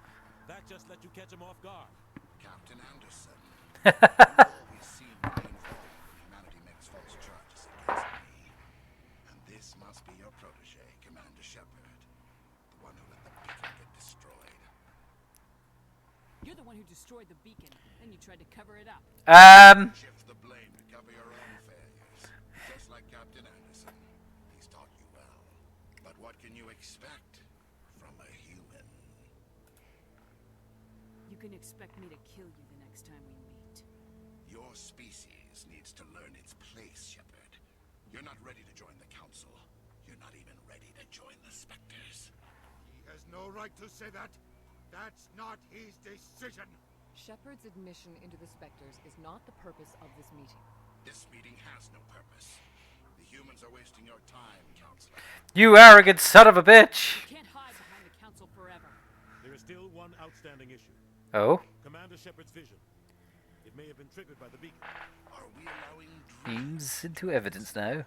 That just let you catch him off guard. Captain Anderson. Always seem to be involved when humanity makes false charges against me. And this must be your protege, Commander Shepard. The one who let the beacon get destroyed. You're the one who destroyed the beacon, then you tried to cover it up. Shift the blame to cover your own failures. Just like Captain Anderson. He's taught you well. But what can you expect from a human? You can expect me to kill you the next time we meet. Your species needs to learn its place, Shepard. You're not ready to join the Council. You're not even ready to join the Spectres. He has no right to say that. That's not his decision. Shepard's admission into the Spectres is not the purpose of this meeting. This meeting has no purpose. The humans are wasting your time, Counselor. You arrogant son of a bitch! You can't hide behind the Council forever. There is still one outstanding issue. Oh? Commander Shepard's vision. It may have been triggered by the beacon. Are we allowing He's into evidence now.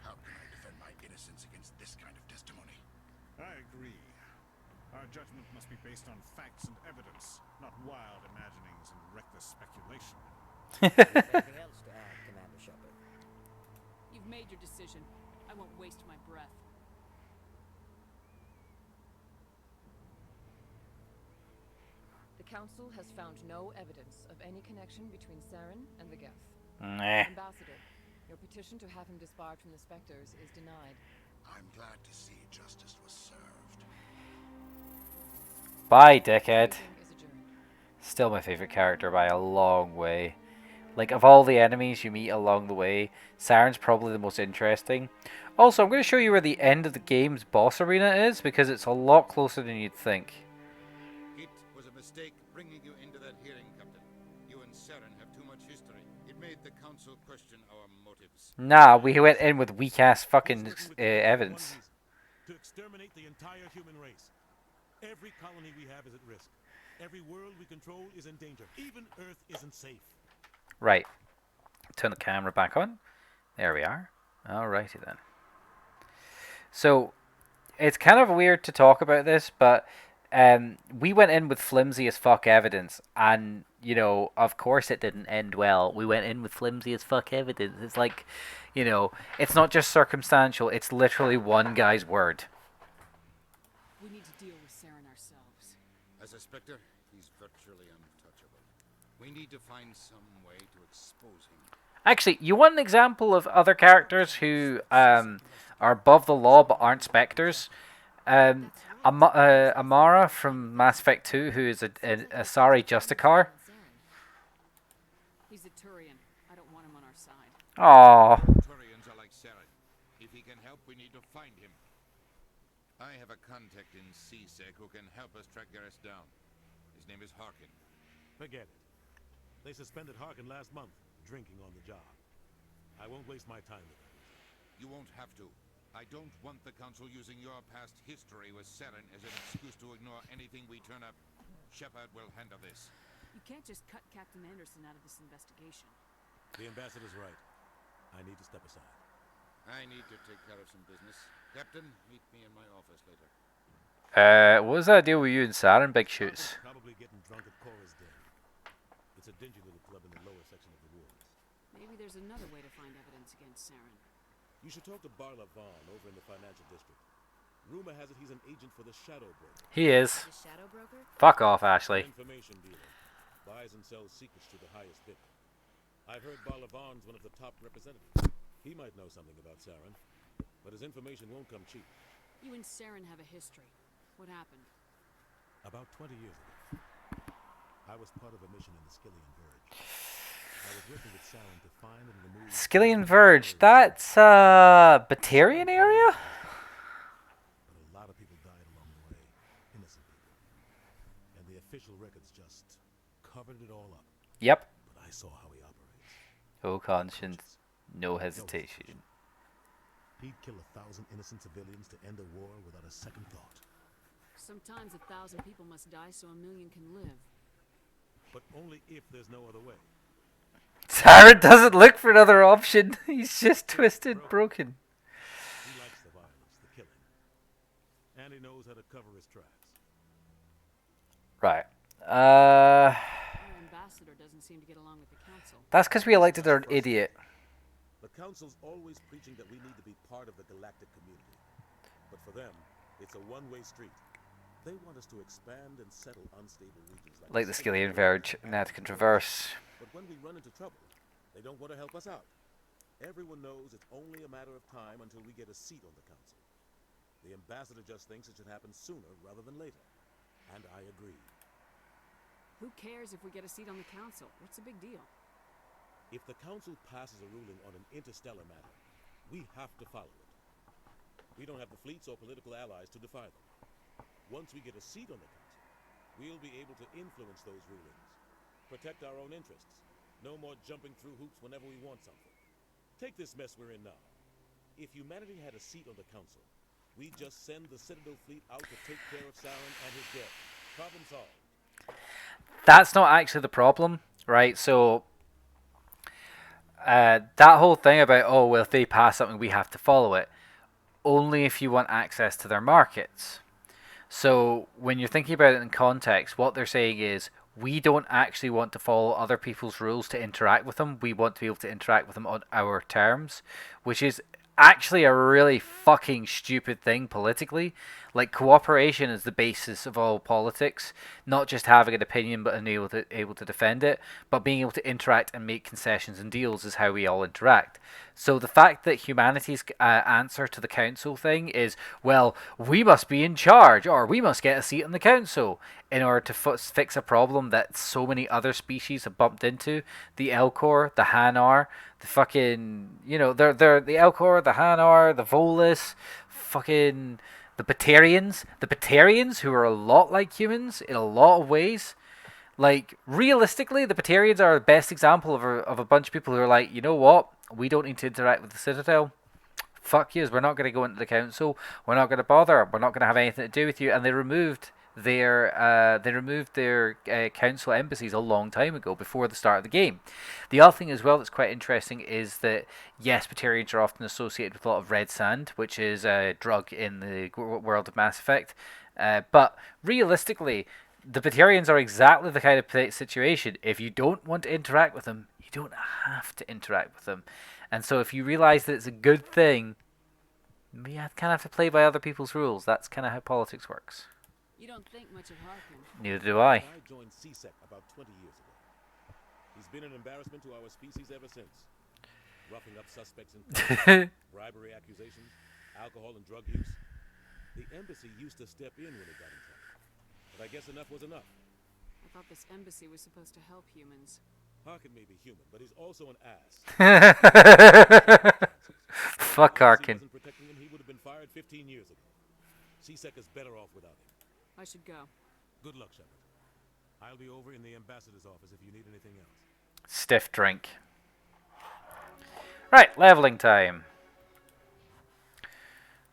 How can I defend my innocence against this kind of testimony? I agree. Our Our judgment must be based on facts and evidence, not wild imaginings and reckless speculation. Anything else to add, Commander Shepard? You've made your decision. I won't waste my breath. The Council has found no evidence of any connection between Saren and the Geth. Nah. Ambassador, your petition to have him disbarred from the Spectres is denied. I'm glad to see justice was served. Bye, dickhead. Still my favorite character by a long way. Like, of all the enemies you meet along the way, Saren's probably the most interesting. Also, I'm going to show you where the end of the game's boss arena is, because it's a lot closer than you'd think. It was a mistake bringing you into that hearing, Captain. You and Saren have too much history. It made the Council question our motives. Nah, we went in with weak-ass fucking evidence. To exterminate the entire human race. Every colony we have is at risk. Every world we control is in danger. Even Earth isn't safe. Right. Turn the camera back on. There we are. Alrighty then. So, it's kind of weird to talk about this, but we went in with flimsy as fuck evidence, and, you know, of course it didn't end well. We went in with flimsy as fuck evidence. It's like, you know, it's not just circumstantial, it's literally one guy's word. We need to deal with Saren ourselves. As a Spectre, he's virtually untouchable. We need to find some way to expose him. Actually, you want an example of other characters who are above the law but aren't Spectres? Amara from Mass Effect 2, who is a Asari Justicar. He's a Turian. I don't want him on our side. Aww. Turians are like Saren. If he can help, we need to find him. I have a contact in CSEC who can help us track Garrus down. His name is Harkin. Forget it. They suspended Harkin last month, drinking on the job. I won't waste my time with that. You won't have to. I don't want the Council using your past history with Saren as an excuse to ignore anything we turn up. Shepard will handle this. You can't just cut Captain Anderson out of this investigation. The ambassador's right. I need to step aside. I need to take care of some business. Captain, meet me in my office later. What was that deal with you and Saren, Big Shoots? Probably getting drunk at Cora's Den. It's a dingy little club in the lower section of the ward. Maybe there's another way to find evidence against Saren. You should talk to Barla Vaughn over in the financial district. Rumor has it he's an agent for the Shadow Broker. He is. The Shadow Broker? Fuck off, Ashley. Information dealer. Buys and sells secrets to the highest bidder. I've heard Barla Vaughn's one of the top representatives. He might know something about Saren, but his information won't come cheap. You and Saren have a history. What happened? About 20 years ago, I was part of a mission in the Skillian Verge. I was working with Saren to find and remove... Skillian Verge, that's Batarian area? But a lot of people died along the way. Innocent people. And the official records just covered it all up. Yep. But I saw how he operates. Oh, conscience. No hesitation. He'd kill 1,000 innocent civilians to end a war without a second thought. Sometimes 1,000 people must die so 1,000,000 can live. But only if there's no other way. Saren doesn't look for another option. He's just twisted, broken. He likes the violence, the killing. And he knows how to cover his tracks. Right. Our ambassador doesn't seem to get along with the council. That's because we elected an idiot. The council's always preaching that we need to be part of the galactic community. But for them, it's a one-way street. They want us to expand and settle unstable regions like the Skillian Verge, Nat can traverse. But when we run into trouble, they don't want to help us out. Everyone knows it's only a matter of time until we get a seat on the council. The ambassador just thinks it should happen sooner rather than later. And I agree. Who cares if we get a seat on the council? What's the big deal? If the council passes a ruling on an interstellar matter, we have to follow it. We don't have the fleets or political allies to defy them. Once we get a seat on the council, we'll be able to influence those rulings. Protect our own interests. No more jumping through hoops whenever we want something. Take this mess we're in now. If humanity had a seat on the council, we'd just send the Citadel fleet out to take care of Saren and his dead. Problem solved. That's not actually the problem, right? So, that whole thing about, oh, well, if they pass something, we have to follow it. Only if you want access to their markets. So when you're thinking about it in context, what they're saying is we don't actually want to follow other people's rules to interact with them. We want to be able to interact with them on our terms, which is actually a really fucking stupid thing politically. Like, cooperation is the basis of all politics, not just having an opinion but being able to defend it, but being able to interact and make concessions and deals is how we all interact. So the fact that humanity's answer to the council thing is, well, we must be in charge, or we must get a seat in the council in order to fix a problem that so many other species have bumped into. The Elcor, the Hanar, the fucking, they're the Elcor, the Hanar, the Volus, fucking the Batarians who are a lot like humans in a lot of ways. Like, realistically, the Batarians are the best example of a bunch of people who are like, you know what? We don't need to interact with the Citadel. Fuck yous, we're not going to go into the council. We're not going to bother. We're not going to have anything to do with you. And they removed their council embassies a long time ago, before the start of the game. The other thing as well that's quite interesting is that, yes, Batarians are often associated with a lot of red sand, which is a drug in the world of Mass Effect. But realistically, the Batarians are exactly the kind of situation. If you don't want to interact with them, you don't have to interact with them. And so if you realize that it's a good thing, you kind of have to play by other people's rules. That's kind of how politics works. You don't think much of Harkin. Neither do I. I joined CSEC about 20 years ago. He's been an embarrassment to our species ever since. Roughing up suspects in court, bribery accusations, alcohol and drug use. The embassy used to step in when it got in trouble. But I guess enough was enough. I thought this embassy was supposed to help humans. Harkin may be human, but he's also an ass. Fuck Harkin. If he wasn't protecting him, he would have been fired 15 years ago. CSEC is better off without him. I should go. Good luck, Shepard. I'll be over in the ambassador's office if you need anything else. Stiff drink. Right, leveling time.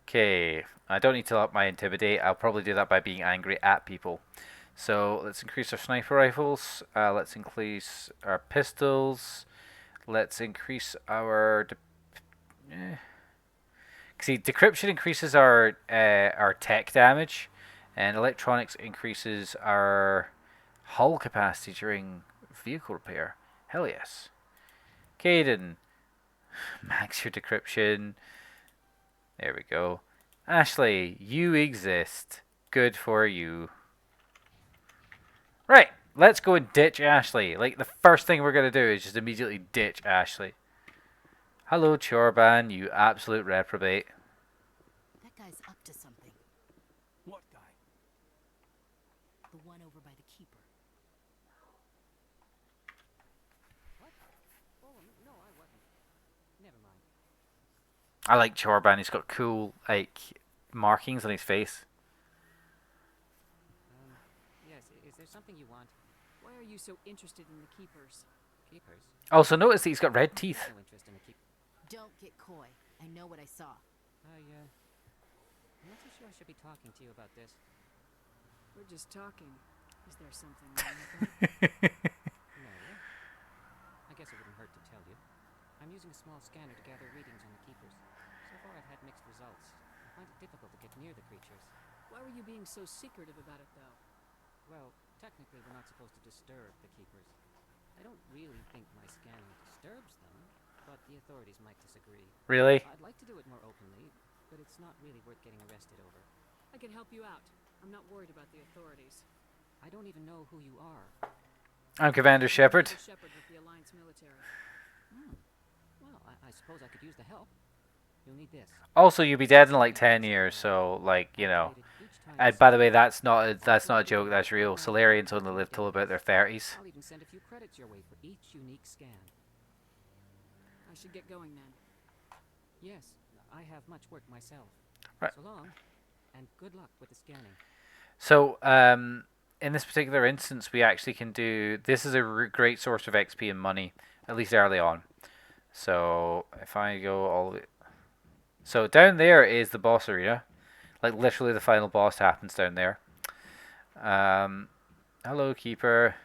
Okay, I don't need to up my intimidate. I'll probably do that by being angry at people. So let's increase our sniper rifles. Let's increase our pistols. Let's increase our... See, decryption increases our tech damage, and electronics increases our hull capacity during vehicle repair. Hell yes. Caden, max your decryption. There we go. Ashley, you exist. Good for you. Right, let's go and ditch Ashley. Like, the first thing we're going to do is just immediately ditch Ashley. Hello, Chorban, you absolute reprobate. That guy's up to something. What guy? The one over by the keeper. What? Oh, no, I wasn't. Never mind. I like Chorban. He's got cool, like, markings on his face. Yes, is there something you want? Why are you so interested in the keepers? Keepers? Also, notice that he's got red teeth. No interest in the keep. Don't get coy. I know what I saw. I'm not too sure I should be talking to you about this. We're just talking. Is there something wrong with that? No. I guess it wouldn't hurt to tell you. I'm using a small scanner to gather readings on the keepers. So far I've had mixed results. I find it difficult to get near the creatures. Why were you being so secretive about it, though? Well, technically we're not supposed to disturb the keepers. I don't really think my scanning disturbs them, but the authorities might disagree. Really? I'd like to do it more openly, but it's not really worth getting arrested over. I can help you out. I'm not worried about the authorities. I don't even know who you are. I'm Commander Shepard. Shepard with the Alliance military. Well, I suppose I could use the help. You'll need this. Also, you'll be dead in like 10 years, so, like, you know. And by the way, that's not a joke, that's real. Solarians only live till about their 30s. I'll even send a few credits your way for each unique scan. I should get going then. Yes, I have much work myself. Right. So long, and good luck with the scanning. So, in this particular instance, we actually can do... This is a great source of XP and money, at least early on. So, if I go all the way... So, down there is the boss arena. Like, literally the final boss happens down there. Hello, Keeper.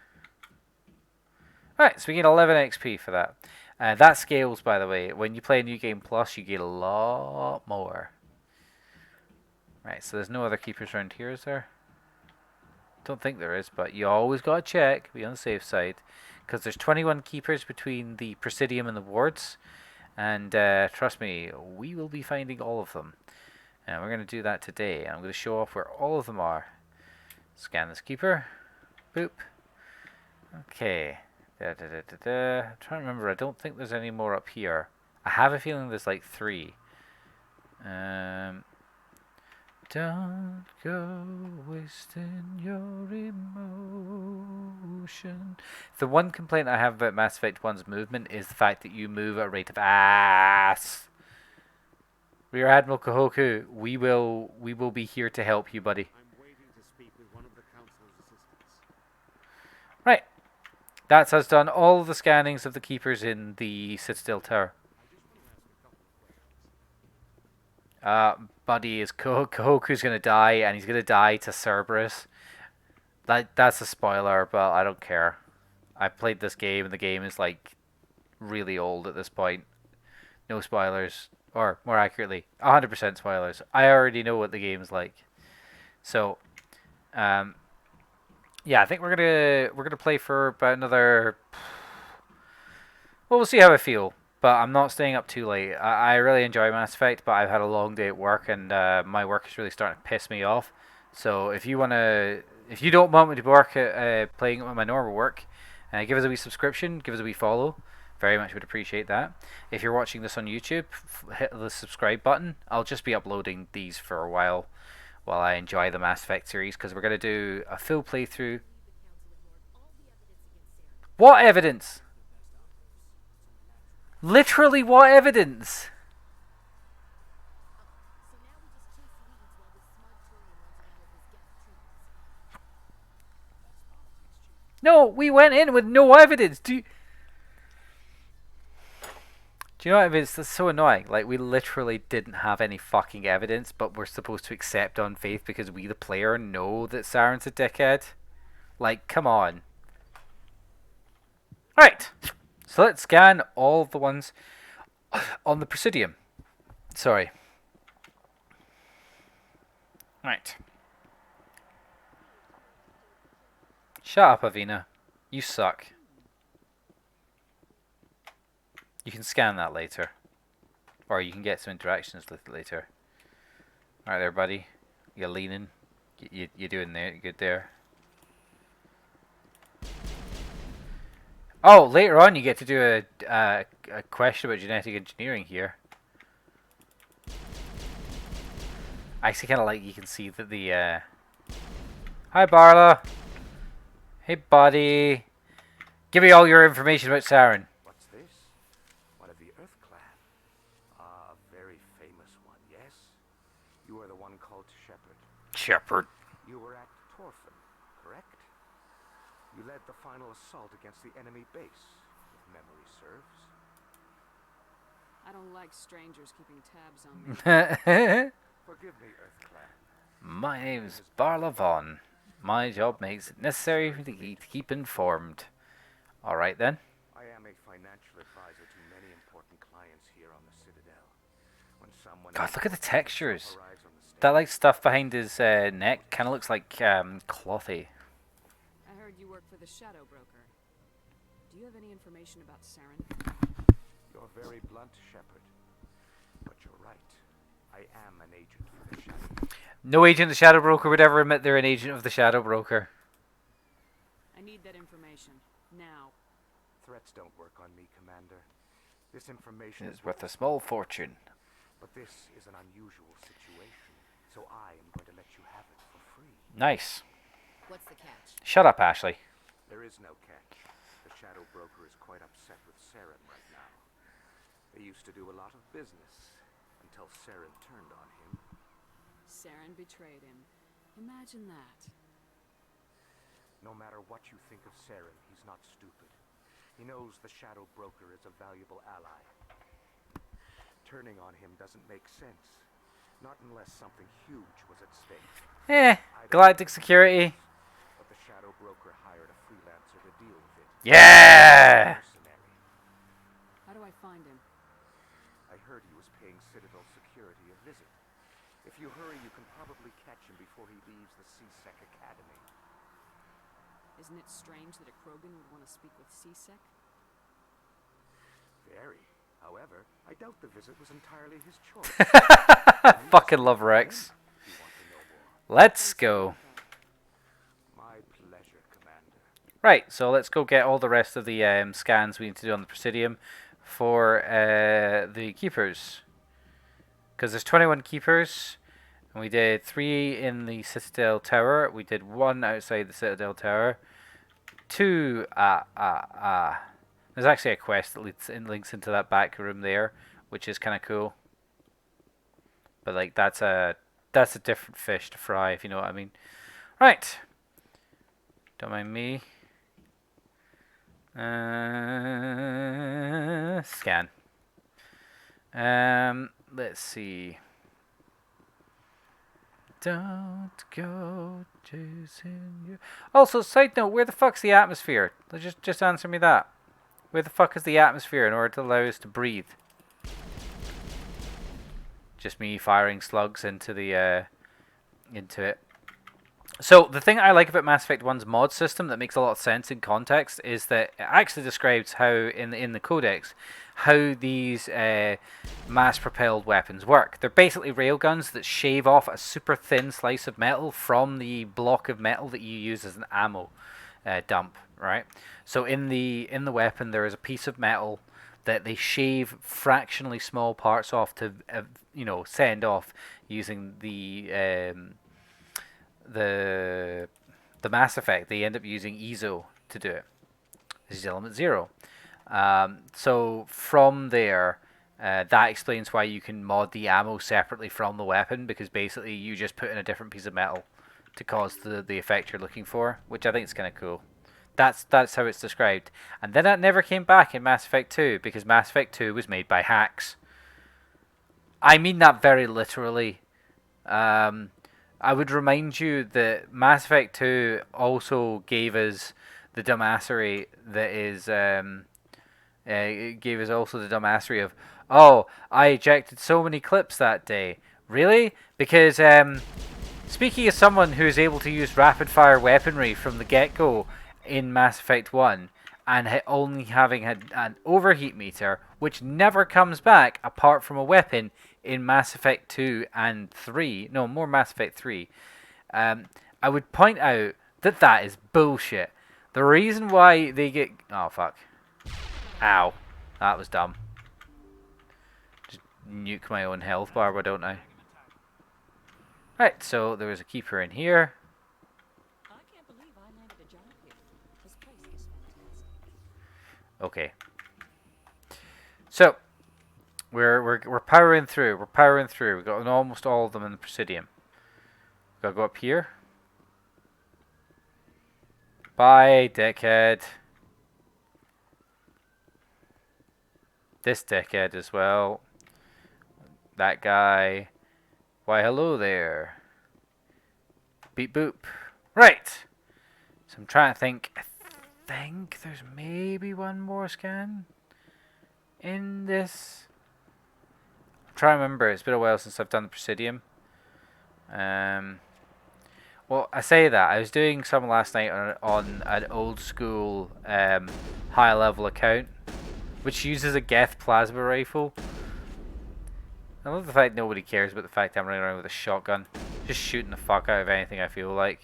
Right, so we get 11 XP for that. That scales, by the way. When you play New Game Plus, you get a lot more. Right, so there's no other keepers around here, is there? Don't think there is, but you always gotta check. Be on the safe side. Because there's 21 keepers between the Presidium and the wards. And trust me, we will be finding all of them. And we're going to do that today. I'm going to show off where all of them are. Scan this keeper. Boop. Okay. I'm trying to remember. I don't think there's any more up here. I have a feeling there's like 3. Don't go wasting your emotion. The one complaint I have about Mass Effect 1's movement is the fact that you move at a rate of ass. Rear Admiral Kahoku, we will be here to help you, buddy. I'm waiting to speak with one of the council's assistants. Right. That's us done all the scannings of the keepers in the Citadel Tower. Buddy, is Kahoku's gonna die, and he's gonna die to Cerberus. That's a spoiler, but I don't care. I played this game, and the game is like really old at this point. No spoilers, or more accurately, 100% spoilers. I already know what the game's like. So, yeah, I think we're gonna play for about another. Well, we'll see how I feel. But I'm not staying up too late. I really enjoy Mass Effect, but I've had a long day at work, and my work is really starting to piss me off. So if you don't want me to work at playing at my normal work, give us a wee subscription, give us a wee follow. Very much would appreciate that. If you're watching this on YouTube, hit the subscribe button. I'll just be uploading these for a while I enjoy the Mass Effect series, because we're going to do a full playthrough. What evidence? Literally, what evidence? No, we went in with no evidence. Do you know what evidence? That's so annoying. Like, we literally didn't have any fucking evidence, but we're supposed to accept on faith because we, the player, know that Saren's a dickhead. Like, come on. Alright. So let's scan all the ones on the Presidium. Sorry. Right. Shut up, Avina. You suck. You can scan that later. Or you can get some interactions with it later. Alright there, buddy. You're leaning. You're doing there. You're good there. Oh, later on you get to do a question about genetic engineering here. I actually kind of like you can see that the... Hi, Barla. Hey, buddy. Give me all your information about Saren. What's this? One of the Earth Clan. A very famous one, yes? You are the one called Shepard. Shepard. You were at Torfin, correct? You led the final assault against the enemy base, if memory serves. I don't like strangers keeping tabs on me. Forgive me, Earth Clan. My name's Barla Vaughn. My job makes it necessary to keep informed. Alright then. I am a financial advisor to many important clients here on the Citadel. When someone God, look at the textures. That like stuff behind his neck kind of looks like clothy. I heard you work for the Shadow Broker. Do you have any information about Saren? You're very blunt, Shepard. But you're right. I am an agent for the Shadow. No agent of the Shadow Broker would ever admit they're an agent of the Shadow Broker. I need that information. Now. Threats don't work on me, Commander. This information is worth a small fortune. But this is an unusual situation, so I am going to let you have it for free. Nice. What's the catch? Shut up, Ashley. There is no catch. The Shadow Broker is quite upset with Saren right now. They used to do a lot of business until Saren turned on him. Saren betrayed him. Imagine that. No matter what you think of Saren, he's not stupid. He knows the Shadow Broker is a valuable ally. Turning on him doesn't make sense. Not unless something huge was at stake. Galactic security. But the Shadow Broker hired a freelancer to deal with it. Yeah! How do I find him? I heard he was paying Citadel security a visit. If you hurry, you can probably before he leaves the C-Sec Academy. Isn't it strange that a Krogan would want to speak with C-Sec? Very. However, I doubt the visit was entirely his choice. Fucking love Rex. Let's go. My pleasure, Commander. Right, so let's go get all the rest of the scans we need to do on the Presidium for the Keepers. Because there's 21 Keepers, and we did 3 in the Citadel Tower. We did 1 outside the Citadel Tower. 2 there's actually a quest that links into that back room there, which is kind of cool. But like that's a different fish to fry, if you know what I mean. Right. Don't mind me. Scan. Let's see. Don't go chasing you. Also, side note, where the fuck's the atmosphere? Just answer me that. Where the fuck is the atmosphere in order to allow us to breathe? Just me firing slugs into the into it. So the thing I like about Mass Effect 1's mod system that makes a lot of sense in context is that it actually describes how in the codex how these mass-propelled weapons work. They're basically railguns that shave off a super thin slice of metal from the block of metal that you use as an ammo dump, right? So in the weapon there is a piece of metal that they shave fractionally small parts off to send off using the Mass Effect. They end up using EZO to do it. This is element 0. So from there, that explains why you can mod the ammo separately from the weapon, because basically you just put in a different piece of metal to cause the effect you're looking for, which I think is kind of cool. That's how it's described. And then that never came back in Mass Effect 2, because Mass Effect 2 was made by hacks. I mean that very literally. I would remind you that Mass Effect 2 also gave us the dumbassery that is... it gave us also the dumbassery of, oh, I ejected so many clips that day. Really? Because, speaking as someone who is able to use rapid-fire weaponry from the get-go in Mass Effect 1, and only having had an overheat meter, which never comes back apart from a weapon in Mass Effect 2 and 3, no, more Mass Effect 3, I would point out that that is bullshit. The reason why they get... Oh, fuck. Ow. That was dumb. Just nuke my own health bar, why don't I? Right, so there was a keeper in here. I can't believe I landed a job here. This place is fantastic. Okay. So we're powering through. We're powering through. We've got almost all of them in the Presidium. Gotta go up here. Bye, dickhead. This dickhead as well. That guy. Why, hello there. Beep boop. Right. So I'm trying to think. I think there's maybe one more scan in this. I'm trying to remember. It's been a while since I've done the Presidium. Well, I say that. I was doing some last night on an old school high level account, which uses a Geth plasma rifle. I love the fact nobody cares about the fact I'm running around with a shotgun. Just shooting the fuck out of anything I feel like.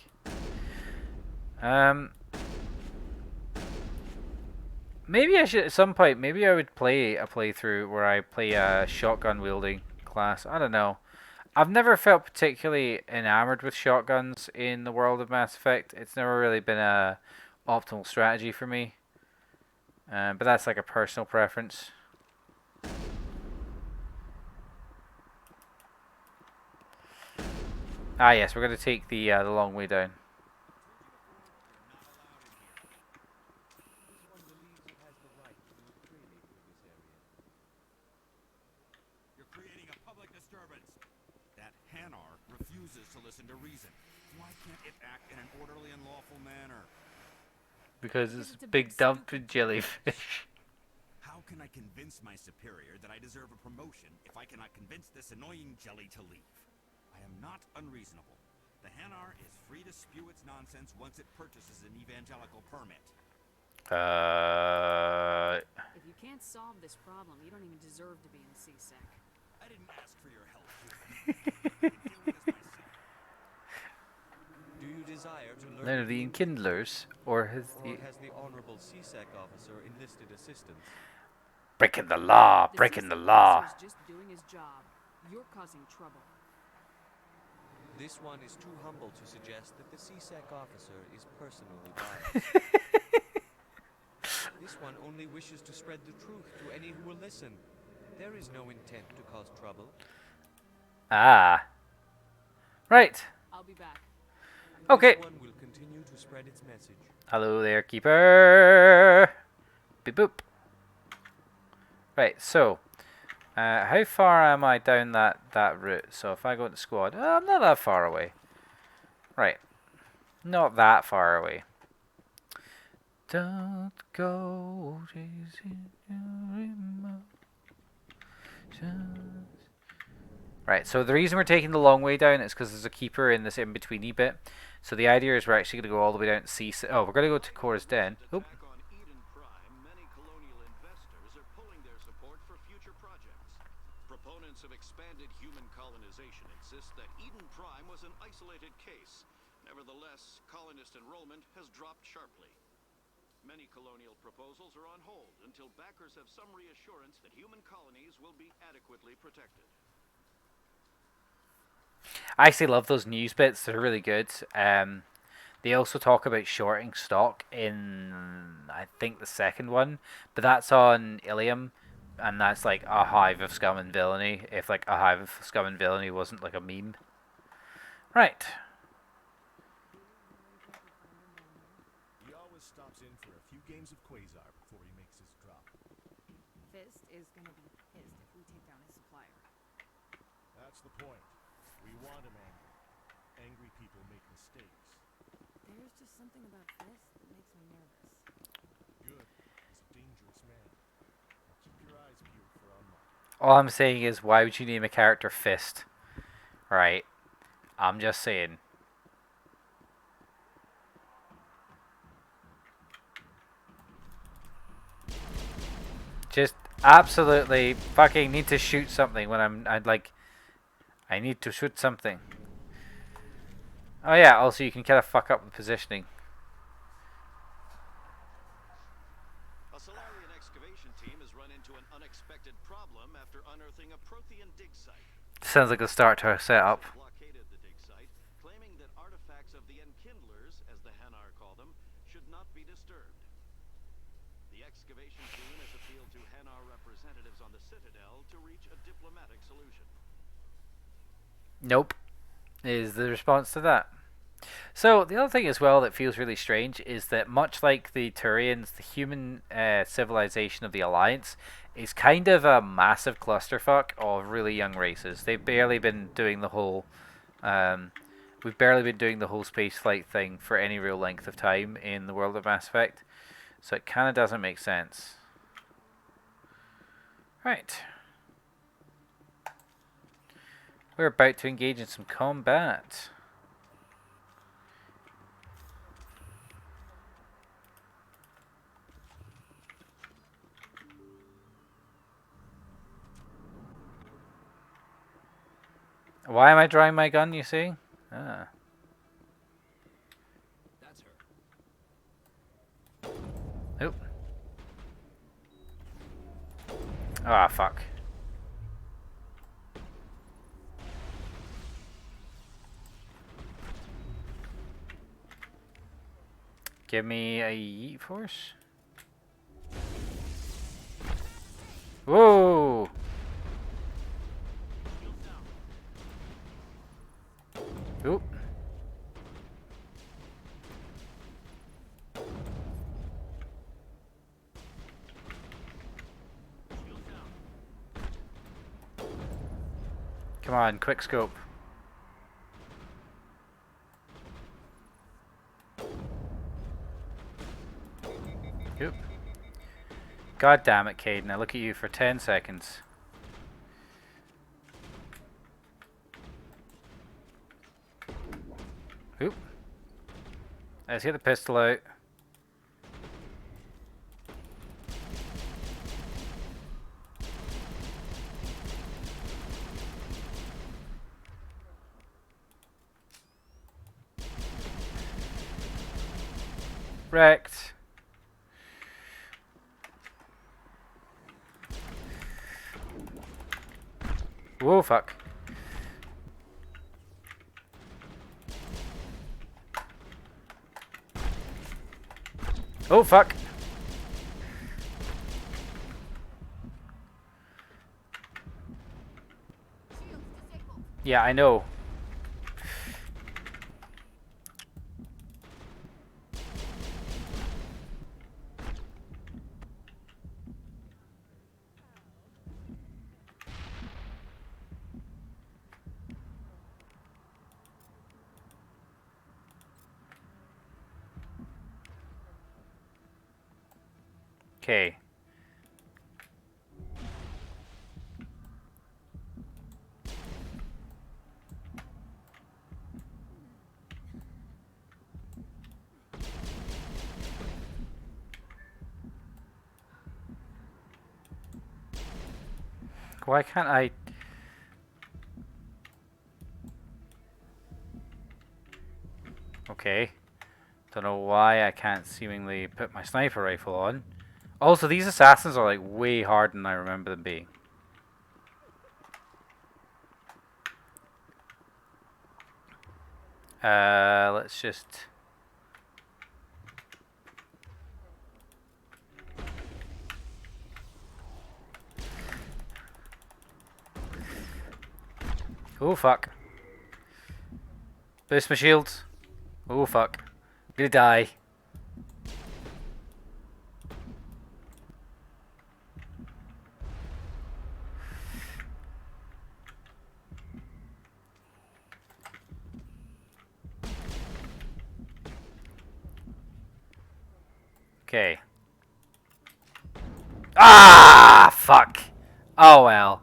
Maybe I should, at some point, maybe I would play a playthrough where I play a shotgun wielding class. I don't know. I've never felt particularly enamored with shotguns in the world of Mass Effect. It's never really been a optimal strategy for me. But that's like a personal preference. Ah yes, we're going to take the long way down. You're creating a public disturbance. That Hanar refuses to listen to reason. Why can't it act in an orderly and lawful manner? Because it's a big dump of jellyfish. How can I convince my superior that I deserve a promotion if I cannot convince this annoying jelly to leave? I am not unreasonable, The Hanar is free to spew its nonsense once it purchases an evangelical permit. If you can't solve this problem, you don't even deserve to be in CSEC. I didn't ask for your help, Human. Do you desire to learn None of the enkindlers, or has the honorable CSEC officer enlisted assistance? breaking the law, breaking the law. Officer's just doing his job. You're causing trouble. This one is too humble to suggest that the CSEC officer is personally biased. This one only wishes to spread the truth to any who will listen. There is no intent to cause trouble. Ah. Right. I'll be back. Okay. This one will continue to spread its message. Hello there, keeper. Beep boop. Right, so how far am I down that route? So if I go to squad, I'm not that far away. Right, not that far away. Don't go chasing your emotions. Right, so the reason we're taking the long way down is because there's a keeper in this in-betweeny bit. So the idea is we're actually going to go all the way down to C. Oh, we're going to go to Cora's Den. Oop. Proponents of expanded human colonization insist that Eden Prime was an isolated case. Nevertheless, colonist enrollment has dropped sharply. Many colonial proposals are on hold until backers have some reassurance that human colonies will be adequately protected. I actually love those news bits. They're really good. They also talk about shorting stock in, I think, the second one. But that's on Ilium. And that's like a hive of scum and villainy. If like a hive of scum and villainy wasn't like a meme. Right. He always stops in for a few games of Quasar before he makes his drop. Fist is gonna be pissed if we take down his supplier. That's the point. We want him angry. Angry people make mistakes. There's just something about Fist that makes me nervous. Good. He's a dangerous man. Now keep your eyes peeled for unlock. All I'm saying is, why would you name a character Fist? Right. I'm just saying. Just absolutely fucking need to shoot something when I need to shoot something. Oh yeah, also you can kind of fuck up the positioning. A Solarian excavation team has run into an unexpected problem after unearthing a Prothean dig site. Sounds like a start to our setup. Blockaded the dig site, claiming that artifacts of the Enkindlers, as the Hanar call them, should not be disturbed. The excavation team has appealed to Hanar representatives on the Citadel to reach a diplomatic solution. Nope, is the response to that. So the other thing as well that feels really strange is that much like the Turians, the human civilization of the Alliance is kind of a massive clusterfuck of really young races. They've barely been doing the whole we've barely been doing the whole spaceflight thing for any real length of time in the world of Mass Effect. So it kind of doesn't make sense. Right. We're about to engage in some combat. Why am I drawing my gun, you see? Ah. That's her. Oop. Ah, fuck. Give me a yeet force. Whoa! Oop. Come on, quick scope. Oop. God damn it, Caden. I look at you for 10 seconds. Oop. Let's get the pistol out. Wrecked. Whoa, fuck. Oh, fuck. Yeah, I know. Okay. Why can't I... Okay. Don't know why I can't seemingly put my sniper rifle on. Also, these assassins are like way harder than I remember them being. Let's just... Oh, fuck. Boost my shields. Oh, fuck. I'm gonna die. Okay. Ah, fuck. Oh, well.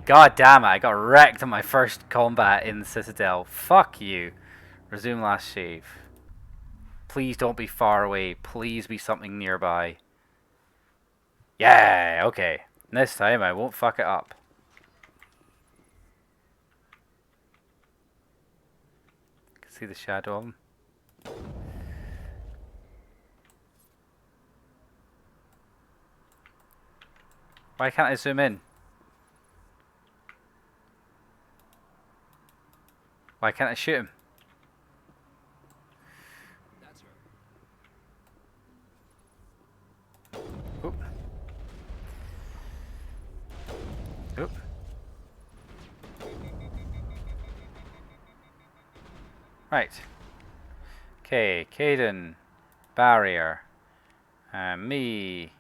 God damn it, I got wrecked on my first combat in the Citadel. Fuck you. Resume last shave. Please don't be far away. Please be something nearby. Yeah, okay. This time I won't fuck it up. Can see the shadow of him. Why can't I zoom in? Why can't I shoot him? Oop. Oop. Right. Okay, Caden. Barrier. Me.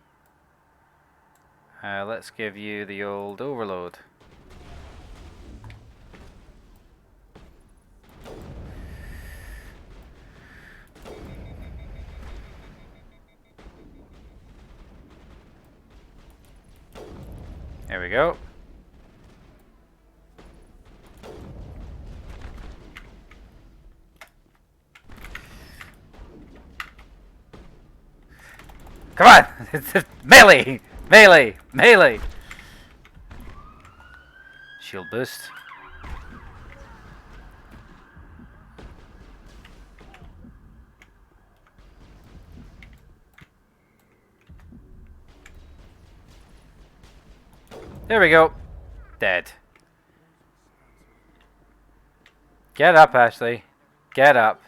Let's give you the old overload. There we go. Come on! It's melee! Melee! Melee! Shield boost. There we go. Dead. Get up, Ashley. Get up.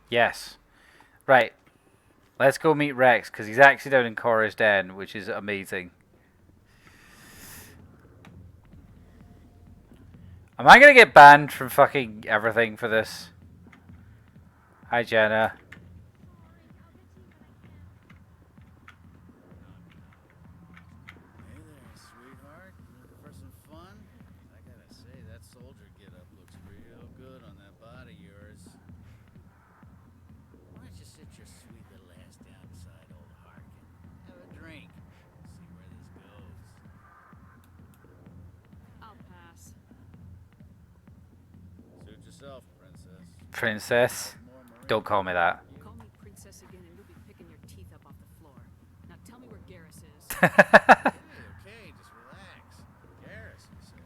Yes. Right. Let's go meet Rex, because he's actually down in Cora's Den, which is amazing. Am I going to get banned from fucking everything for this? Hi, Jenna. Hey there, sweetheart. Looking for some fun? I gotta say, that soldier getup looks real good on that body of yours. Why don't you sit your sweet little ass down beside old Harkin? Have a drink. See where this goes. I'll pass. Suit yourself, princess. Princess. Don't call me that. Call me princess again and you'll be picking your teeth up off the floor. Now tell me where Garrus is. Okay, just relax. Garrus, you say?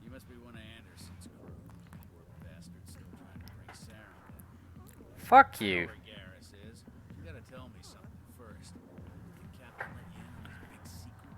You must be one of Anderson's crew. Poor bastard still trying to bring Sarah in. Fuck I you. know where Garrus is. You gotta tell me something first. Did the captain let you in on his big secret?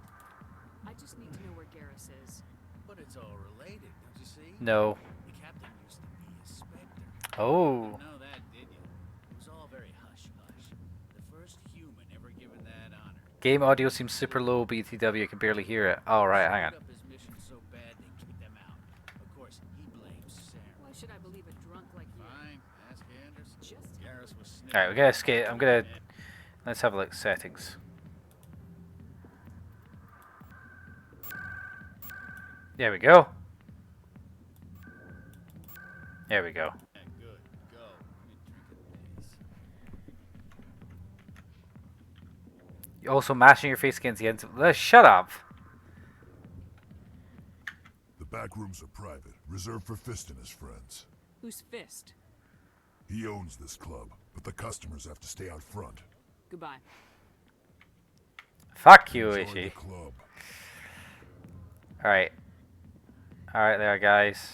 I just need to know where Garrus is. But it's all related, don't you see? No. The captain used to be a Spectre. Oh. You know that, did you? It was all very hush-hush. The first human ever given that honor. Game audio seems super low, BTW, I can barely hear it. Oh, right, hang on. Up his mission so bad they kicked him out. Of course, he blames Sarah. Why should I believe a drunk like you? Fine, ask Anderson. Garrus was sniffing. Alright, we're gonna skate. I'm gonna. Let's have a look. Settings. There we go. There we go. Yeah, good. Go. Let me drink a piece. You're also mashing your face against the end. Shut up. The back rooms are private, reserved for Fist and his friends. Who's Fist? He owns this club, but the customers have to stay out front. Goodbye. Fuck you, Enjoy Ishi. the club. Alright. Alright there, guys.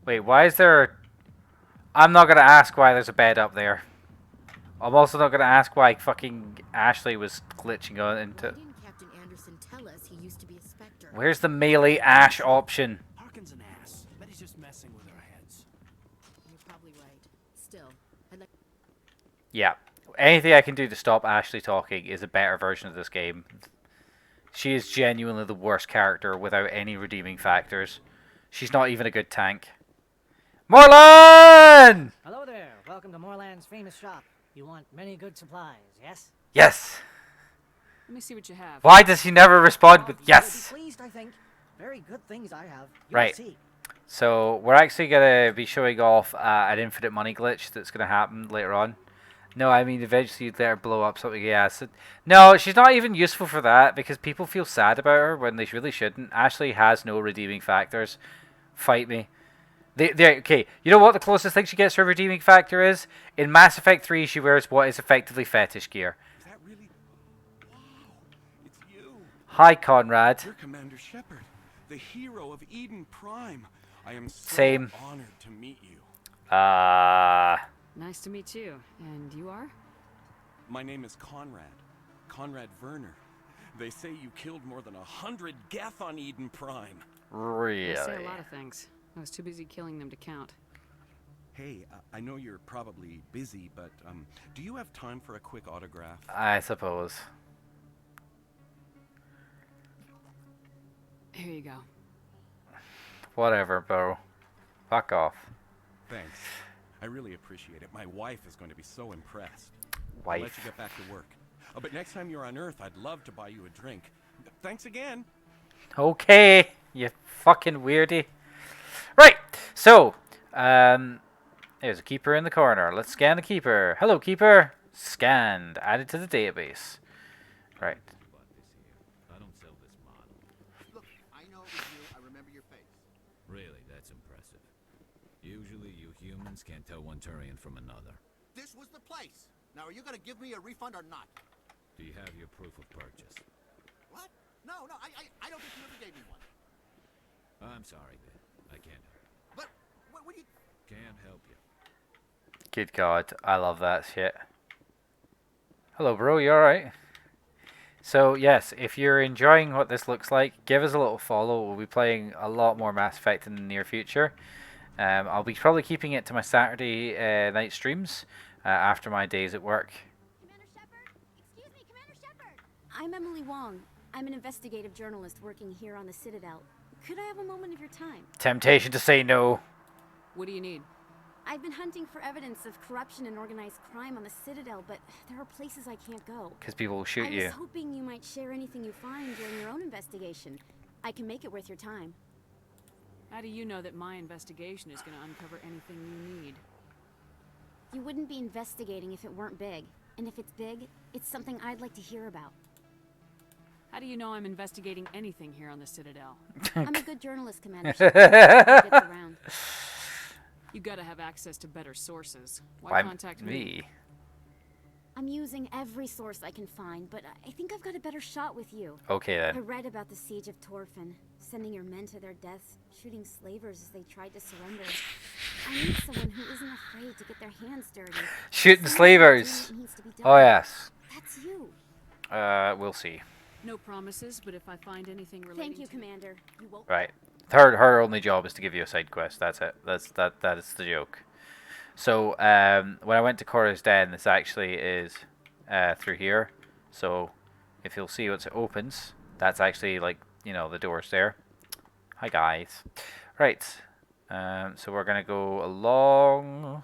Wait, why is there... I'm not gonna ask why there's a bed up there. I'm also not gonna ask why fucking Ashley was glitching on into... Why didn't Captain Anderson tell us he used to be a Spectre? Where's the melee Ash option? Harkin's an ass. Bet he's just messing with our heads. You're probably right. Still, I'd like... Yeah. Anything I can do to stop Ashley talking is a better version of this game. She is genuinely the worst character without any redeeming factors. She's not even a good tank. Morlan! Hello there. Welcome to Morland's famous shop. You want many good supplies, yes? Yes. Let me see what you have. Why does he never respond with yes? You'll be pleased, I think. Very good things I have. You'll Right. see. So we're actually going to be showing off an infinite money glitch that's going to happen later on. No, I mean eventually you'd let her blow up something. Yeah. So, no, she's not even useful for that because people feel sad about her when they really shouldn't. Ashley has no redeeming factors. Fight me. Okay, you know what the closest thing she gets to a redeeming factor is? In Mass Effect 3, she wears what is effectively fetish gear. Is that really? Wow, it's you. Hi, Conrad. You're Commander Shepard, the hero of Eden Prime. I am so Same. honored to meet you. Nice to meet you. And you are? My name is Conrad. Conrad Werner. They say you killed more than 100 Geth on Eden Prime. Really? They say a lot of things. I was too busy killing them to count. Hey, I know you're probably busy, but do you have time for a quick autograph? I suppose. Here you go. Whatever, bro. Fuck off. Thanks. I really appreciate it. My wife is going to be so impressed. Wife. I'll let you get back to work. Oh, but next time you're on Earth, I'd love to buy you a drink. Thanks again. Okay, you fucking weirdie. Right, so, there's a keeper in the corner. Let's scan the keeper. Hello, keeper. Scanned. Added to the database. Right. I don't sell this model. Look, I know it was you. I remember your face. Really, that's impressive. Usually you humans can't tell one Turian from another. This was the place. Now, are you going to give me a refund or not? Do you have your proof of purchase? What? No, I don't think you ever gave me one. I'm sorry, Ben. I can't help you. But, what do you... Can't help you. Good God, I love that shit. Hello, bro, you alright? So, yes, if you're enjoying what this looks like, give us a little follow. We'll be playing a lot more Mass Effect in the near future. I'll be probably keeping it to my Saturday night streams after my days at work. Commander Shepard? Excuse me, Commander Shepard! I'm Emily Wong. I'm an investigative journalist working here on the Citadel. Could I have a moment of your time? Temptation to say no. What do you need? I've been hunting for evidence of corruption and organized crime on the Citadel, but there are places I can't go. Because people will shoot you. I was hoping you might share anything you find during your own investigation. I can make it worth your time. How do you know that my investigation is going to uncover anything you need? You wouldn't be investigating if it weren't big. And if it's big, it's something I'd like to hear about. How do you know I'm investigating anything here on the Citadel? I'm a good journalist, Commander. Shepard. Gets around. You gotta have access to better sources. Why Why contact me? I'm using every source I can find, but I think I've got a better shot with you. Okay I then. read about the siege of Torfin, sending your men to their deaths, shooting slavers as they tried to surrender. I need someone who isn't afraid to get their hands dirty. Shooting Someone who's doing slavers. what needs to be done. Oh yes. That's you. We'll see. No promises, but if I find anything relating Thank you, Commander. You won't. Right. Her only job is to give you a side quest. That's it. That is the joke. So when I went to Cora's Den, this actually is through here. So if you'll see once it opens, that's actually like, you know, the doors there. Hi guys. Right. So we're gonna go along.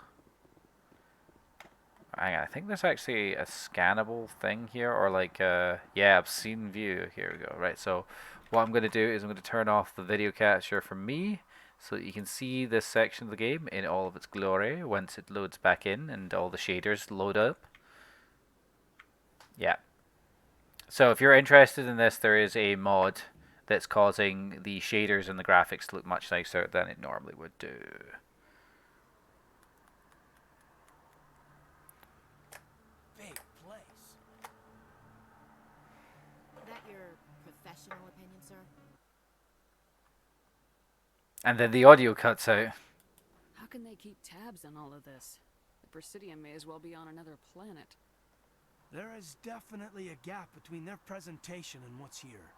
Hang on, I think there's actually a scannable thing here, or like yeah, obscene view. Here we go. Right. So what I'm gonna do is I'm gonna turn off the video capture for me, so that you can see this section of the game in all of its glory once it loads back in and all the shaders load up. Yeah. So if you're interested in this, there is a mod that's causing the shaders and the graphics to look much nicer than it normally would do. Big place. That your professional opinion, sir? And then the audio cuts out. How can they keep tabs on all of this? The Presidium may as well be on another planet. There is definitely a gap between their presentation and what's here.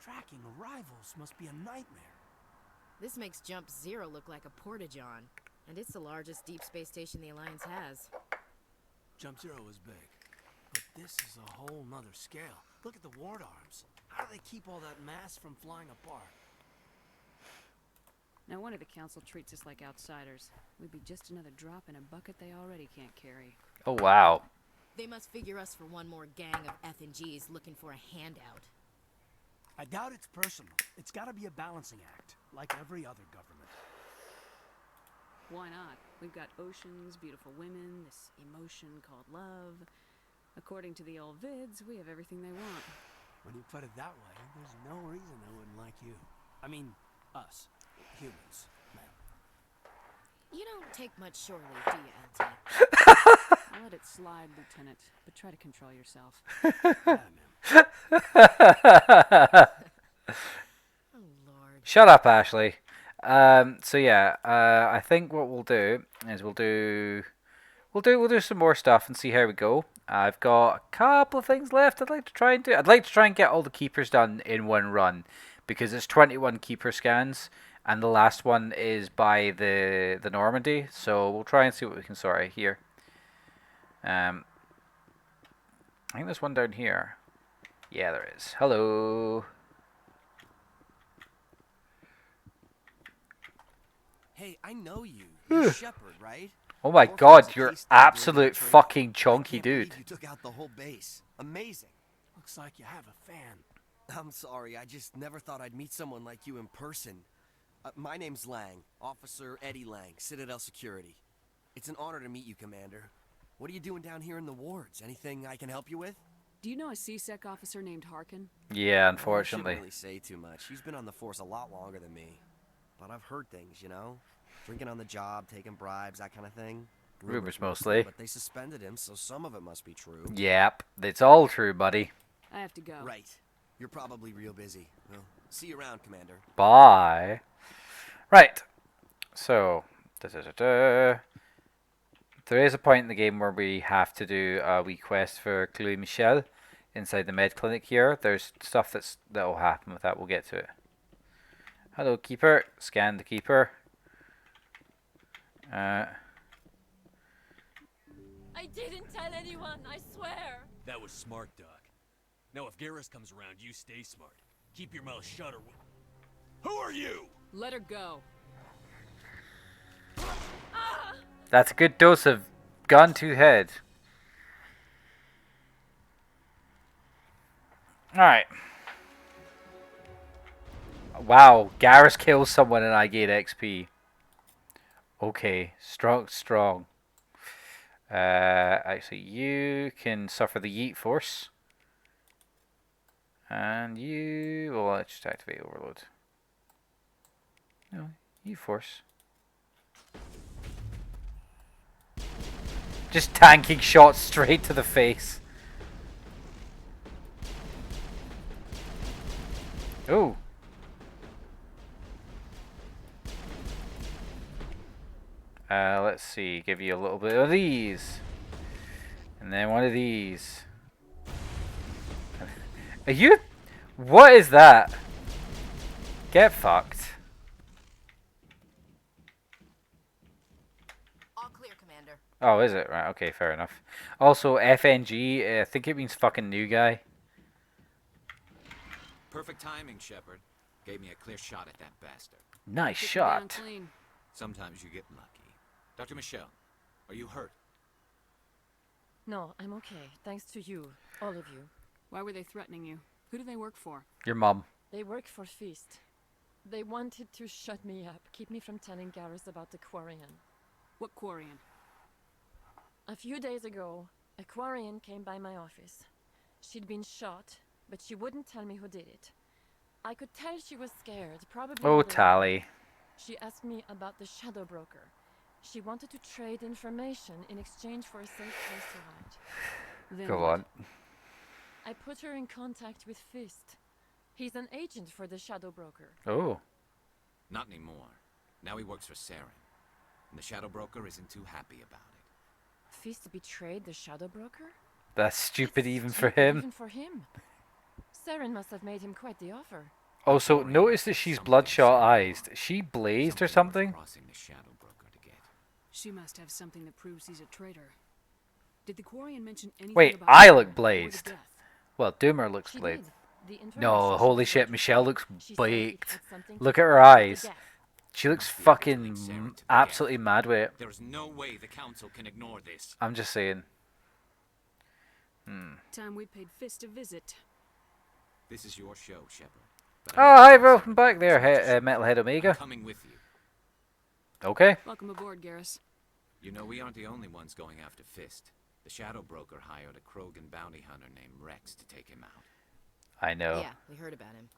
Tracking arrivals must be a nightmare. This makes Jump Zero look like a porta-john, and it's the largest deep space station the Alliance has. Jump Zero is big, but this is a whole nother scale. Look at the ward arms. How do they keep all that mass from flying apart? No wonder the Council treats us like outsiders. We'd be just another drop in a bucket they already can't carry. Oh wow. They must figure us for one more gang of F&Gs looking for a handout. I doubt it's personal. It's gotta be a balancing act, like every other government. Why not? We've got oceans, beautiful women, this emotion called love. According to the old vids, we have everything they want. When you put it that way, there's no reason I wouldn't like you. I mean, us. Humans, man. You don't take much surely, do you, LT? Let it slide, Lieutenant, but try to control yourself. Oh, Lord. Shut up, Ashley. So yeah, I think what we'll do is we'll do some more stuff and see how we go. I've got a couple of things left I'd like to try and do. I'd like to try and get all the keepers done in one run, because it's 21 keeper scans, and the last one is by the Normandy. So we'll try and see what we can sort out here. I think there's one down here. Yeah, there is. Hello. Hey, I know you. You're Shepard, right? Oh my god, you're absolute fucking chonky dude. You took out the whole base. Amazing. Looks like you have a fan. I'm sorry, I just never thought I'd meet someone like you in person. My name's Lang, Officer Eddie Lang, Citadel Security. It's an honor to meet you, Commander. What are you doing down here in the wards? Anything I can help you with? Do you know a CSEC officer named Harkin? Yeah, I unfortunately. shouldn't really say too much. He's been on the force a lot longer than me. But I've heard things, you know? Drinking on the job, taking bribes, that kind of thing. Rumors mostly. But they suspended him, so some of it must be true. Yep, it's all true, buddy. I have to go. Right. You're probably real busy. Well, see you around, Commander. Bye. Right. So, there is a point in the game where we have to do a wee quest for Chloe Michel inside the med clinic here. There's stuff that will happen with that. We'll get to it. Hello, Keeper. Scan the Keeper. I didn't tell anyone, I swear. That was smart, Doc. Now if Garrus comes around, you stay smart. Keep your mouth shut or... Who are you? Let her go. That's a good dose of gun to head. Alright. Wow, Garrus kills someone and I gain XP. Okay, strong. Actually, you can suffer the Yeet Force. And you... Well, let's just activate Overload. No, Yeet Force. Just tanking shots straight to the face. Ooh. Let's see. Give you a little bit of these. And then one of these. Are you... What is that? Get fucked. All clear, Commander. Oh, is it? Right, okay, fair enough. Also, FNG, I think it means fucking new guy. Perfect timing, Shepard. Gave me a clear shot at that bastard. Nice shot. Sometimes you get lucky. Dr. Michelle, are you hurt? No, I'm okay. Thanks to you. All of you. Why were they threatening you? Who do they work for? Your mom. They work for Feast. They wanted to shut me up, keep me from telling Garrus about the Quarian. What Quarian? A few days ago, a Quarian came by my office. She'd been shot, but she wouldn't tell me who did it. I could tell she was scared, probably. Oh, Tally. She asked me about the Shadow Broker. She wanted to trade information in exchange for a safe place to hide. Go on. I put her in contact with Fist. He's an agent for the Shadow Broker. Oh. Not anymore. Now he works for Saren. And the Shadow Broker isn't too happy about it. Fist betrayed the Shadow Broker? That's stupid even for him. Even for him. Saren must have made him quite the offer. Also, notice that she's bloodshot eyes. She blazed or something? She must have something that proves he's a traitor. Did the Quarian mention anything Wait, about I Doomer look or blazed. the death? Well, Doomer looks She blazed. did. The No, information holy she shit, got Michelle looks she said it baked. had something to Look at do her with the eyes. death. She looks fucking absolutely mad with it. There's no way the Council can ignore this. I'm just saying. Time we paid Fist a visit. This is your show, Shepard. Oh, hi, welcome back there, Metalhead Omega. I'm coming with you. Okay. Welcome aboard, Garrus. You know, we aren't the only ones going after Fist. The Shadow Broker hired a Krogan bounty hunter named Rex to take him out. I know. Yeah, we heard about him.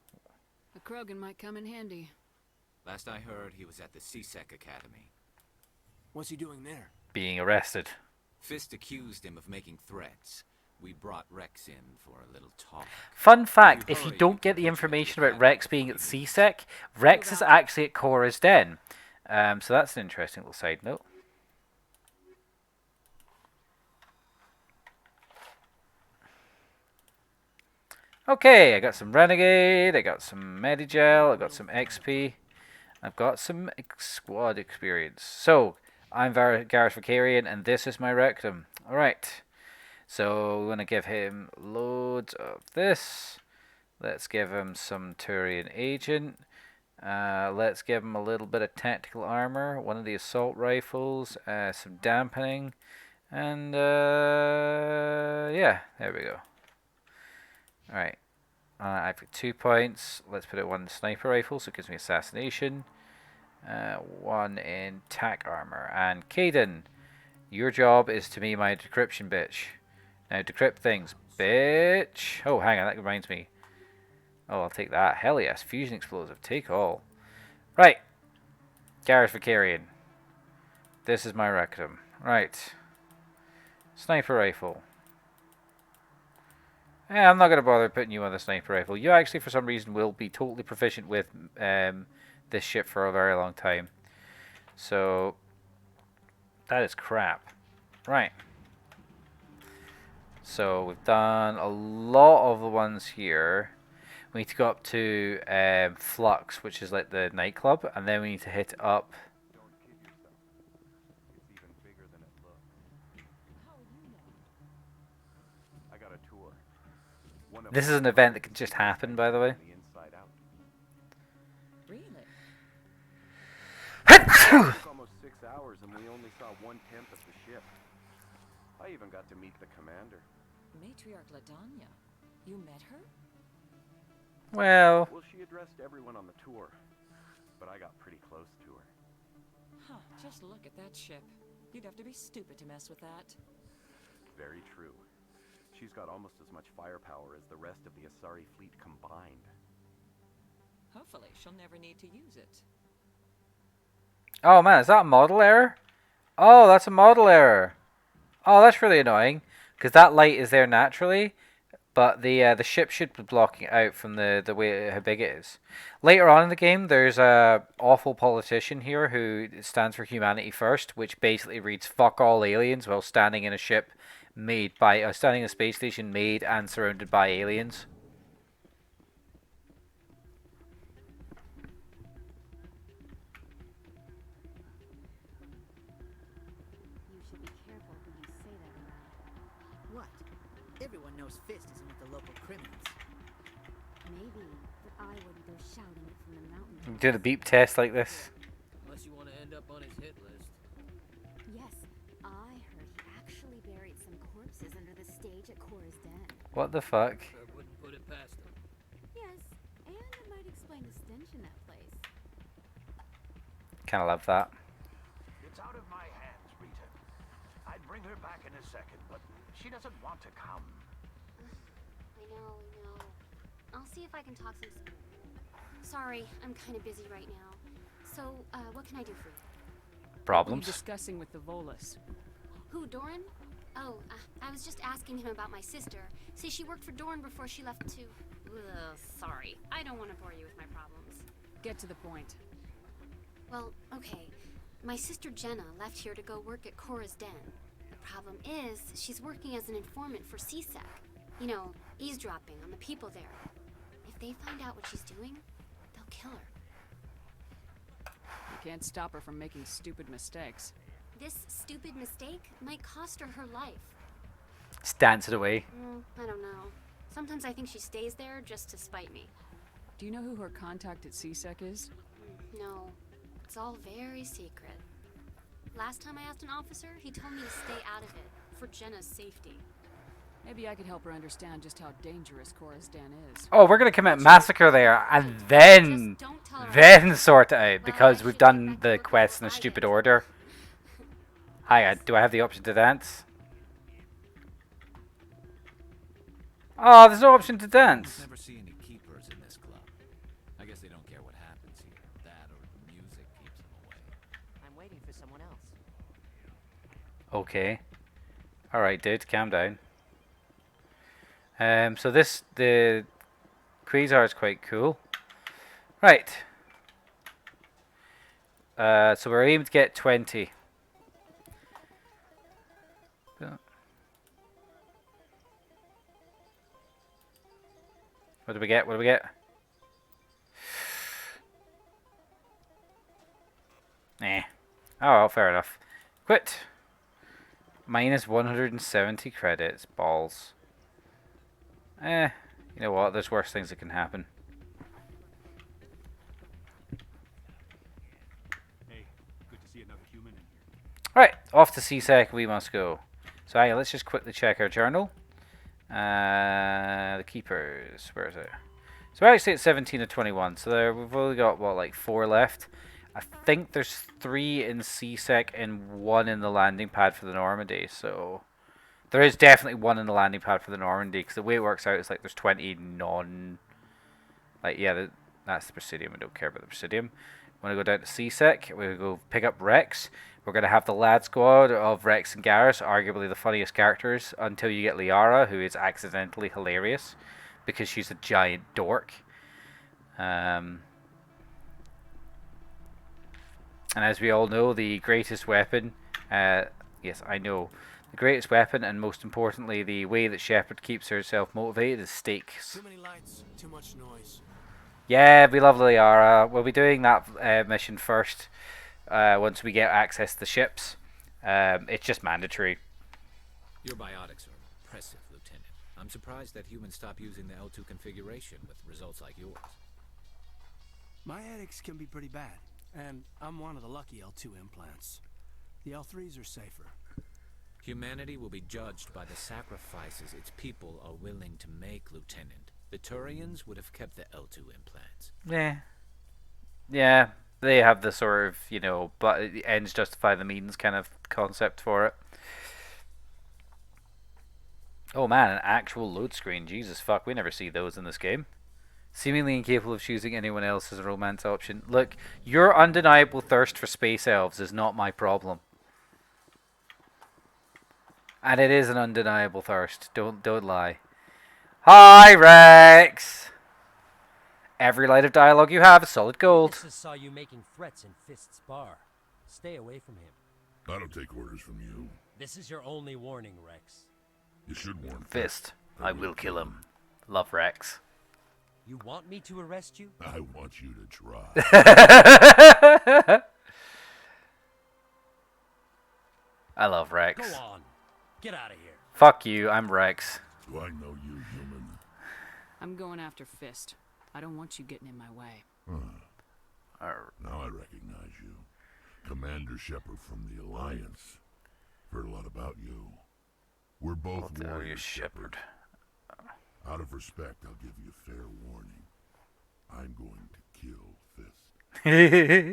A Krogan might come in handy. Last I heard, he was at the CSEC Academy. What's he doing there? Being arrested. Fist accused him of making threats. We brought Rex in for a little talk. Fun fact, if you don't get the information about Rex being at CSEC, Rex is actually at Cora's Den. So that's an interesting little side note. Okay, I got some Renegade, I got some Medigel, I got some XP, I've got some squad experience. So, I'm Garrus Vicarian, and this is my Rectum. Alright, so we're going to give him loads of this. Let's give him some Turian Agent. Let's give him a little bit of tactical armor, one of the assault rifles, some dampening, and yeah, there we go. Alright, I've got 2 points. Let's put it one in sniper rifle, so it gives me assassination. One in tack armor. And Caden, your job is to be my decryption bitch. Now decrypt things, bitch. Oh, hang on, that reminds me. Oh, I'll take that. Hell yes, fusion explosive, take all. Right, Garrus Vicarian. This is my rectum. Right, sniper rifle. Yeah, I'm not going to bother putting you on the sniper rifle. You actually, for some reason, will be totally proficient with this ship for a very long time. So, that is crap. Right. So, we've done a lot of the ones here. We need to go up to Flux, which is like the nightclub, and then we need to hit up... This is an event that can just happen, by the way. Really? It took almost 6 hours and we only saw 1/10 of the ship. I even got to meet the commander. Matriarch Ladanya. You met her? Well, she addressed everyone on the tour, but I got pretty close to her. Huh, just look at that ship. You'd have to be stupid to mess with that. Very true. She's got almost as much firepower as the rest of the Asari fleet combined. Hopefully, she'll never need to use it. Oh man, is that a model error? Oh, that's a model error. Oh, that's really annoying, because that light is there naturally, but the ship should be blocking it out from the way how big it is. Later on in the game, there's a awful politician here who stands for humanity first, which basically reads "fuck all aliens" while standing in a ship made by standing in a space station made and surrounded by aliens. You should be careful who you say that around. What? Everyone knows Fist isn't with the local criminals. Maybe, but I wouldn't go shouting it from the mountain. Do the beep test like this. Unless you want to end up on his hit list. Yes, I heard he actually buried some corpses under the stage at Cora's Den. What the fuck? I wouldn't put it past him. Yes, and it might explain the stench in that place. Kind of love that. It's out of my hands, Rita. I'd bring her back in a second, but she doesn't want to come. I know. I'll see if I can talk some. Sorry, I'm kind of busy right now. So, what can I do for you? Problems? What are you discussing with the Volus? Who, Doran? Oh, I was just asking him about my sister. See, she worked for Doran before she left to... sorry. I don't want to bore you with my problems. Get to the point. Well, okay. My sister Jenna left here to go work at Cora's Den. The problem is, she's working as an informant for CSEC. You know, eavesdropping on the people there. If they find out what she's doing, they'll kill her. You can't stop her from making stupid mistakes. This stupid mistake might cost her her life. Just dance it away. I don't know. Sometimes I think she stays there just to spite me. Do you know who her contact at CSEC is? No. It's all very secret. Last time I asked an officer, he told me to stay out of it, for Jenna's safety. Maybe I could help her understand just how dangerous Cora's Den is. Oh, we're gonna commit massacre there, and then sort it out because we've done the quest in a stupid order. Hi, do I have the option to dance? Oh, there's no option to dance. Never see any keepers in this club. I guess they don't care what happens here. That or the music keeps them away. I'm waiting for someone else. Okay. Alright, dude, calm down. So the Quasar is quite cool. Right. So we're aiming to get 20. What do we get? What do we get? Nah. Oh, well, fair enough. Quit. Minus 170 credits. Balls. You know what? There's worse things that can happen. Hey, good to see another human in here. Alright, off to CSEC we must go. So let's just quickly check our journal. The keepers, where is it? So we're actually at 17 of 21, so we've only got, what, like 4 left? I think there's 3 in CSEC and 1 in the landing pad for the Normandy, so... There is definitely 1 in the landing pad for the Normandy, because the way it works out is like there's 20 non... Like, yeah, that's the Presidium, I don't care about the Presidium. When I go down to CSEC, we go pick up Rex. We're going to have the lad squad of Rex and Garrus, arguably the funniest characters, until you get Liara, who is accidentally hilarious, because she's a giant dork. And as we all know, the greatest weapon, yes, I know, the greatest weapon, and most importantly, the way that Shepard keeps herself motivated is steaks. Too many lights, too much noise. Yeah, we love Liara. We'll be doing that mission first. Once we get access to the ships. It's just mandatory. Your biotics are impressive, Lieutenant. I'm surprised that humans stop using the L2 configuration with results like yours. My headaches can be pretty bad, and I'm one of the lucky L2 implants. The L3s are safer. Humanity will be judged by the sacrifices its people are willing to make, Lieutenant. The Turians would have kept the L2 implants. Yeah, they have the sort of, you know, but the ends justify the means kind of concept for it. Oh man, an actual load screen. Jesus fuck, we never see those in this game. Seemingly incapable of choosing anyone else as a romance option. Look, your undeniable thirst for space elves is not my problem. And it is an undeniable thirst. Don't lie. Hi, Rex! Every line of dialogue you have is solid gold. Witnesses saw you making threats in Fist's bar. Stay away from him. I don't take orders from you. This is your only warning, Rex. You should warn Fist. I will kill him. Love Rex. You want me to arrest you? I want you to try. I love Rex. Go on. Get out of here. Fuck you, I'm Rex. Do I know you, human? I'm going after Fist. I don't want you getting in my way. Now I recognize you. Commander Shepard from the Alliance. Heard a lot about you. We're both warriors, Shepard. Out of respect, I'll give you fair warning. I'm going to kill Fist.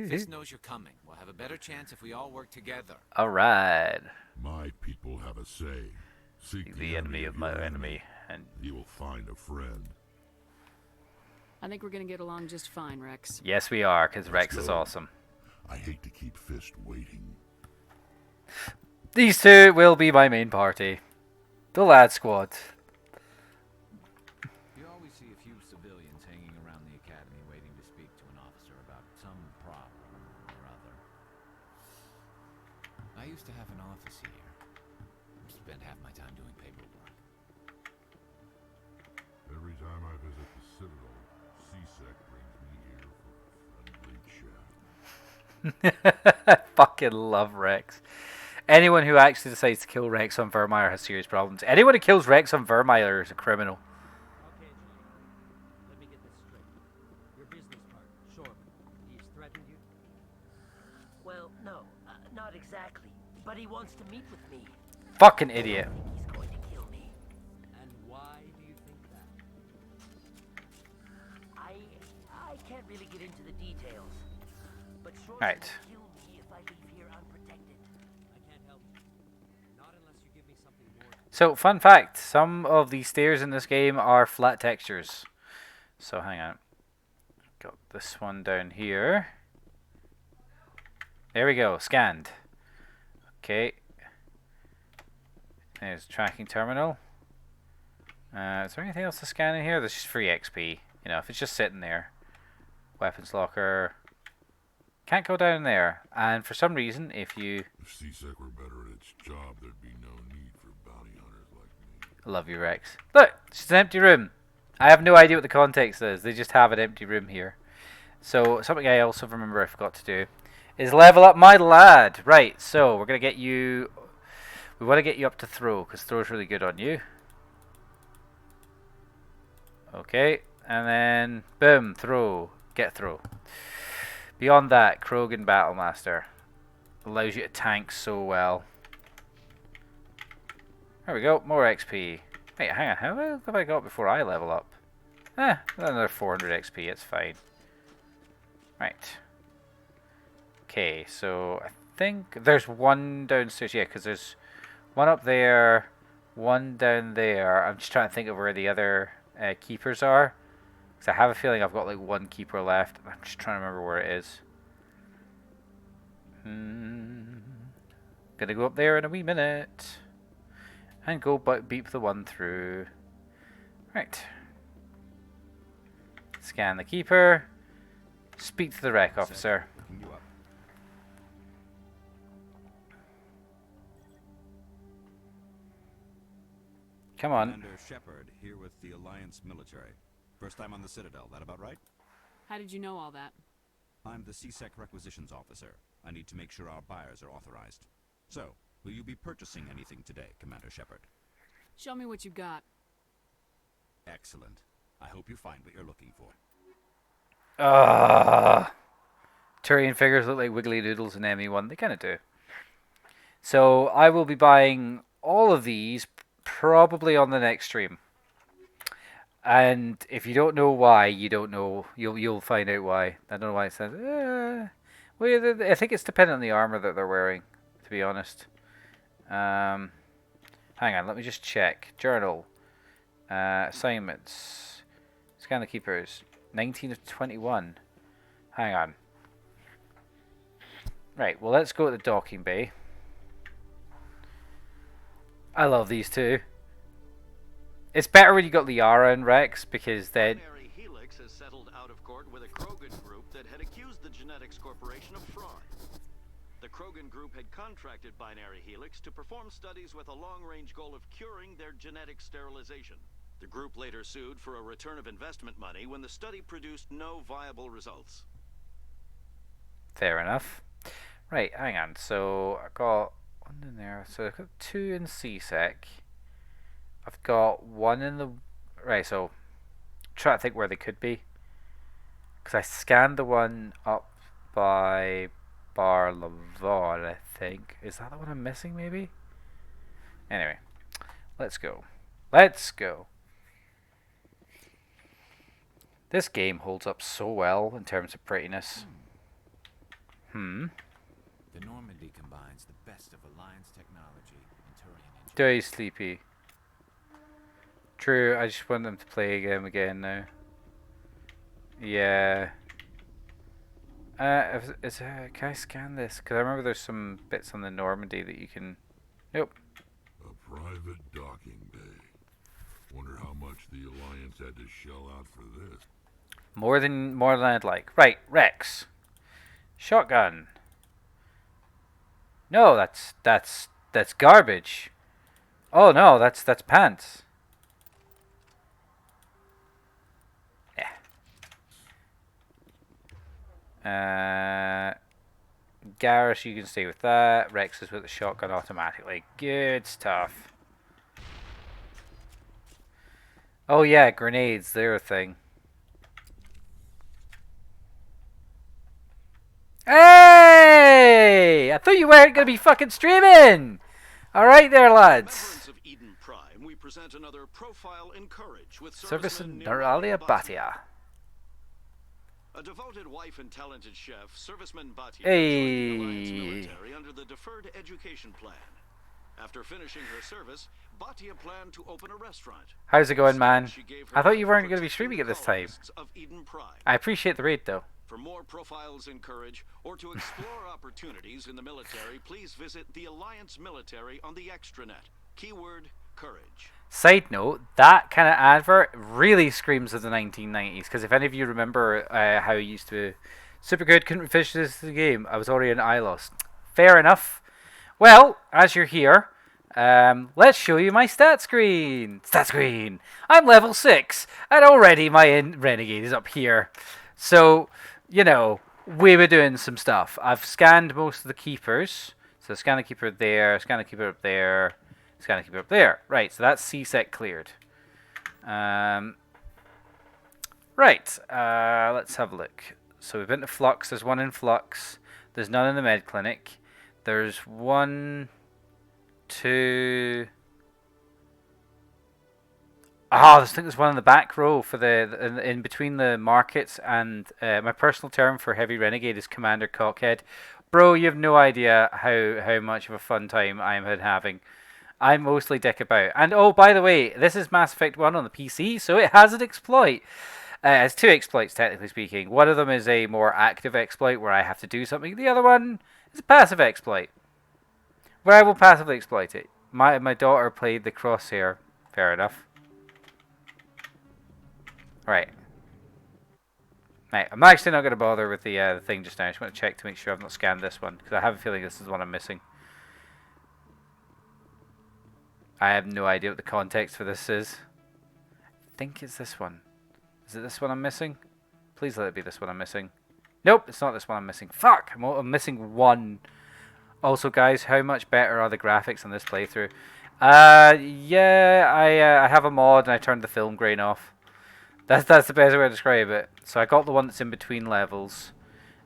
Fist knows you're coming. We'll have a better chance if we all work together. Alright. My people have a say. Seek the enemy of my enemy, and you will find a friend. I think we're gonna get along just fine, Rex. Yes, we are, because Rex go. is awesome. I hate to keep Fist waiting. These two will be my main party. The Lad Squad. You always see a few civilians hanging around the academy waiting to speak to an officer about some problem or other. I used to have an office here. Spent half my time doing paperwork. Every time I visit the Citadel, C-Sec brings me here for a friendly chat. I fucking love Rex. Anyone who actually decides to kill Rex on Vermeer has serious problems. Anyone who kills Rex on Vermeer is a criminal. Okay, Jake. Let me get this straight. Your business partner, Shorman, he's threatened you? Well, no, not exactly. But he wants to meet with me. Fucking idiot. He's going to kill me. And why do you think that? I can't really get into the details. But Shorman Right. will kill me if I leave here unprotected. I can't help you. Not unless you give me something more. So, fun fact, some of the stairs in this game are flat textures. So, hang on. Got this one down here. There we go, scanned. Okay. There's tracking terminal. Is there anything else to scan in here? There's just free XP. You know, if it's just sitting there. Weapons locker. Can't go down there. And for some reason, if you... If C-Sec were better at its job, there'd be no need for bounty hunters like me. I love you, Rex. Look, it's just an empty room. I have no idea what the context is. They just have an empty room here. So, something I also remember I forgot to do is level up my lad. Right, so we're going to get you... We want to get you up to throw, because throw's really good on you. Okay, and then, boom, throw. Get throw. Beyond that, Krogan Battlemaster. Allows you to tank so well. There we go, more XP. Wait, hang on, how have I got before I level up? Another 400 XP, it's fine. Right. Okay, so I think there's one downstairs, yeah, because there's one up there, one down there. I'm just trying to think of where the other keepers are. Because I have a feeling I've got like one keeper left. I'm just trying to remember where it is. Gonna go up there in a wee minute. And go beep the one through. Right. Scan the keeper. Speak to the rec officer. Come on. Commander Shepard, here with the Alliance military. First time on the Citadel, that about right? How did you know all that? I'm the C-Sec requisitions officer. I need to make sure our buyers are authorized. So, will you be purchasing anything today, Commander Shepard? Show me what you got. Excellent. I hope you find what you're looking for. Turian figures look like wiggly doodles in ME1. They kind of do. So I will be buying all of these probably on the next stream. And if you don't know why, you don't know. You'll find out why. I don't know why it says. Well, I think it's dependent on the armor that they're wearing. To be honest. Hang on. Let me just check. Journal. Assignments. Scan the keepers. 19 of 21. Hang on. Right. Well, let's go to the docking bay. I love these two. It's better when you got Liara and Rex because then. Binary Helix has settled out of court with a Krogan group that had accused the Genetics Corporation of fraud. The Krogan group had contracted Binary Helix to perform studies with a long-range goal of curing their genetic sterilization. The group later sued for a return of investment money when the study produced no viable results. Fair enough. Right, hang on. So I got one in there. So I've got 2 in CSEC. I've got 1 in the... Right, so try to think where they could be. Because I scanned the one up by Bar Lavon, I think. Is that the one I'm missing, maybe? Anyway, let's go. Let's go. This game holds up so well in terms of prettiness. The Normandy combines the best of Alliance technology and Turian engineering. Very sleepy. True, I just want them to play a game again now. Yeah. Can I scan this? Because I remember there's some bits on the Normandy that you can... Nope. A private docking bay. Wonder how much the Alliance had to shell out for this. More than I'd like. Right, Rex. Shotgun. No, that's garbage. Oh no, that's pants. Yeah. Garrus, you can stay with that. Rex is with the shotgun automatically. Good stuff. Oh yeah, grenades, they're a thing. Hey! I thought you weren't going to be fucking streaming! Alright there, lads. Of Eden Prime, we present another profile in courage with Service serviceman in Neuralia Batia. A devoted wife and talented chef, Serviceman Batia joined the Alliance military under the Deferred Education Plan. After finishing her service, Batia planned to open a restaurant. How's it going, man? I thought you weren't going to be streaming at this time. Of Eden Prime. I appreciate the raid, though. For more profiles in courage, or to explore opportunities in the military, please visit the Alliance Military on the extranet. Keyword, courage. Side note, that kind of advert really screams of the 1990s, because if any of you remember how you used to... Super good, couldn't finish this game. I was already in ILOS. Fair enough. Well, as you're here, let's show you my stat screen. Stat screen! I'm level 6, and already my Renegade is up here. So... You know, we were doing some stuff. I've scanned most of the keepers. So scan the keeper there, scan the keeper up there, scan the keeper up there. Right, so that's CSEC cleared. Right, let's have a look. So we've been to Flux. There's 1 in Flux. There's none in the med clinic. There's 1, 2... I think there's 1 in the back row for in between the markets, and my personal term for heavy renegade is Commander Cockhead. Bro, you have no idea how much of a fun time I'm having. I mostly dick about. And oh, by the way, this is Mass Effect 1 on the PC, so it has an exploit. It has 2 exploits, technically speaking. One of them is a more active exploit where I have to do something. The other one is a passive exploit, where I will passively exploit it. My daughter played the crosshair. Fair enough. Right. Right, I'm actually not going to bother with the thing just now. I just want to check to make sure I've not scanned this one, because I have a feeling this is the one I'm missing. I have no idea what the context for this is. I think it's this one. Is it this one I'm missing? Please let it be this one I'm missing. Nope, it's not this one I'm missing. Fuck! I'm missing 1. Also, guys, how much better are the graphics on this playthrough? Yeah, I have a mod and I turned the film grain off. That's the best way to describe it. So I got the one that's in between levels.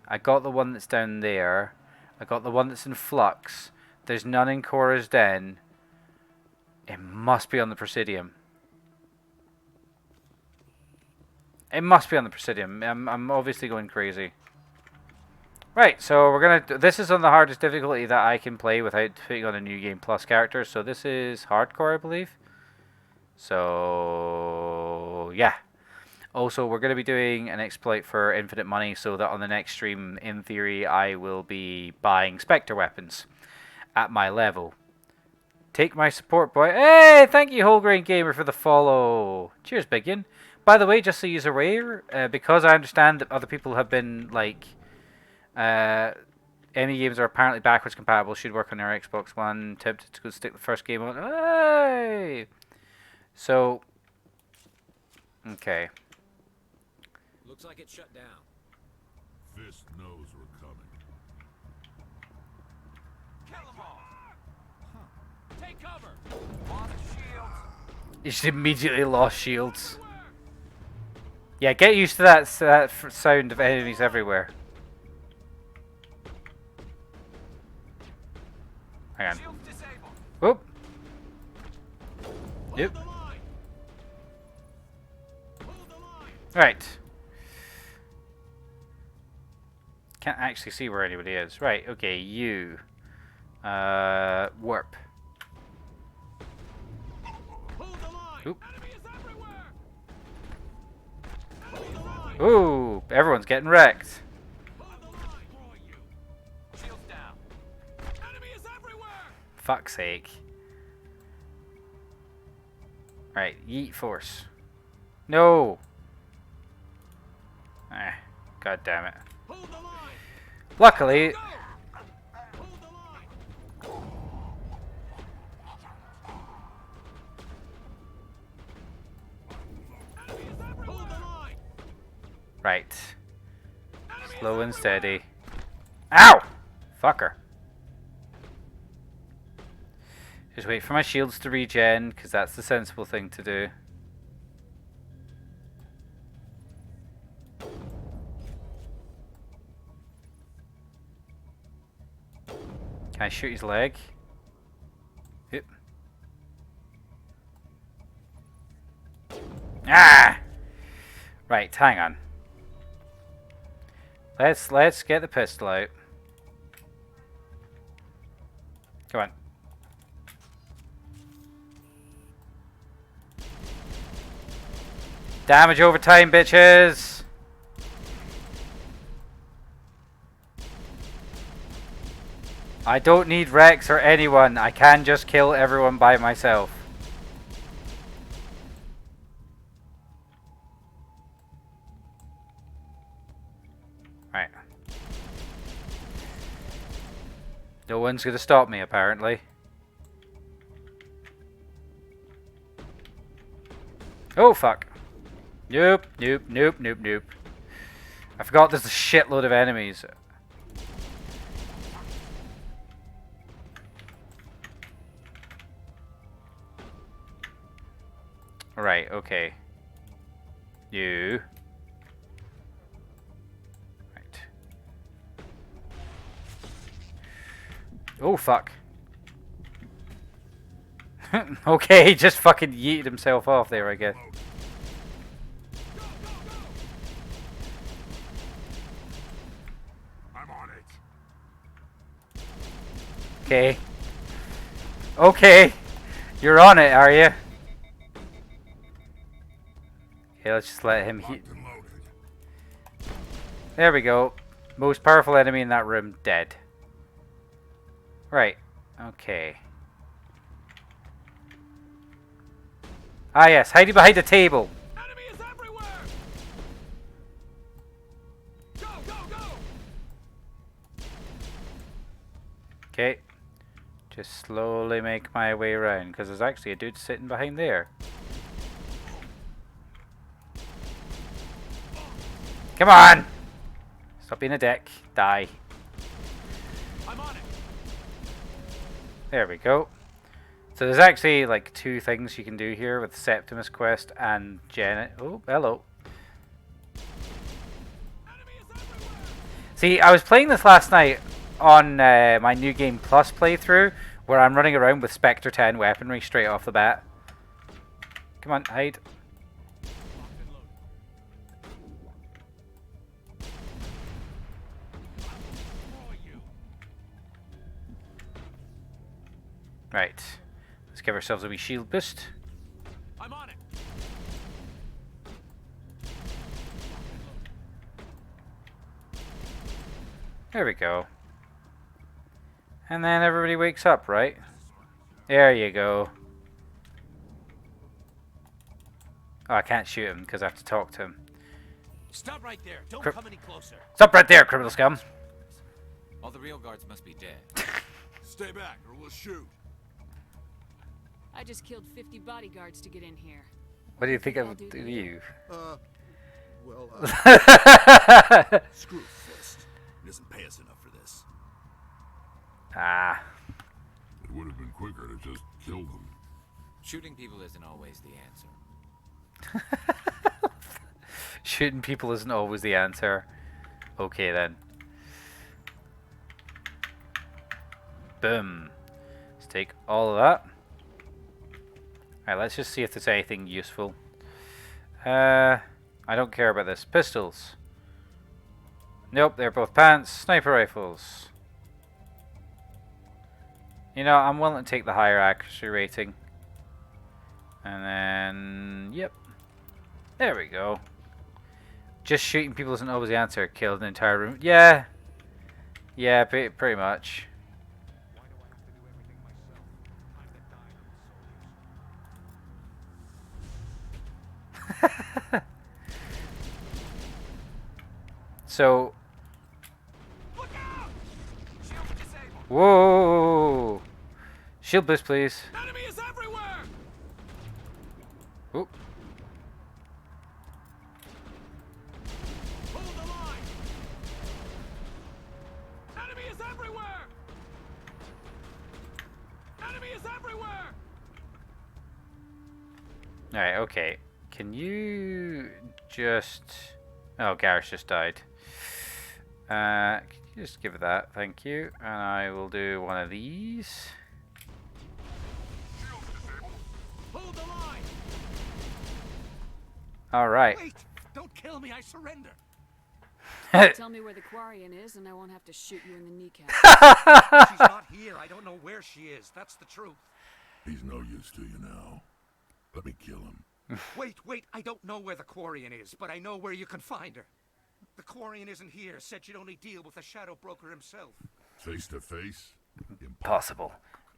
I got the one that's down there. I got the one that's in Flux. There's none in Cora's Den. It must be on the Presidium. It must be on the Presidium. I'm obviously going crazy. Right, so we're gonna... This is on the hardest difficulty that I can play without putting on a New Game Plus character. So this is hardcore, I believe. So... yeah. Also, we're going to be doing an exploit for infinite money so that on the next stream, in theory, I will be buying Spectre weapons at my level. Take my support, boy. Hey, thank you, Whole Grain Gamer, for the follow. Cheers, Biggin. By the way, just so you're aware, because I understand that other people have been like, any games are apparently backwards compatible, should work on your Xbox One. Tempted to go stick the first game on. Hey! So, okay. Looks like it's shut down. Fist knows we're coming. Kill them all. Take cover. Lost shields. You just immediately lost shields. Yeah, get used to that sound of enemies everywhere. Hang on. Whoop. Yep. Right. Can't actually see where anybody is. Right, okay, you. Warp. Oop. Ooh, everyone's getting wrecked. Fuck's sake. Right, yeet force. No! Ah, god damn it. Luckily... Right. Slow and steady. Ow! Fucker. Just wait for my shields to regen, because that's the sensible thing to do. Can I shoot his leg? Yep. Ah! Right, hang on. Let's get the pistol out. Come on. Damage over time, bitches! I don't need Rex or anyone. I can just kill everyone by myself. Right. No one's gonna stop me, apparently. Oh, fuck. Nope, nope, nope, nope, nope. I forgot there's a shitload of enemies. Right, okay. You. Right. Oh, fuck. Okay, he just fucking yeeted himself off there, I guess. I'm on it. Okay. Okay. You're on it, are you? Okay, let's just let him heat. There we go. Most powerful enemy in that room dead. Right. Okay. Ah yes, hiding behind a table. Okay. Just slowly make my way around, because there's actually a dude sitting behind there. Come on! Stop being a dick. Die. I'm on it. There we go. So there's actually like two things you can do here with Septimus Quest and Janet. Oh, hello. See, I was playing this last night on my New Game Plus playthrough, where I'm running around with Spectre 10 weaponry straight off the bat. Come on, hide. Right. Let's give ourselves a wee shield boost. I'm on it. There we go. And then everybody wakes up, right? There you go. Oh, I can't shoot him because I have to talk to him. Stop right there. Don't come any closer. Stop right there, criminal scum. All the real guards must be dead. Stay back or we'll shoot. I just killed 50 bodyguards to get in here. What do you think of you? Screw Fist. He doesn't pay us enough for this. Ah. It would have been quicker to just kill them. Shooting people isn't always the answer. Shooting people isn't always the answer. Okay then. Boom. Let's take all of that. Alright, let's just see if there's anything useful. I don't care about this. Pistols. Nope, they're both pants. Sniper rifles. You know, I'm willing to take the higher accuracy rating. And then, yep. There we go. Just shooting people isn't always the answer. Killed an entire room. Yeah. Yeah, pretty much. So. Whoa! Shield boost, please. Enemy is everywhere. Oop. Hold the line. Enemy is everywhere. Enemy is everywhere. Alright, okay. Can you just... Oh, Gareth just died. Can you just give it that? Thank you. And I will do one of these. Hold the line. Alright. Wait! Don't kill me, I surrender. Tell me where the Quarian is and I won't have to shoot you in the kneecap. She's not here. I don't know where she is. That's the truth. He's no use to you now. Let me kill him. Wait. I don't know where the Quarian is, but I know where you can find her. The Quarian isn't here. Said you'd only deal with the Shadow Broker himself. Face to face? Impossible.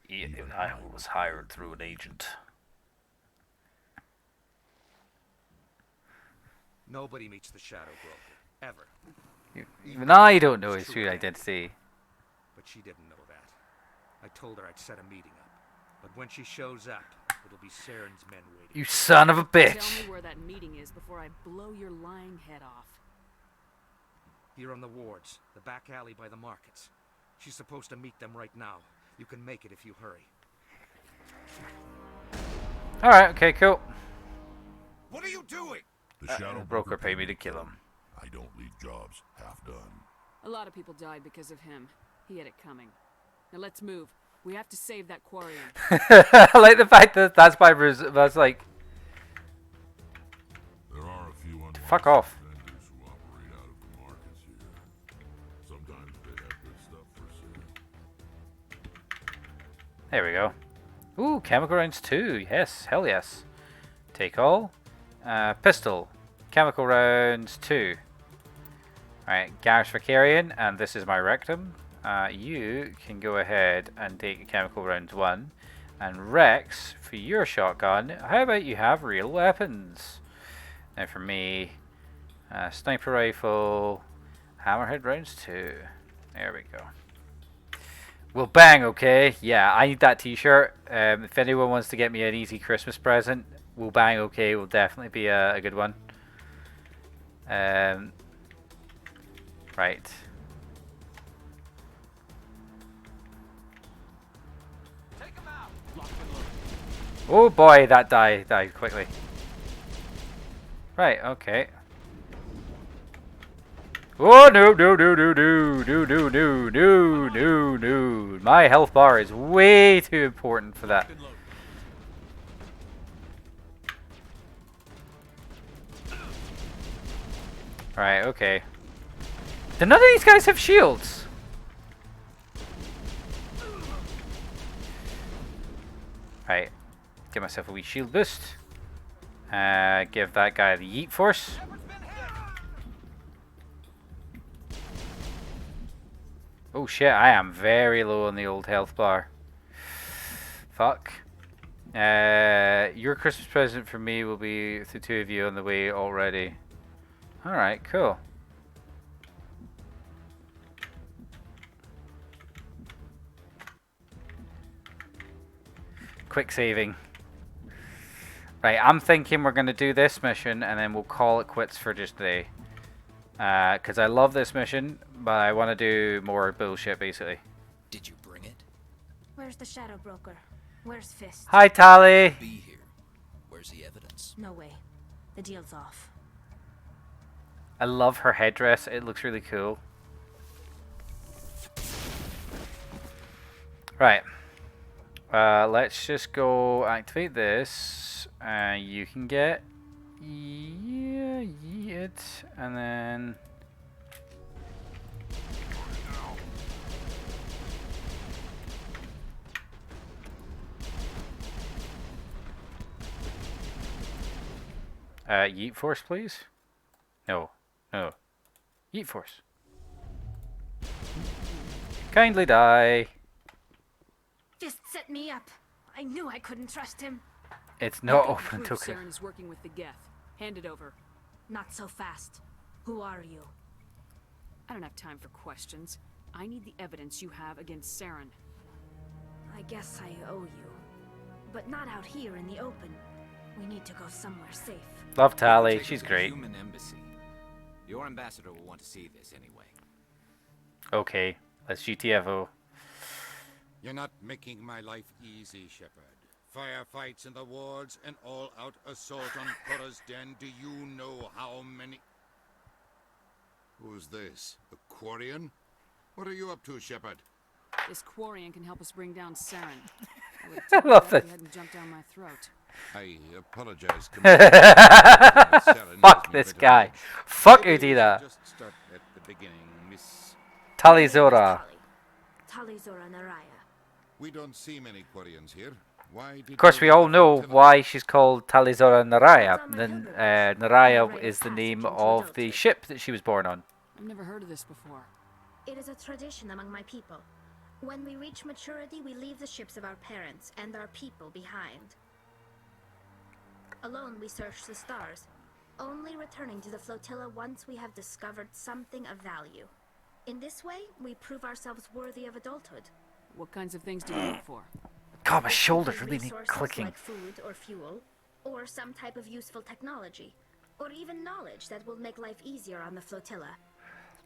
Even I was hired through an agent. Nobody meets the Shadow Broker. Ever. Even I don't know his true identity. But she didn't know that. I told her I'd set a meeting up. But when she shows up, it'll be Saren's men waiting. You son of a bitch! Tell me where that meeting is before I blow your lying head off. Here on the wards, the back alley by the markets. She's supposed to meet them right now. You can make it if you hurry. Alright, okay, cool. What are you doing? The Shadow Broker paid me to kill him. I don't leave jobs half done. A lot of people died because of him. He had it coming. Now let's move. We have to save that Quarian. I like the fact that that's my that's like... There are a few fuck off. vendors who operate out of the markets here. Sometimes they have good stuff for sale. There we go. Ooh, chemical rounds 2. Yes, hell yes. Take all. Pistol. Chemical rounds 2. Alright, Gareth for carrying, and this is my rectum. You can go ahead and take chemical rounds 1. And Rex, for your shotgun, how about you have real weapons? Now for me, sniper rifle, hammerhead rounds 2. There we go. We'll bang, okay? Yeah, I need that t-shirt. If anyone wants to get me an easy Christmas present, we'll bang, okay? Will definitely be a good one. Right. Oh boy, that died quickly. Right, okay. Oh no. My health bar is way too important for that. Right, okay. Do none of these guys have shields? Right. Give myself a wee shield boost. Give that guy the yeet force. Oh shit, I am very low on the old health bar. Fuck. Your Christmas present for me will be the two of you on the way already. Alright, cool. Quick saving. Right, I'm thinking we're going to do this mission and then we'll call it quits for just today. Because I love this mission, but I want to do more bullshit basically. Did you bring it? Where's the Shadow Broker? Where's Fist? Hi, Tally! Be here. Where's the evidence? No way. The deal's off. I love her headdress, it looks really cool. Right. Let's just go activate this. You can get it, and then Yeet Force, please. No, no, Yeet Force. Kindly die. Fist set me up. I knew I couldn't trust him. It's not open until. Saren is working with the Geth. Hand it over. Not so fast. Who are you? I don't have time for questions. I need the evidence you have against Saren. I guess I owe you. But not out here in the open. We need to go somewhere safe. Love Tally, she's great. Human embassy. Your ambassador will want to see this anyway. Okay, let's GTFO. You're not making my life easy, Shepard. Firefights in the wards, an all-out assault on Korra's den. Do you know how many... Who's this? A Quarian? What are you up to, Shepard? This Quarian can help us bring down Saren. I love that. this. He hadn't jumped down my throat. I apologize. Fuck this guy. Fuck Udina. Just start at the beginning, Miss... Talizora. Talizora Naraya. We don't see many Quarians here. Why did Of course, you we all let know them- why she's called Talizora Naraya. Then Naraya is the name of the ship that she was born on. I've never heard of this before. It is a tradition among my people. When we reach maturity, we leave the ships of our parents and our people behind. Alone, we search the stars, only returning to the flotilla once we have discovered something of value. In this way, we prove ourselves worthy of adulthood. What kinds of things do you look for? God, my shoulders really need Resources clicking. like food or fuel, or some type of useful technology, or even knowledge that will make life easier on the flotilla.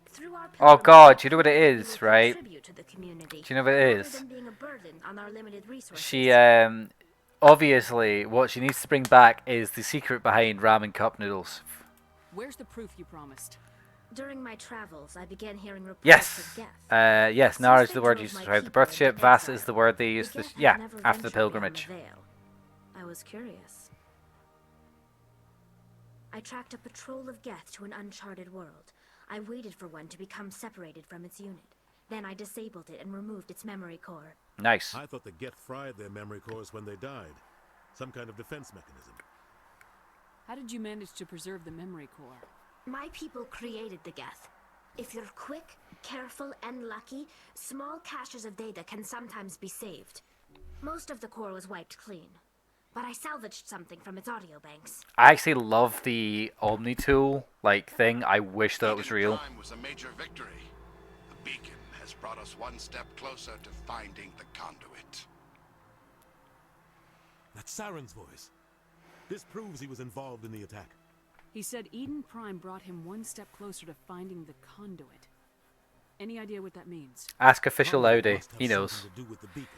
Through our Oh God, do you know what it is, we will right? contribute to the community, Do you know what it rather is? than being a burden on our limited resources. She, obviously, what she needs to bring back is the secret behind ramen cup noodles. Where's the proof you promised? During my travels, I began hearing reports Yes. of death. Yes, Nara is the word used to describe the birth ship. Vasa is the word they used to... Geth had Yeah, never after the ventured beyond pilgrimage. the veil. I was curious. I tracked a patrol of Geth to an uncharted world. I waited for one to become separated from its unit. Then I disabled it and removed its memory core. Nice. I thought the Geth fried their memory cores when they died. Some kind of defense mechanism. How did you manage to preserve the memory core? My people created the Geth. If you're quick, careful, and lucky, small caches of data can sometimes be saved. Most of the core was wiped clean, but I salvaged something from its audio banks. I actually love the Omni tool like thing. I wish that was real. Crime was a major victory. The beacon has brought us one step closer to finding the conduit. That's Saren's voice. This proves he was involved in the attack. He said Eden Prime brought him one step closer to finding the conduit. Any idea what that means? Ask official Laudy. He knows. Something to do with the beacon.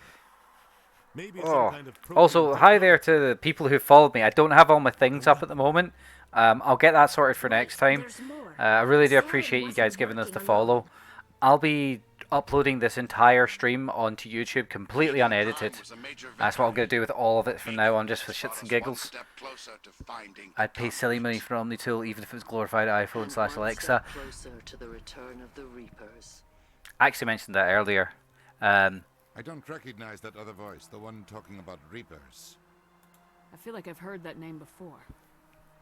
Maybe some Oh. kind of Also, hi there to the people who followed me. I don't have all my things up at the moment. I'll get that sorted for next time. I really do appreciate you guys giving us the follow. I'll be uploading this entire stream onto YouTube completely unedited. That's what I'm going to do with all of it from now on, just for shits and giggles. I'd pay silly money for OmniTool even if it was glorified iPhone / Alexa. Closer to the return of the Reapers. I actually mentioned that earlier. I don't recognize that other voice, the one talking about Reapers. I feel like I've heard that name before.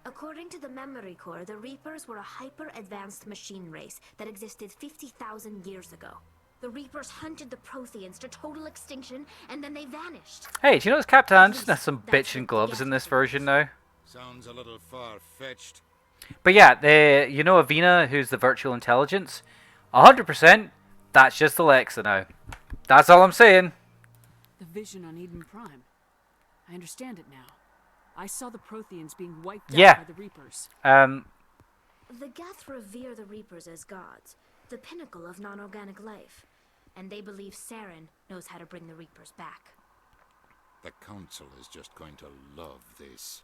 According to the memory core, the Reapers were a hyper-advanced machine race that existed 50,000 years ago. The Reapers hunted the Protheans to total extinction, and then they vanished. Hey, do you notice Captain Anderson has some bitchin' gloves in this version now? Sounds a little far-fetched. But yeah, you know Avina, who's the virtual intelligence? 100%, that's just Alexa now. That's all I'm saying. The vision on Eden Prime. I understand it now. I saw the Protheans being wiped out by the Reapers. The Geth revere the Reapers as gods, the pinnacle of non-organic life. And they believe Saren knows how to bring the Reapers back. The Council is just going to love this.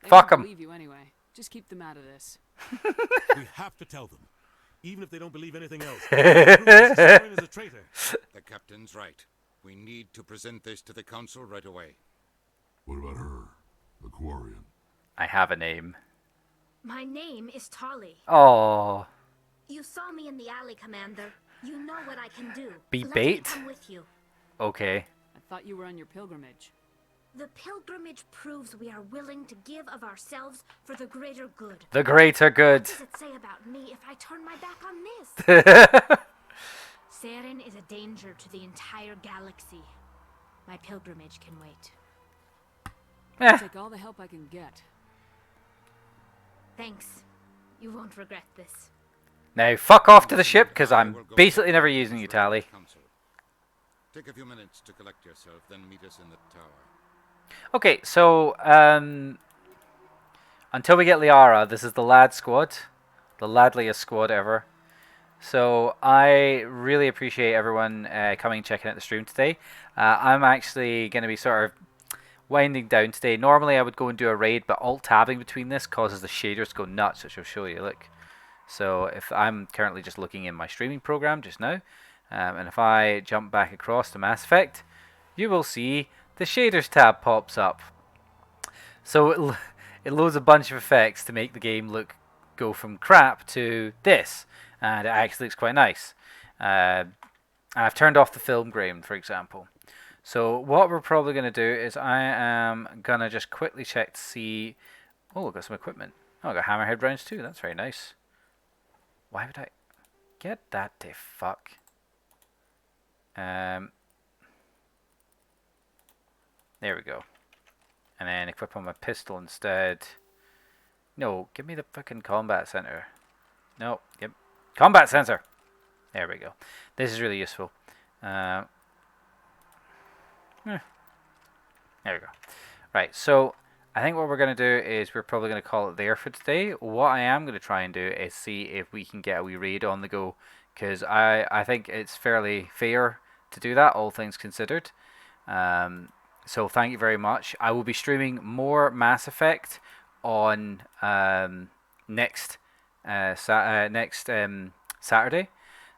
Fuck 'em. They believe you anyway. Just keep them out of this. We have to tell them, even if they don't believe anything else. Saren is a traitor. The captain's right. We need to present this to the Council right away. What about her, the Quarian? I have a name. My name is Tali. Oh. You saw me in the alley, Commander. You know what I can do. Be Let bait? me come with you. Okay. I thought you were on your pilgrimage. The pilgrimage proves we are willing to give of ourselves for the greater good. The greater good. What does it say about me if I turn my back on this? Saren is a danger to the entire galaxy. My pilgrimage can wait. I'll take all the help I can get. Thanks. You won't regret this. Now, fuck off to the ship, because I'm basically never using you, Tali. Take a few minutes to collect yourself, then meet us in the tower. Okay, so, until we get Liara, this is the lad squad. The ladliest squad ever. So, I really appreciate everyone coming and checking out the stream today. I'm actually going to be sort of winding down today. Normally, I would go and do a raid, but alt-tabbing between this causes the shaders to go nuts, which I'll show you, look. So, if I'm currently just looking in my streaming program just now, and if I jump back across to Mass Effect, you will see the shaders tab pops up. So it loads a bunch of effects to make the game go from crap to this, and it actually looks quite nice. I've turned off the film grain, for example. So what we're probably going to do is I am going to just quickly check to see... Oh, I've got some equipment. Oh, I've got hammerhead rounds too. That's very nice. Why would I... Get that to fuck. There we go. And then equip on my pistol instead. No, give me the fucking combat center. No, yep. Combat sensor! There we go. This is really useful. There we go. Right, so I think what we're going to do is we're probably going to call it there for today. What I am going to try and do is see if we can get a wee raid on the go. Because I think it's fairly fair to do that, all things considered. So thank you very much. I will be streaming more Mass Effect on next Saturday.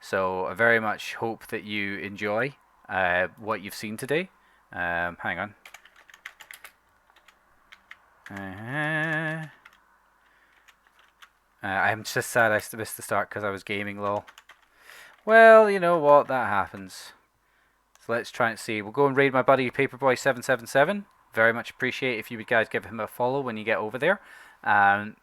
So I very much hope that you enjoy what you've seen today. Hang on. I'm just sad I missed the start because I was gaming, lol. Well, you know what, that happens. So let's try and see. We'll go and raid my buddy Paperboy777. Very much appreciate if you would guys give him a follow when you get over there.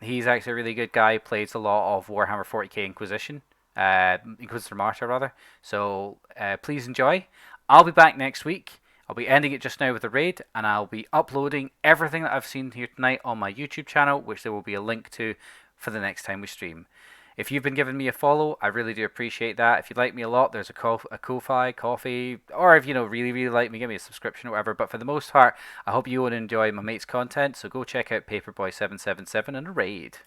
He's actually a really good guy. Plays a lot of Warhammer 40k Inquisition. Inquisitor Martyr, rather. So please enjoy. I'll be back next week. I'll be ending it just now with a raid, and I'll be uploading everything that I've seen here tonight on my YouTube channel, which there will be a link to for the next time we stream. If you've been giving me a follow, I really do appreciate that. If you like me a lot, there's a Ko-Fi, coffee, or if you really like me, give me a subscription or whatever. But for the most part, I hope you will enjoy my mate's content, so go check out Paperboy777 and a raid.